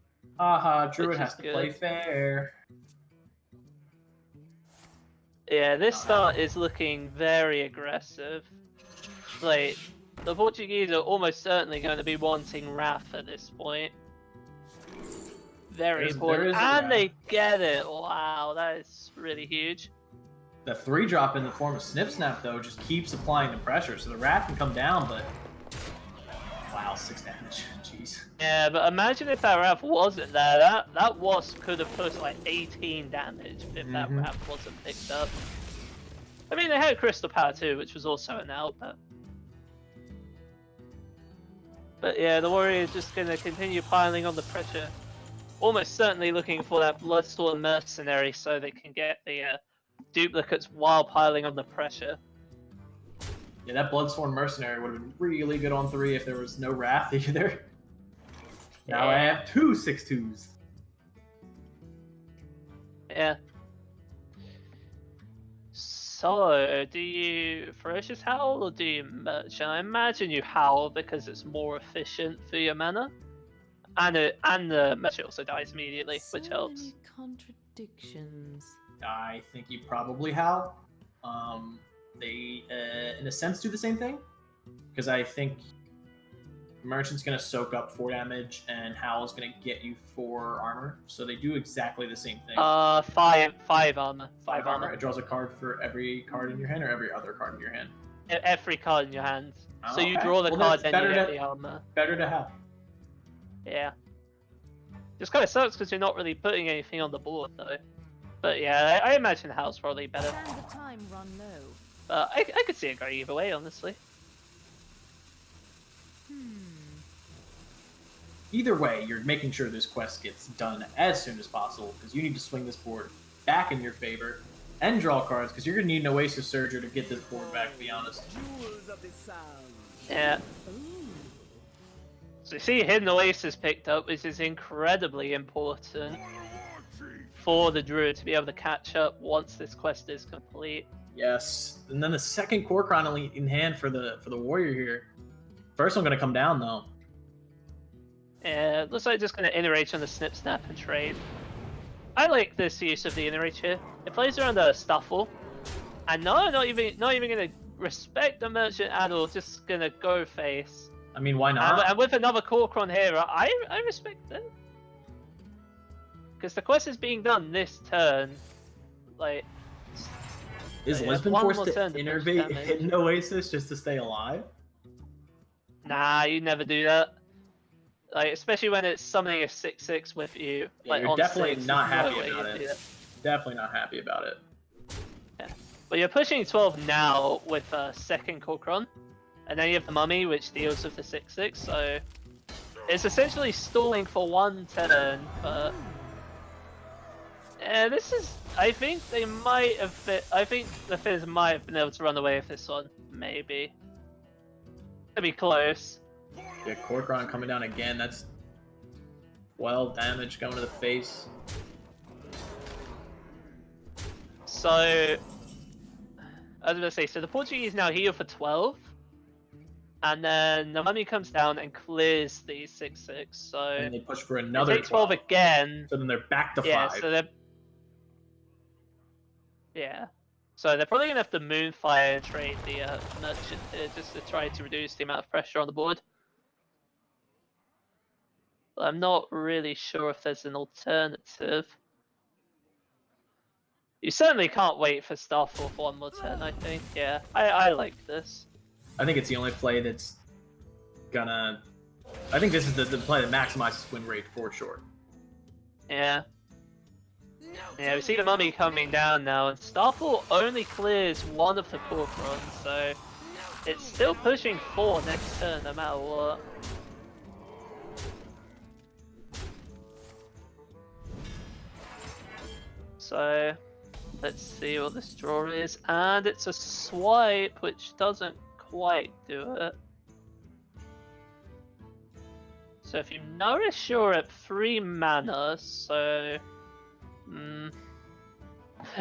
Speaker 2: Druid has to play fair.
Speaker 5: Yeah, this start is looking very aggressive. Like, the Portuguese are almost certainly going to be wanting Wrath at this point. Very important. And they get it! Wow, that is really huge.
Speaker 2: The 3-drop in the form of Snip Snap, though, just keeps applying the pressure, so the Wrath can come down, but... Wow, 6 damage. Jeez.
Speaker 5: Yeah, but imagine if that Wrath wasn't there. That Wasp could have pushed like 18 damage if that Wrath wasn't picked up. I mean, they had Crystal Power too, which was also an out, but yeah, the Warrior is just going to continue piling on the pressure. Almost certainly looking for that Bloodstorm Mercenary so they can get the duplicates while piling on the pressure.
Speaker 2: Yeah, that Bloodsworn Mercenary would have been really good on 3 if there was no Wrath either. Now I have 2 6/2s.
Speaker 5: Yeah. So, do you Ferocious Howl or do you Merchant? I imagine you Howl because it's more efficient for your mana. And the Merchant also dies immediately, which helps.
Speaker 3: Many contradictions.
Speaker 2: I think you probably Howl. They, in a sense, do the same thing. Because I think Merchant's going to soak up 4 damage, and Howl's going to get you 4 armor. So they do exactly the same thing.
Speaker 5: 5 armor. 5 armor.
Speaker 2: It draws a card for every card in your hand, or every other card in your hand?
Speaker 5: Every card in your hand.
Speaker 2: Oh,
Speaker 5: so you
Speaker 2: okay.
Speaker 5: draw the card, then you get
Speaker 2: to,
Speaker 5: the armor.
Speaker 2: Better to have.
Speaker 5: Yeah. Just kind of sucks because you're not really putting anything on the board, though. But yeah, I imagine Howl's probably better.
Speaker 3: Standard time run low.
Speaker 5: But I could see it going either way, honestly.
Speaker 2: either way, you're making sure this quest gets done as soon as possible because you need to swing this board back in your favor and draw cards because you're going to need an Oasis Surger to get this board back, to be honest.
Speaker 5: Yeah. So you see Hidden Oasis picked up, which is incredibly important for the Druid to be able to catch up once this quest is complete.
Speaker 2: Yes, and then the second Kor'kron in hand for the Warrior here. First one going to come down, though.
Speaker 5: Yeah, looks like just going to iterate on the Snip, Snap, and Trade. I like this use of the iterate here. It plays around the Stuffle, and not even going to respect the Merchant at all. Just going to go face.
Speaker 2: I mean, why not?
Speaker 5: And with another Kor'kron here, I respect it. Because the quest is being done this turn. Like,
Speaker 2: is Lisbon forced to innervate Hidden Oasis just to stay alive?
Speaker 5: Nah, you never do that. Like, especially when it's summoning a 6/6 with you.
Speaker 2: Yeah,
Speaker 5: like,
Speaker 2: you're
Speaker 5: on
Speaker 2: definitely
Speaker 5: 6,
Speaker 2: not
Speaker 5: there's no
Speaker 2: happy
Speaker 5: way
Speaker 2: about
Speaker 5: you'd do
Speaker 2: it.
Speaker 5: that.
Speaker 2: Definitely not happy about it.
Speaker 5: Yeah. But you're pushing 12 now with a second Kor'kron. And then you have the Mummy, which deals with the 6/6, so it's essentially stalling for one turn, but yeah, this is. I think they might have. I think the Fizz might have been able to run away with this one, maybe. It'd be close.
Speaker 2: Yeah, Kor'kron coming down again. That's 12 damage going to the face.
Speaker 5: So I was gonna say, so the Portuguese now heal for 12. And then the Mummy comes down and clears the 6/6, so
Speaker 2: and they push for another
Speaker 5: they take 12 again.
Speaker 2: So then they're back to 5.
Speaker 5: Yeah, so they're so they're probably gonna have to Moonfire and trade the Merchant here just to try to reduce the amount of pressure on the board. But I'm not really sure if there's an alternative. You certainly can't wait for Starfall for one more turn, I think. Yeah, I like this.
Speaker 2: I think it's the only play that's gonna... I think this is the play that maximizes win rate for sure.
Speaker 5: Yeah. Yeah, we see the Mummy coming down now, and Starfall only clears one of the Kor'kron, so it's still pushing 4 next turn no matter what. So, let's see what this draw is, and it's a swipe, which doesn't quite do it. So if you nourish, you're at 3 mana, so...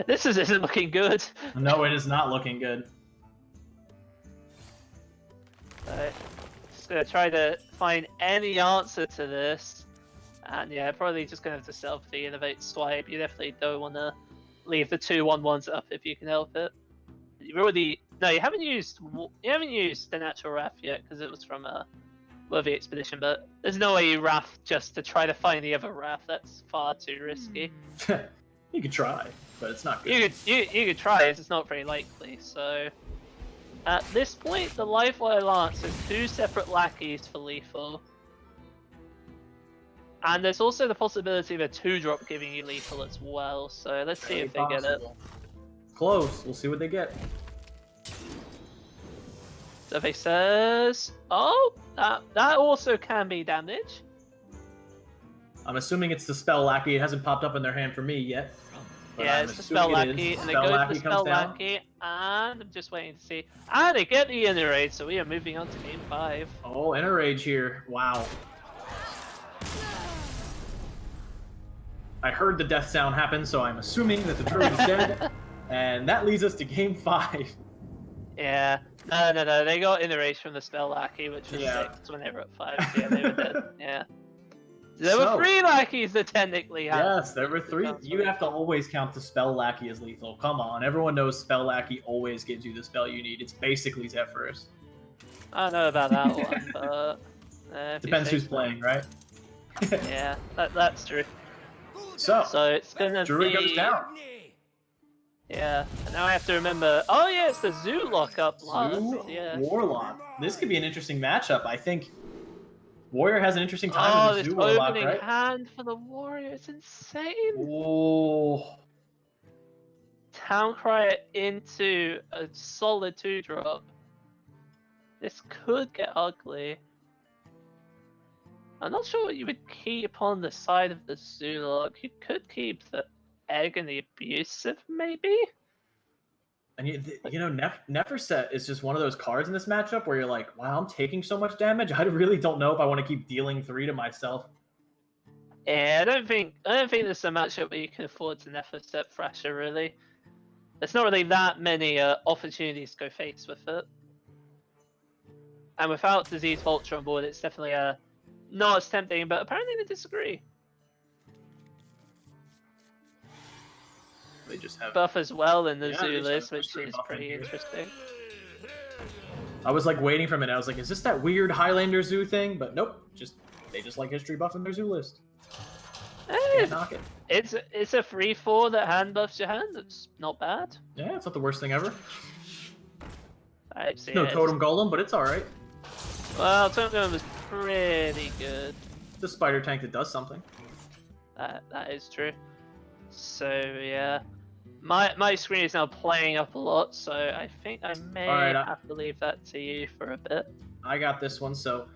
Speaker 5: This isn't looking good.
Speaker 2: No, it is not looking good.
Speaker 5: So, just gonna try to find any answer to this. And yeah, probably just gonna have to sell for the Innovate Swipe. You definitely don't want to leave the 2/1/1s up if you can help it. You've already... No, you haven't used the Natural Wrath yet, because it was from a Worthy Expedition, but there's no way you Wrath just to try to find the other Wrath. That's far too risky.
Speaker 2: You could try, but it's not good.
Speaker 5: You could try, it's just not very likely, so... At this point, the Livewire Lance has 2 separate lackeys for lethal. And there's also the possibility of a 2-drop giving you lethal as well, so let's see if they get it.
Speaker 2: Close, we'll see what they get.
Speaker 5: Survey says... Oh! That also can be damage.
Speaker 2: I'm assuming it's the spell lackey. It hasn't popped up in their hand for me yet.
Speaker 5: Yeah, it's the spell lackey, and they go to the spell lackey, and I'm just waiting to see. And they get the inner raid, so we are moving on to game 5.
Speaker 2: Oh, inner rage here. Wow. I heard the death sound happen, so I'm assuming that the druid is dead. And that leads us to game 5.
Speaker 5: Yeah. No. They got inner raid from the spell lackey, which was 6 when they were at 5. So yeah, they were dead. Yeah. There were 3 lackeys that technically had.
Speaker 2: Yes, there were 3. You have to always count the spell lackey as lethal. Come on, everyone knows spell lackey always gives you the spell you need. It's basically Zephyrus.
Speaker 5: I don't know about that one, but...
Speaker 2: Depends who's playing, right?
Speaker 5: Yeah, that's true.
Speaker 2: So
Speaker 5: it's gonna
Speaker 2: Druid goes down.
Speaker 5: Yeah, and now I have to remember... Oh yeah, it's the Zoo lockup.
Speaker 2: Zoo
Speaker 5: Yeah.
Speaker 2: Warlock. This could be an interesting matchup, I think. Warrior has an interesting time with the Zoo Warlock,
Speaker 5: opening
Speaker 2: right?
Speaker 5: hand for the Warrior, it's insane.
Speaker 2: Oh.
Speaker 5: Town Crier into a solid 2-drop. This could get ugly. I'm not sure what you would keep on the side of the Zoolock. You could keep the Egg and the Abusive, maybe?
Speaker 2: And Neferset is just one of those cards in this matchup where you're like, wow, I'm taking so much damage. I really don't know if I want to keep dealing 3 to myself.
Speaker 5: Yeah, I don't think this is a matchup where you can afford to Neferset Thrasher, really. There's not really that many opportunities to go face with it. And without Disease Vulture on board, it's definitely not as tempting, but apparently they disagree.
Speaker 2: They just have
Speaker 5: Buff as well in the
Speaker 2: Yeah,
Speaker 5: zoo
Speaker 2: they just have
Speaker 5: list,
Speaker 2: a
Speaker 5: which
Speaker 2: mystery
Speaker 5: is
Speaker 2: buff in
Speaker 5: pretty
Speaker 2: here.
Speaker 5: interesting.
Speaker 2: I was like waiting for a minute. I was like, is this that weird Highlander zoo thing? But nope, they just like history buff in their zoo list. Can't knock it.
Speaker 5: It's a 3/4 that hand buffs your hand. It's not bad.
Speaker 2: Yeah, it's not the worst thing ever.
Speaker 5: Actually,
Speaker 2: No
Speaker 5: yeah,
Speaker 2: Totem Golem, but it's alright.
Speaker 5: Well, Totem Golem was pretty good.
Speaker 2: The spider tank that does something.
Speaker 5: That is true. So yeah, my screen is now playing up a lot, so I think I may
Speaker 2: Alright,
Speaker 5: have to leave that to you for a bit.
Speaker 2: I got this one. So,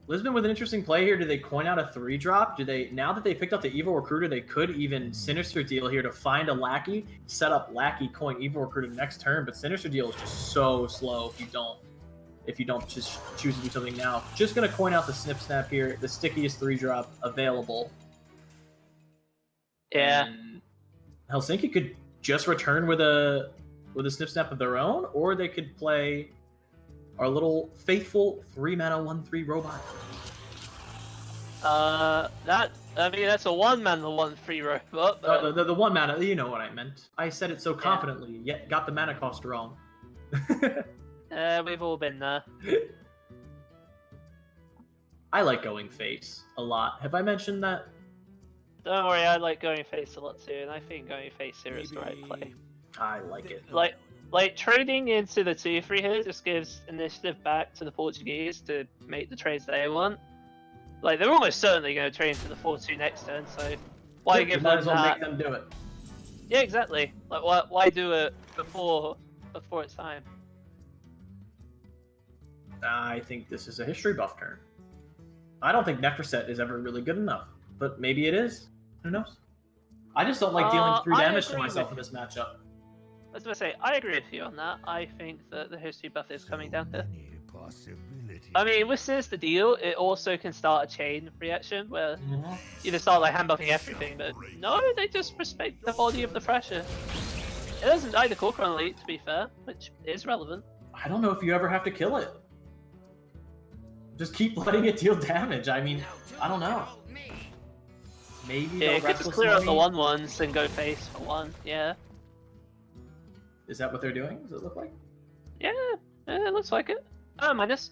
Speaker 2: Lisbon with an interesting play here. Do they coin out a 3-drop? Now that they picked up the Evil Recruiter, they could even Sinister Deal here to find a Lackey, set up Lackey, coin Evil Recruiter next turn. But Sinister Deal is just so slow if you don't just choose to do something now. Just gonna coin out the Snip Snap here, the stickiest 3-drop available.
Speaker 5: Yeah.
Speaker 2: And Helsinki could just return with a Snip Snap of their own, or they could play our little faithful 3-mana 1/3 robot.
Speaker 5: That's a 1-mana 1/3 robot. But...
Speaker 2: The 1 mana, you know what I meant. I said it so confidently, yet got the mana cost wrong.
Speaker 5: We've all been there.
Speaker 2: I like going face a lot. Have I mentioned that?
Speaker 5: Don't worry, I like going face a lot too, and I think going face here is the right play.
Speaker 2: I like it.
Speaker 5: Like trading into the 2/3 here just gives initiative back to the Portuguese to make the trades they want. Like they're almost certainly going to trade into the 4/2 next turn, so why give them that?
Speaker 2: Make them do it.
Speaker 5: Yeah, exactly. Like why do it before it's time?
Speaker 2: I think this is a history buff turn. I don't think Neferset is ever really good enough, but maybe it is. Who knows? I just don't like dealing 3 damage to myself in this matchup.
Speaker 5: I was going to say, I agree with you on that. I think that the history buff is coming down here. I mean, with Sinister Deal, it also can start a chain reaction where you just start like hand buffing everything, but no, they just respect the body of the Thrasher. It doesn't die the Corcoran Elite, to be fair, which is relevant.
Speaker 2: I don't know if you ever have to kill it. Just keep letting it deal damage. I mean, I don't know. Maybe
Speaker 5: Yeah, it could just clear out the 1/1s and go face for 1, yeah.
Speaker 2: Is that what they're doing? Does it look like?
Speaker 5: Yeah, it looks like it. Minus.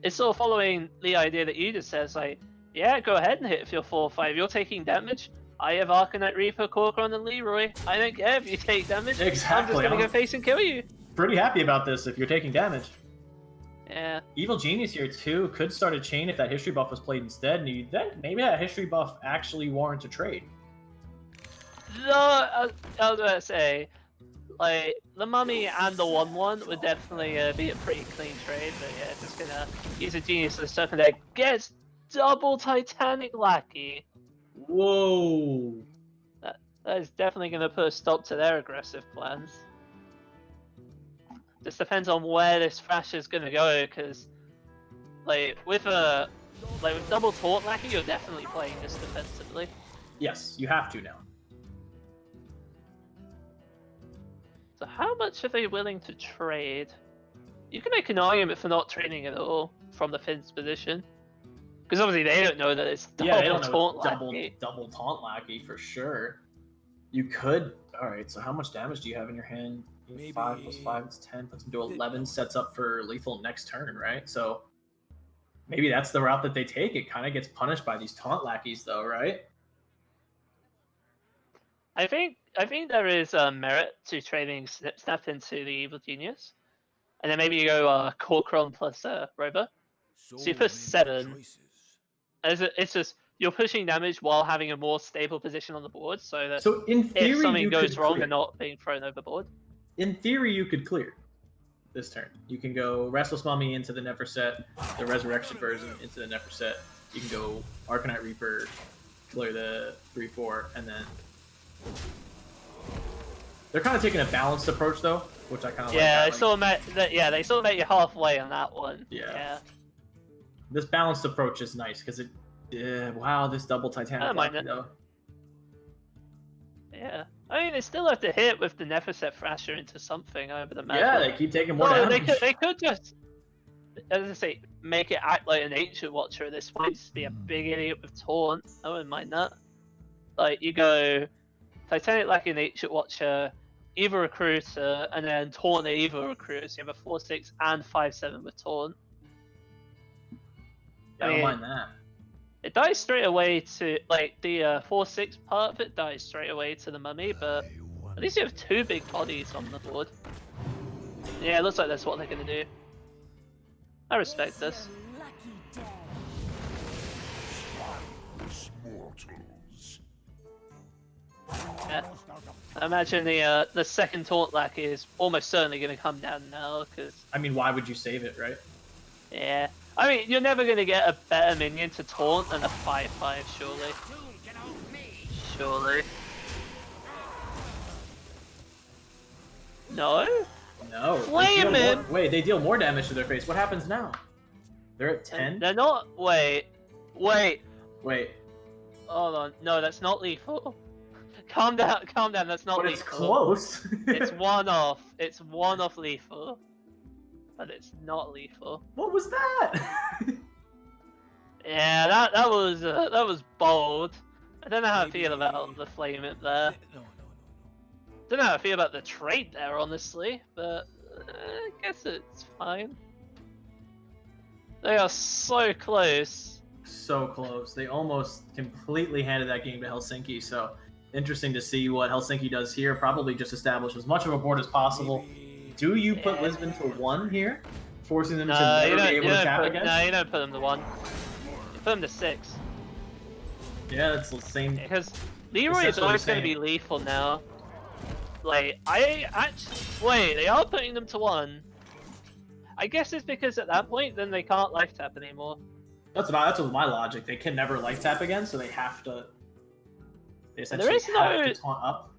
Speaker 5: It's sort of following the idea that you just says, like, yeah, go ahead and hit if you're 4/5. You're taking damage. I have Arcanite Reaper, Corcoran, and Leroy. I don't care if you take damage.
Speaker 2: Exactly.
Speaker 5: I'm just gonna go face and kill you.
Speaker 2: Pretty happy about this if you're taking damage.
Speaker 5: Yeah.
Speaker 2: Evil Genius here too could start a chain if that history buff was played instead, and you think maybe that history buff actually warrants a trade.
Speaker 5: No, I was gonna say, like, the Mummy and the 1/1 would definitely be a pretty clean trade, but yeah, just gonna use a Genius to the Serpent Egg. Gets double Titanic Lackey.
Speaker 2: Whoa!
Speaker 5: That is definitely gonna put a stop to their aggressive plans. Just depends on where this Thrasher is gonna go, because with double Taunt Lackey, you're definitely playing this defensively.
Speaker 2: Yes, you have to now.
Speaker 5: So how much are they willing to trade? You can make an argument for not trading at all from the Finn's position, because obviously they don't know that it's double Taunt Lackey.
Speaker 2: Double Taunt Lackey for sure. You could. All right. So how much damage do you have in your hand? 5 + 5 is 10. Puts him to 11. Sets up for lethal next turn, right? So maybe that's the route that they take. It kind of gets punished by these Taunt Lackeys, though, right?
Speaker 5: I think there is merit to trading Snap into the Evil Genius, and then maybe you go Corcoran plus Robo. So you put 7. It's just you're pushing damage while having a more stable position on the board, so that
Speaker 2: in theory,
Speaker 5: if something goes wrong,
Speaker 2: clear.
Speaker 5: you're not being thrown overboard.
Speaker 2: In theory, you could clear. this turn. You can go Restless Mummy into the Never Set, the Resurrection version into the Never Set. You can go Arcanite Reaper, clear the 3/4, and then they're kind of taking a balanced approach though, which I kind of
Speaker 5: Yeah,
Speaker 2: like.
Speaker 5: they sort of they sort of met you halfway on that one.
Speaker 2: Yeah. This balanced approach is nice because it. Wow, this double Titanic.
Speaker 5: I don't mind
Speaker 2: Lucky,
Speaker 5: it.
Speaker 2: though.
Speaker 5: Yeah. I mean, they still have to hit with the Neverset Thrasher into something, I would imagine.
Speaker 2: Yeah, they keep taking more
Speaker 5: Well,
Speaker 2: damage.
Speaker 5: they could just, as I say, make it act like an Ancient Watcher at this point, just be a big idiot with Taunt. I wouldn't mind that. Like, you go Titanic like an Ancient Watcher, Eva Recruiter, and then Taunt the Eva Recruiter, so you have a 4/6 and 5/7 with Taunt.
Speaker 2: Yeah, I don't mind that.
Speaker 5: It dies straight away to, like, the 4/6 part of it dies straight away to the Mummy, but at least you have 2 big bodies on the board. Yeah, it looks like that's what they're gonna do. I respect this.
Speaker 3: Lucky day.
Speaker 4: Mortals.
Speaker 5: Yeah. I imagine the second Taunt Lackey is almost certainly gonna come down now, because,
Speaker 2: I mean, why would you save it, right?
Speaker 5: yeah. I mean, you're never gonna get a better minion to Taunt than a 5/5, surely. Surely. No?
Speaker 2: No. they
Speaker 5: Flame
Speaker 2: deal
Speaker 5: him!
Speaker 2: more- Wait, they deal more damage to their face. What happens now? They're at 10?
Speaker 5: They're not. Wait.
Speaker 2: Wait.
Speaker 5: Hold on. No, that's not lethal. Calm down, that's not
Speaker 2: But
Speaker 5: lethal.
Speaker 2: it's close.
Speaker 5: It's one off. It's one off lethal. But it's not lethal.
Speaker 2: What was that?
Speaker 5: Yeah, that was bold. I don't know how I feel about the flame it there. Don't know how I feel about the trade there, honestly, but I guess it's fine. They are so close.
Speaker 2: So close. They almost completely handed that game to Helsinki, so interesting to see what Helsinki does here. Probably just establish as much of a board as possible. Do you put
Speaker 5: Yeah.
Speaker 2: Lisbon to 1 here? Forcing them to
Speaker 5: No,
Speaker 2: never
Speaker 5: you
Speaker 2: be
Speaker 5: don't,
Speaker 2: able
Speaker 5: you
Speaker 2: to
Speaker 5: don't
Speaker 2: tap
Speaker 5: put,
Speaker 2: again?
Speaker 5: no, you don't put them to 1. You put them to 6.
Speaker 2: Yeah, that's the same.
Speaker 5: Because Leroy is
Speaker 2: Essentially
Speaker 5: always
Speaker 2: the
Speaker 5: going to
Speaker 2: same.
Speaker 5: be lethal now. Like, I actually... Wait, they are putting them to 1. I guess it's because at that point, then they can't life tap anymore.
Speaker 2: That's my logic. They can never life tap again, so they have to. They essentially
Speaker 5: is
Speaker 2: have
Speaker 5: no-
Speaker 2: to taunt up.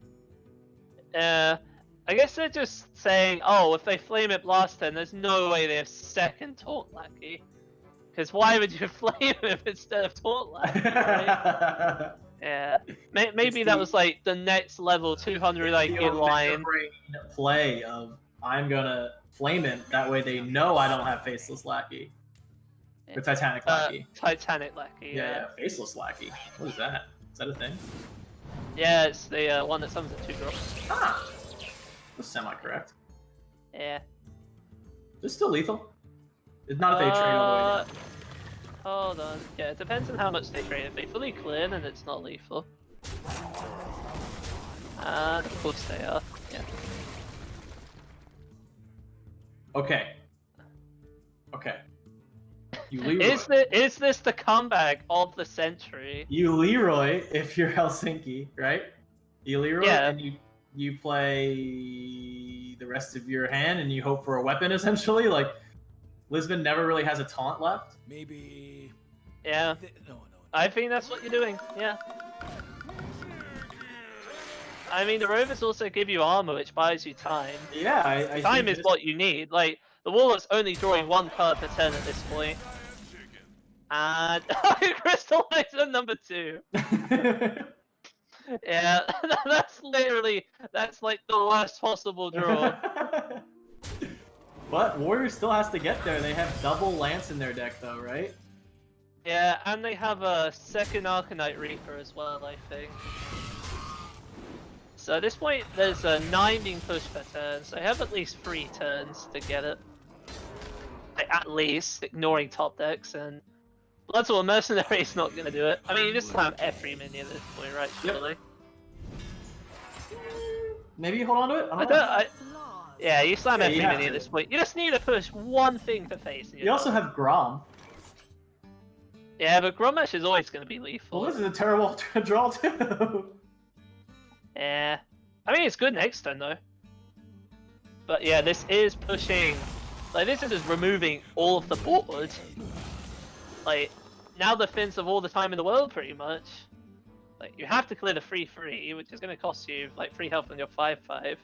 Speaker 5: I guess they're just saying, oh, if they flame it blast turn, there's no way they have second Taunt Lackey. Because why would you flame him instead of Taunt Lackey, right? Yeah. Maybe
Speaker 2: It's
Speaker 5: that
Speaker 2: the-
Speaker 5: was like the next level 200 IQ
Speaker 2: The old
Speaker 5: line.
Speaker 2: brain play of I'm gonna flame it. That way they know I don't have faceless lackey. The Titanic lackey.
Speaker 5: Titanic Lackey,
Speaker 2: Yeah, faceless lackey. What is that? Is that a thing?
Speaker 5: Yeah, it's the one that summons at 2 drops.
Speaker 2: Ah, that's semi-correct.
Speaker 5: Yeah.
Speaker 2: It's still lethal. It's not if they trade all the way down.
Speaker 5: Hold on. Yeah, it depends on how much they trade. If they fully clear, then it's not lethal. And of course they are. Yeah.
Speaker 2: Okay. You Leroy.
Speaker 5: Is this the comeback of the century?
Speaker 2: You Leroy if you're Helsinki, right? You Leroy
Speaker 5: Yeah.
Speaker 2: and you play the rest of your hand and you hope for a weapon essentially. Like Lisbon never really has a taunt left.
Speaker 4: Maybe.
Speaker 5: Yeah.
Speaker 4: No.
Speaker 5: I think that's what you're doing. Yeah. I mean, the rovers also give you armor, which buys you time.
Speaker 2: Yeah, I
Speaker 5: Time
Speaker 2: think
Speaker 5: is
Speaker 2: this-
Speaker 5: what you need. Like, the Warlock's only drawing 1 card per turn at this point. And Crystallizer number 2. Yeah, that's like the worst possible draw.
Speaker 2: But Warrior still has to get there. They have double Lance in their deck though, right?
Speaker 5: Yeah, and they have a second Arcanite Reaper as well, I think. So at this point, there's a 9 being pushed per turn, so they have at least 3 turns to get it. Like, at least, ignoring top decks, and Bloodsaw Mercenary is not going to do it. I mean, you just slam every minion at this point, right,
Speaker 2: Yep.
Speaker 5: surely?
Speaker 2: Maybe you hold on to it?
Speaker 5: I don't, I,
Speaker 3: Flaws.
Speaker 5: yeah, you slam
Speaker 2: Yeah,
Speaker 5: every
Speaker 2: you have
Speaker 5: minion at
Speaker 2: to.
Speaker 5: this point. You just need to push one thing to face. and you're
Speaker 2: You also
Speaker 5: done.
Speaker 2: have Grom.
Speaker 5: Yeah, but Grommash is always going to be lethal.
Speaker 2: Well, this is a terrible draw too.
Speaker 5: Yeah. I mean, it's good next turn, though. But yeah, this is pushing. Like this is just removing all of the board. Like now the Finns have all the time in the world pretty much. Like you have to clear the 3/3, which is going to cost you like 3 health on your 5/5.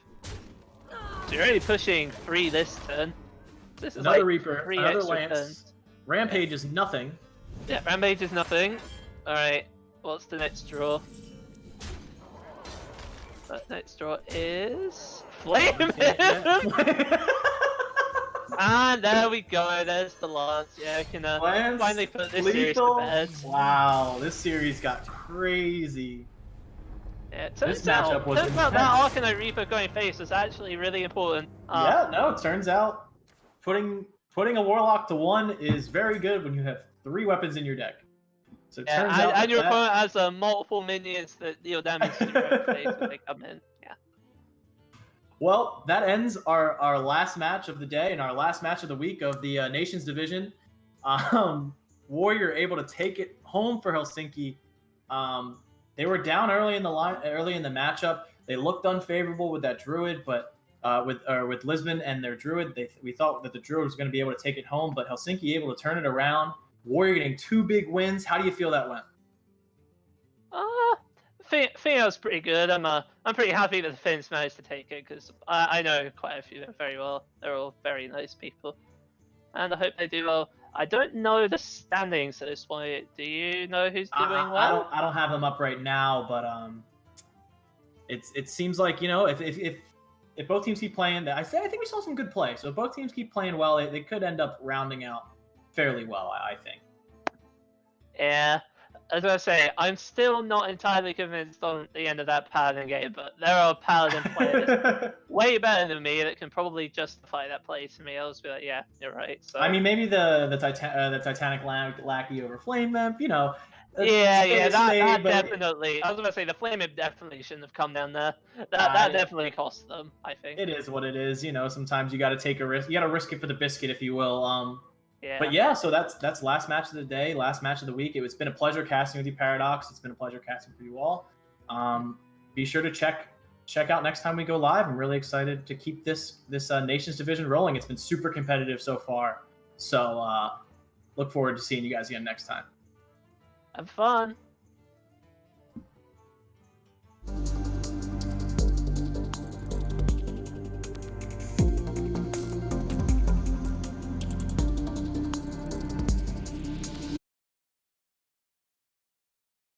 Speaker 5: So you're only pushing 3 this turn. This is
Speaker 2: Another
Speaker 5: like
Speaker 2: Reaper,
Speaker 5: 3
Speaker 2: another
Speaker 5: extra
Speaker 2: Lance.
Speaker 5: turns.
Speaker 2: Rampage is nothing.
Speaker 5: Yeah, Rampage is nothing. Alright, what's the next draw? The next draw is... Flame! And there we go, there's the Lance. Yeah, I can
Speaker 2: Lance,
Speaker 5: finally put this series to
Speaker 2: lethal.
Speaker 5: bed.
Speaker 2: Wow, this series got crazy.
Speaker 5: Yeah,
Speaker 2: This matchup was
Speaker 5: turns out
Speaker 2: intense.
Speaker 5: that Arcanite Reaper going face was actually really important.
Speaker 2: Yeah, no, it turns out putting a Warlock to 1 is very good when you have 3 weapons in your deck. So it turns out
Speaker 5: and your
Speaker 2: that...
Speaker 5: opponent has multiple minions that deal damage to your own face when they come in. Yeah.
Speaker 2: Well, that ends our last match of the day and our last match of the week of the Nations Division. Warrior able to take it home for Helsinki. They were down early in the matchup. They looked unfavorable with that Druid, but with Lisbon and their Druid, we thought that the Druid was going to be able to take it home, but Helsinki able to turn it around. Warrior getting 2 big wins. How do you feel that went?
Speaker 5: Think that was pretty good. I'm pretty happy that the Finns managed to take it because I know quite a few of them very well. They're all very nice people, and I hope they do well. I don't know the standings at this point. Do you know who's doing well?
Speaker 2: I don't have them up right now, but it seems like, you know, if both teams keep playing, I think we saw some good play. So if both teams keep playing well, they could end up rounding out fairly well, I think.
Speaker 5: Yeah, as I say, I'm still not entirely convinced on the end of that Paladin game, but there are Paladin players way better than me that can probably justify that play to me. I'll just be like, yeah, you're right. So
Speaker 2: I mean, maybe the Titanic Lackey over Flame Vamp, you know.
Speaker 5: Yeah, that
Speaker 2: but
Speaker 5: definitely. I was gonna say the Flame Imp definitely shouldn't have come down there. That definitely cost them, I think.
Speaker 2: It is what it is, you know. Sometimes you got to take a risk. You got to risk it for the biscuit, if you will.
Speaker 5: Yeah.
Speaker 2: But yeah, so that's last match of the day, last match of the week. It's been a pleasure casting with you, Paradox. It's been a pleasure casting for you all. Be sure to check out next time we go live. I'm really excited to keep this Nations Division rolling. It's been super competitive so far. So look forward to seeing you guys again next time.
Speaker 5: Have fun.